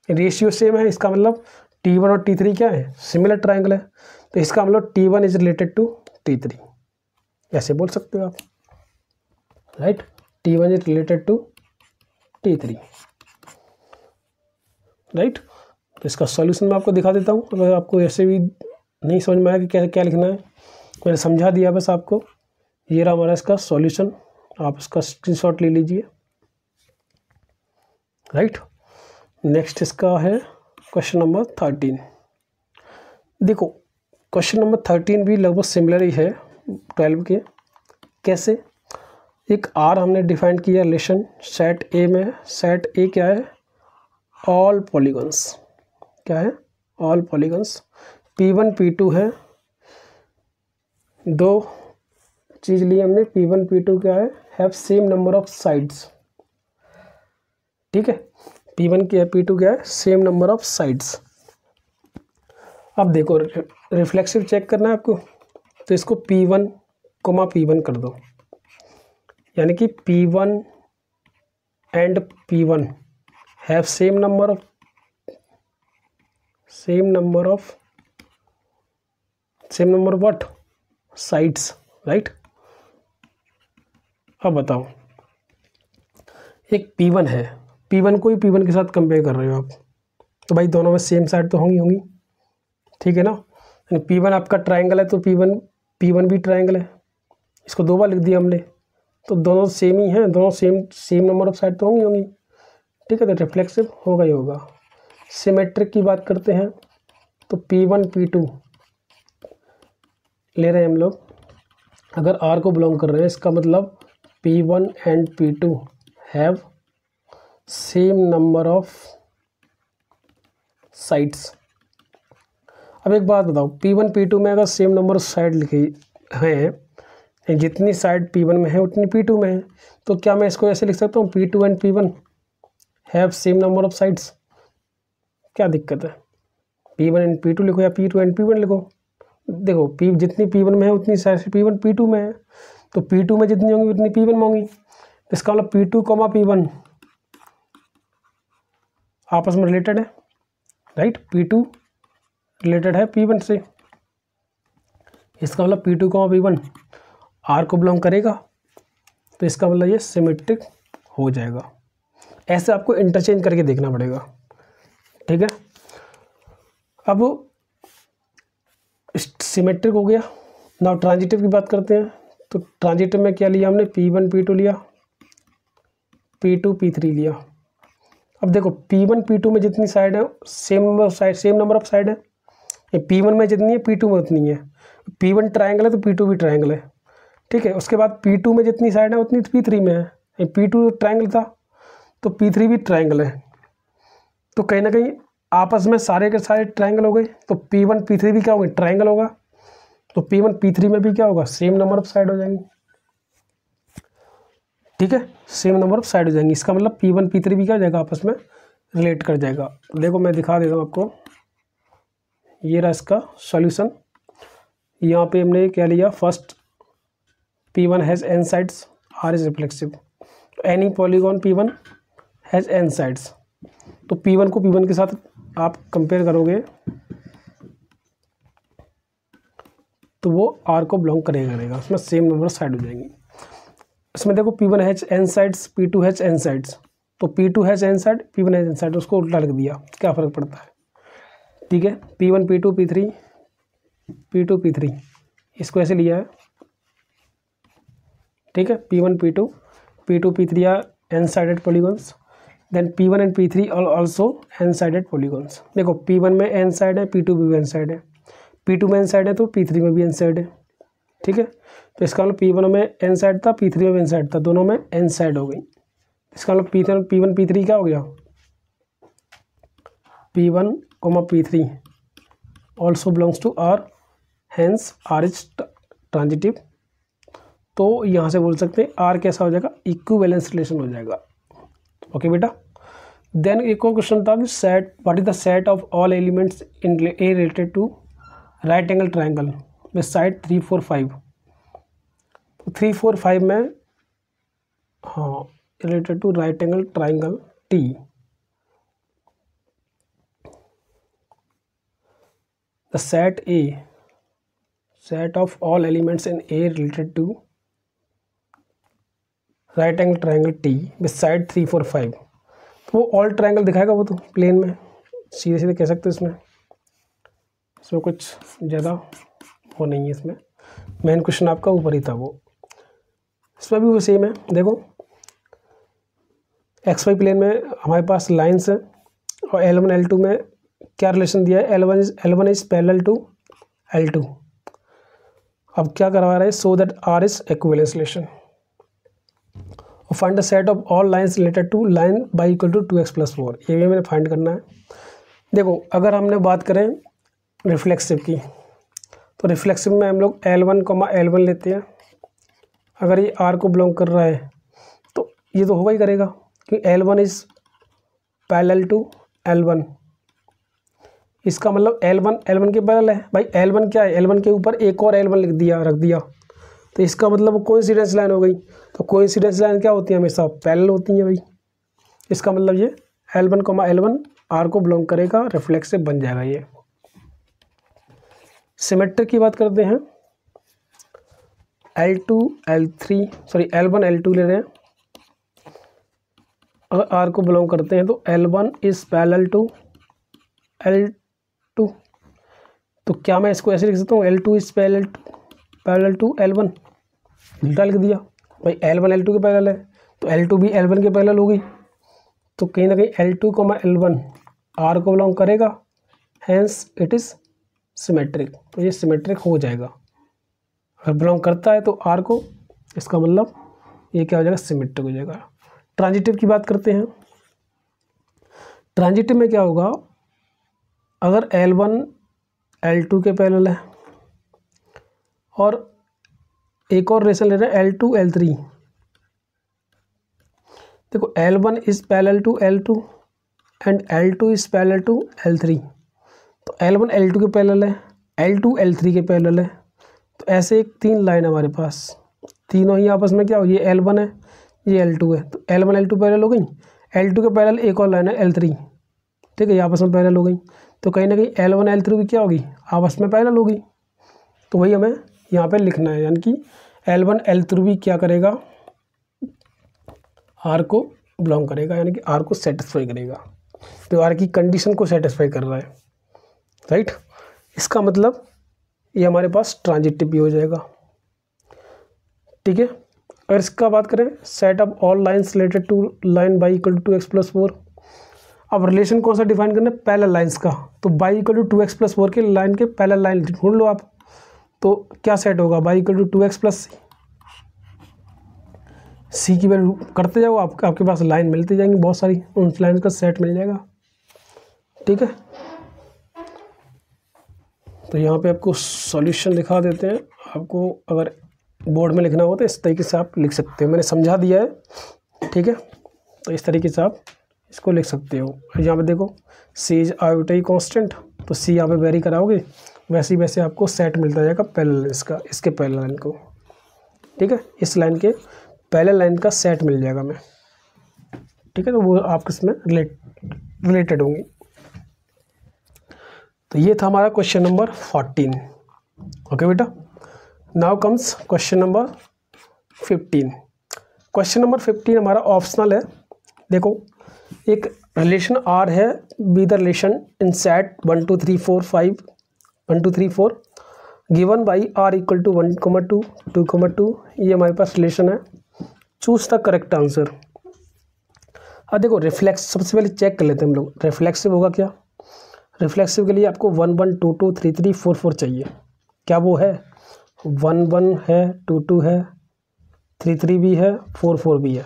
रेशियो सेम है। इसका मतलब T1 और T3 क्या है? सिमिलर ट्रायंगल है। तो इसका मतलब T1 is related to T3, ऐसे बोल सकते हो आप, right. T1 is related to T3, right. तो इसका सॉल्यूशन मैं आपको दिखा देता हूँ। अगर आपको ऐसे भी नहीं समझ में आया कि क्या क्या लिखना है, मैंने समझा दिया बस आपको। ये रहा हमारा इसका सॉल्यूशन, आप इसका स्क्रीनशॉट ले लीजिए, राइट। नेक्स्ट इसका है क्वेश्चन नंबर 13। देखो क्वेश्चन नंबर 13 भी लगभग सिमिलर ही है 12 के। कैसे? एक आर हमने डिफाइन किया रिलेशन सेट ए में। सेट ए क्या है? All polygons. क्या है? All polygons. P1 P2 है, दो चीज़ ली हमने। P1 P2 क्या है? Have same number of sides, ठीक है। P1 क्या है? P2 क्या है? Same number of sides. अब देखो रिफ्लेक्सिव चेक करना है आपको, तो इसको P1, P1 कर दो, यानी कि P1 and P1 have same number of what? Sides, right. अब बताओ, एक P1 है, P1 को ही P1 के साथ कंपेयर कर रहे हो आप, तो भाई दोनों में सेम साइड तो होंगी, ठीक है ना। यानी P1 आपका ट्रायंगल है तो P1 भी ट्रायंगल है। इसको दो बार लिख दिया हमने, तो दोनों सेम ही हैं, दोनों सेम नंबर ऑफ साइड तो होंगी, ठीक है। तो रिफ्लेक्सिव होगा ही होगा। सिमेट्रिक की बात करते हैं तो P1 P2 ले रहे हैं हम लोग, अगर R को बिलोंग कर रहे हैं, इसका मतलब P1 and P2 have same number of sides. अब एक बात बताओ, P1 P2 में अगर सेम नंबर ऑफ साइड लिखी हैं, जितनी साइड P1 में है उतनी P2 में है, तो क्या मैं इसको ऐसे लिख सकता हूँ P2 and P1 have same number of sides? क्या दिक्कत है? P1 एंड P2 लिखो या P2 एंड P1 लिखो। देखो जितनी P1 में है उतनी साइड P1 P2 में है, तो P2 में जितनी होंगी उतनी P1 में होंगी। इसका मतलब P2, P1 आपस में रिलेटेड है, राइट। P2 रिलेटेड है P1 से, इसका मतलब P2, P1 R को बिलोंग करेगा, तो इसका मतलब ये सिमेट्रिक हो जाएगा। ऐसे आपको इंटरचेंज करके देखना पड़ेगा, ठीक है। अब सिमेट्रिक हो गया। नाउ ट्रांजिटिव की बात करते हैं, तो ट्रांजिटिव में क्या लिया हमने? P1 P2 लिया, P2 P3 लिया। अब देखो P1 P2 में जितनी साइड है सेम नंबर ऑफ साइड है। P1 में जितनी है P2 में उतनी है। P1 ट्रायंगल है तो P2 भी ट्रायंगल है, ठीक है। उसके बाद P2 में जितनी साइड है उतनी P3 में है। P2 ट्रायंगल था तो P3 भी ट्रायंगल है, तो कहीं ना कहीं आपस में सारे के सारे ट्रायंगल हो गए, तो P1 P3 भी क्या होगा? ट्रायंगल होगा। तो P1 P3 में भी क्या होगा? सेम नंबर ऑफ साइड हो जाएंगी, ठीक है, सेम नंबर ऑफ साइड हो जाएंगी। इसका मतलब P1 P3 भी क्या हो जाएगा? आपस में रिलेट कर जाएगा। देखो मैं दिखा देता हूँ आपको, ये रहा इसका सॉल्यूशन। यहाँ पे हमने क्या लिया? First P1 has n sides, R is reflexive, any polygon P1 has n sides. तो P1 को P1 के साथ आप कंपेयर करोगे, तो वो आर को बिलोंग करेगा, उसमें सेम नंबर साइड हो जाएंगी। इसमें देखो P1H n sides, P2H n sides, तो P2H n side, P1H n side, उसको उल्टा लिख दिया, क्या फ़र्क पड़ता है, ठीक है। P1 P2 P3 P2 P3 इसको ऐसे लिया है, ठीक है। P1 P2 P2 P3 are n sided polygons, then P1 and P3 are also n sided polygons. देखो P1 में n साइड है, P2 में भी n साइड है, P2 में n साइड है तो P3 में भी n साइड है, ठीक है। तो इसका मतलब P1 में n साइड था, P3 में भी n साइड था, दोनों में n साइड हो गई। इसका मतलब P1 P3 क्या हो गया, P1, P3 also belongs to R, hence R is transitive. तो यहाँ से बोल सकते हैं R कैसा हो जाएगा, इक्विवेलेंस रिलेशन हो जाएगा। ओके बेटा। देन एक और क्वेश्चन था कि set, what is the set of all elements in A related to right angle triangle with side 3, 4, 5। 3, 4, 5 में, हाँ, related to right angle triangle T, the set A, set of all elements in A related to right angle triangle T with side 3, 4, 5। तो वो all triangle दिखाएगा, वो तो plane में सीधे सीधे कह सकते हो। इसमें कुछ ज़्यादा वो नहीं है, इसमें मेन क्वेश्चन आपका ऊपर ही था वो। इसमें भी वो सेम है। देखो XY प्लेन में हमारे पास लाइंस है और L1 L2 में क्या रिलेशन दिया है, L1 is parallel to L2। अब क्या करवा रहा है, so that R is equivalence relation, और find the set of all lines related to line y equal to 2x+4। ये भी हमें फाइंड करना है। देखो अगर हमने बात करें रिफ्लेक्सिव की, तो रिफ्लेक्सिव में हम लोग L1, L1 लेते हैं। अगर ये R को बिलोंग कर रहा है तो ये तो होगा ही करेगा, कि L1 is parallel to L1। इसका मतलब L1 के पैरेलल है। भाई L1 क्या है, L1 के ऊपर एक और L1 रख दिया, तो इसका मतलब वो कोइंसिडेंस लाइन हो गई। तो कोइंसिडेंस लाइन क्या होती है, हमेशा पैरेलल होती है भाई। इसका मतलब ये L1, L1 R को बिलोंग करेगा, रिफ्लेक्सिव बन जाएगा ये। सिमेट्रिक की बात करते हैं, L1 L2 ले रहे हैं, अगर R को बिलोंग करते हैं तो L1 is parallel to L2। तो क्या मैं इसको ऐसे लिख सकता हूँ, L2 is parallel to L1, उल्टा लिख दिया। भाई L1 L2 के पैरेलल है तो L2 भी L1 के पैरेलल हो गई। तो कहीं ना कहीं L2, L1 R को बिलोंग करेगा, हैंस इट इज़ सिमेट्रिक। तो ये सिमेट्रिक हो जाएगा, अगर बिलोंग करता है तो R को, इसका मतलब ये क्या हो जाएगा, सिमेट्रिक हो जाएगा। ट्रांजिटिव की बात करते हैं। ट्रांजिटिव में क्या होगा, अगर L1 L2 के पैरेलल है और एक और रिलेशन ले रहे हैं L2 L3। देखो L1 is parallel to L2 and L2 is parallel to L3। तो L1 L2 के पैरेलल है, L2 L3 के पैरेलल है। तो ऐसे एक 3 लाइन हमारे पास, तीनों ही आपस में क्या हो, ये L1 है, ये L2 है, तो L1 L2 पैरेलल हो गई। L2 के पैरेलल एक और लाइन है L3, ठीक है, ये आपस में पैरेलल हो गई। तो कहीं ना कहीं L1 L3 भी क्या होगी, आपस में पैरेलल होगी। तो वही हमें यहाँ पे लिखना है, यानी कि L1 L3 भी क्या करेगा, R को बिलोंग करेगा, यानी कि R को सेटिस्फाई करेगा। तो R की कंडीशन को सेटिस्फाई कर रहा है, राइट। इसका मतलब ये हमारे पास ट्रांजिटिव भी हो जाएगा, ठीक है। अगर इसका बात करें, set of all lines related to line y equal to 2x+4। अब रिलेशन कौन सा डिफाइन करना है, पैरेलल लाइंस का। तो बाई इक्वल टू 2x+4 के लाइन के पैरेलल लाइन ढूंढ लो आप, तो क्या सेट होगा, बाई इक्वल टू 2x+c। सी की वैल्यू करते जाओ, आपके पास लाइन मिलती जाएंगी बहुत सारी, उन लाइन का सेट मिल जाएगा, ठीक है। तो यहाँ पे आपको सॉल्यूशन दिखा देते हैं। आपको अगर बोर्ड में लिखना हो तो इस तरीके से आप लिख सकते हो, मैंने समझा दिया है, ठीक है। तो इस तरीके से आप इसको लिख सकते हो। यहाँ पे देखो सी इज आर्बिट्रेरी कांस्टेंट, तो सी यहाँ पे वेरी कराओगे, वैसे ही वैसे आपको सेट मिलता जाएगा पैरेलल इसका, इसके पैरेलल लाइन को, ठीक है। इस लाइन के पैरेलल लाइन का सेट मिल जाएगा हमें, ठीक है। तो वो आपके इसमें रिलेटेड होंगी। तो ये था हमारा क्वेश्चन नंबर 14। ओके बेटा। Now comes question number 15। Question number 15 हमारा ऑप्शनल है। देखो, एक रिलेशन आर है, be the relation in set 1 2 3 4 5 1 2 3 4 given by R equal to 1 2 2 2। ये हमारे पास रिलेशन है। Choose the correct answer. अब देखो रिफ्लेक्स सबसे पहले चेक कर लेते हैं हम लोग, रिफ्लेक्सिव होगा क्या। रिफ्लेक्सिव के लिए आपको 1 1 2 2 3 3 4 4 चाहिए। क्या वो है? 1 1 है, 2 2 है, 3 3 भी है, 4 4 भी है।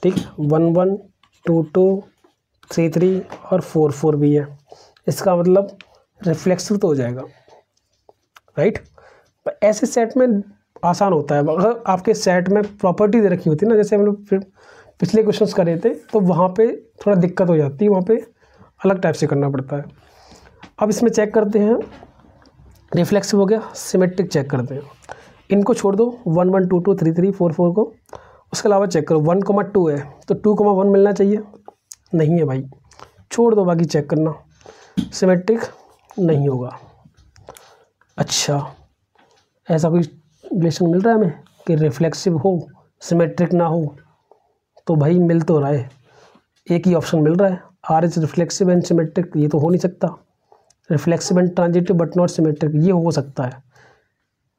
ठीक, 1 1 2 2 3 3 और 4 4 भी है। इसका मतलब रिफ्लेक्सिव तो हो जाएगा, राइट। ऐसे सेट में आसान होता है। अगर आपके सेट में प्रॉपर्टी दे रखी होती है ना, जैसे हम लोग फिर पिछले क्वेश्चंस कर रहे थे, तो वहाँ पे थोड़ा दिक्कत हो जाती है, वहाँ पे अलग टाइप से करना पड़ता है। अब इसमें चेक करते हैं, रिफ्लेक्सिव हो गया, सिमेट्रिक चेक करते हैं। इनको छोड़ दो, 1 1 2 2 3 3 4 4 को। उसके अलावा चेक करो, 1 2 है तो 2 1 मिलना चाहिए, नहीं है भाई, छोड़ दो, बाकी चेक करना। सिमेट्रिक नहीं होगा। अच्छा, ऐसा कोई रिलेशन मिल रहा है हमें कि रिफ्लेक्सिव हो सिमेट्रिक ना हो? तो भाई मिल तो रहा है, एक ही ऑप्शन मिल रहा है, R is reflexive and symmetric. ये तो हो नहीं सकता। Reflexive and transitive but not symmetric, ये हो सकता है।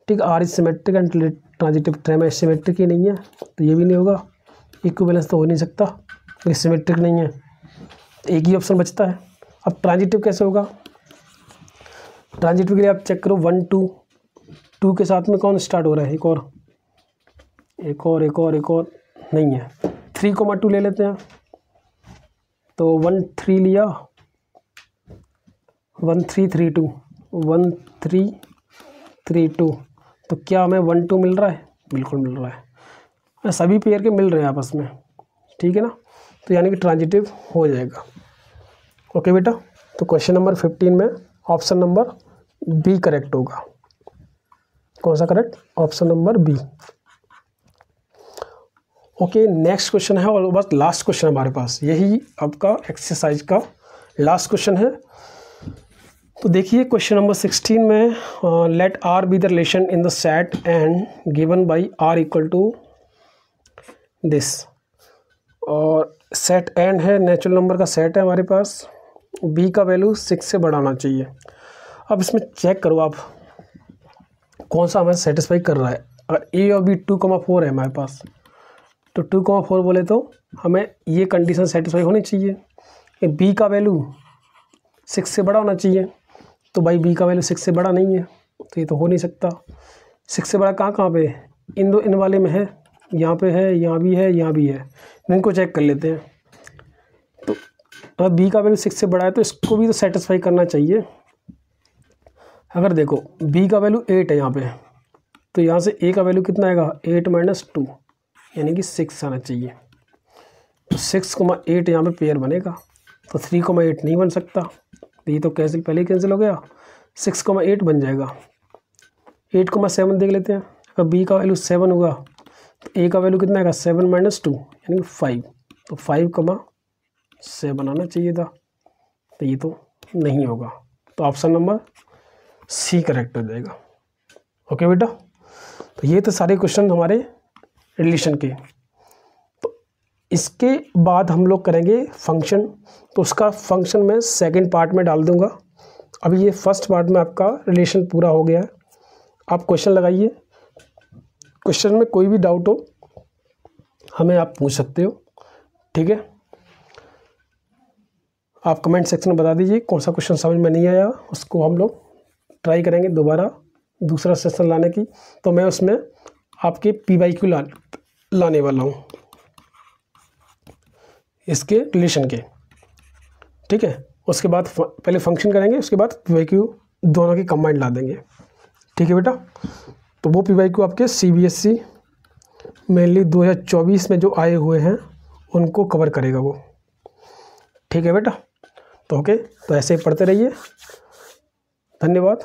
ठीक, R is symmetric and transitive, ट्रेम सिमेट्रिक ही नहीं है तो ये भी नहीं होगा। इक्विवेलेंस तो हो नहीं सकता, ये सिमेट्रिक नहीं है, एक ही ऑप्शन बचता है। अब ट्रांजिटिव कैसे होगा? ट्रांजिटिव के लिए आप चेक करो, 1 2 2 के साथ में कौन स्टार्ट हो रहा है? एक और नहीं है। 3 2 ले लेते हैं, तो 1 3 लिया, 1 3 3 2 1 3 3 2। तो क्या हमें 1 2 मिल रहा है? बिल्कुल मिल रहा है, सभी पेयर के मिल रहे हैं आपस में, ठीक है ना। तो यानी कि ट्रांजिटिव हो जाएगा। ओके बेटा, तो क्वेश्चन नंबर 15 में ऑप्शन नंबर बी करेक्ट होगा। कौन सा correct? Option number B. Okay, next question है और बस लास्ट क्वेश्चन हमारे पास, यही आपका एक्सरसाइज का लास्ट क्वेश्चन है। तो देखिए क्वेश्चन नंबर 16 में, let R be the relation in the set N given by R equal to this. और सेट एंड है, नेचुरल नंबर का सेट है हमारे पास, बी का वैल्यू 6 से बढ़ाना चाहिए। अब इसमें चेक करो आप कौन सा हमें सेटिस्फाई कर रहा है। अगर ए और बी 2 4 है हमारे पास, तो 2 4 बोले तो हमें ये कंडीशन सेटिस्फाई होनी चाहिए कि बी का वैल्यू 6 से बड़ा होना चाहिए। तो भाई बी का वैल्यू 6 से बड़ा नहीं है, तो ये तो हो नहीं सकता। 6 से बड़ा कहाँ पे? इन वाले में है, यहाँ पे है, यहाँ भी है, यहाँ भी है। इनको चेक कर लेते हैं। तो अगर बी का वैल्यू 6 से बड़ा है तो इसको भी तो सेटिस्फाई करना चाहिए। अगर देखो बी का वैल्यू 8 है यहाँ पे, तो यहाँ से ए का वैल्यू कितना आएगा? 8 - 2 यानी कि 6 आना चाहिए। तो 6,8 यहाँ पे पेयर बनेगा, तो 3,8 नहीं बन सकता, तो ये तो कैंसिल, पहले ही कैंसिल हो गया। 6,8 बन जाएगा। 8,7 देख लेते हैं। अगर बी का वैल्यू 7 होगा तो ए का वैल्यू कितना आएगा? 7 - 2 यानी कि 5, तो 5,7 आना चाहिए था, तो ये तो नहीं होगा। तो ऑप्शन नंबर सी करेक्ट हो जाएगा। ओके बेटा, तो ये तो सारे क्वेश्चन हमारे रिलेशन के। तो इसके बाद हम लोग करेंगे फंक्शन, तो उसका फंक्शन मैं सेकंड पार्ट में डाल दूंगा। अभी ये फर्स्ट पार्ट में आपका रिलेशन पूरा हो गया है। आप क्वेश्चन लगाइए, क्वेश्चन में कोई भी डाउट हो हमें आप पूछ सकते हो, ठीक है। आप कमेंट सेक्शन में बता दीजिए कौन सा क्वेश्चन समझ में नहीं आया, उसको हम लोग ट्राई करेंगे दोबारा दूसरा सेशन लाने की। तो मैं उसमें आपके PYQ लाने वाला हूँ इसके रिलेशन के, ठीक है। उसके बाद पहले फंक्शन करेंगे, उसके बाद PYQ दोनों की कंबाइंड ला देंगे, ठीक है बेटा। तो वो PYQ आपके CBSE मेनली 2024 में जो आए हुए हैं उनको कवर करेगा वो, ठीक है बेटा। तो ओके, तो ऐसे ही पढ़ते रहिए। धन्यवाद।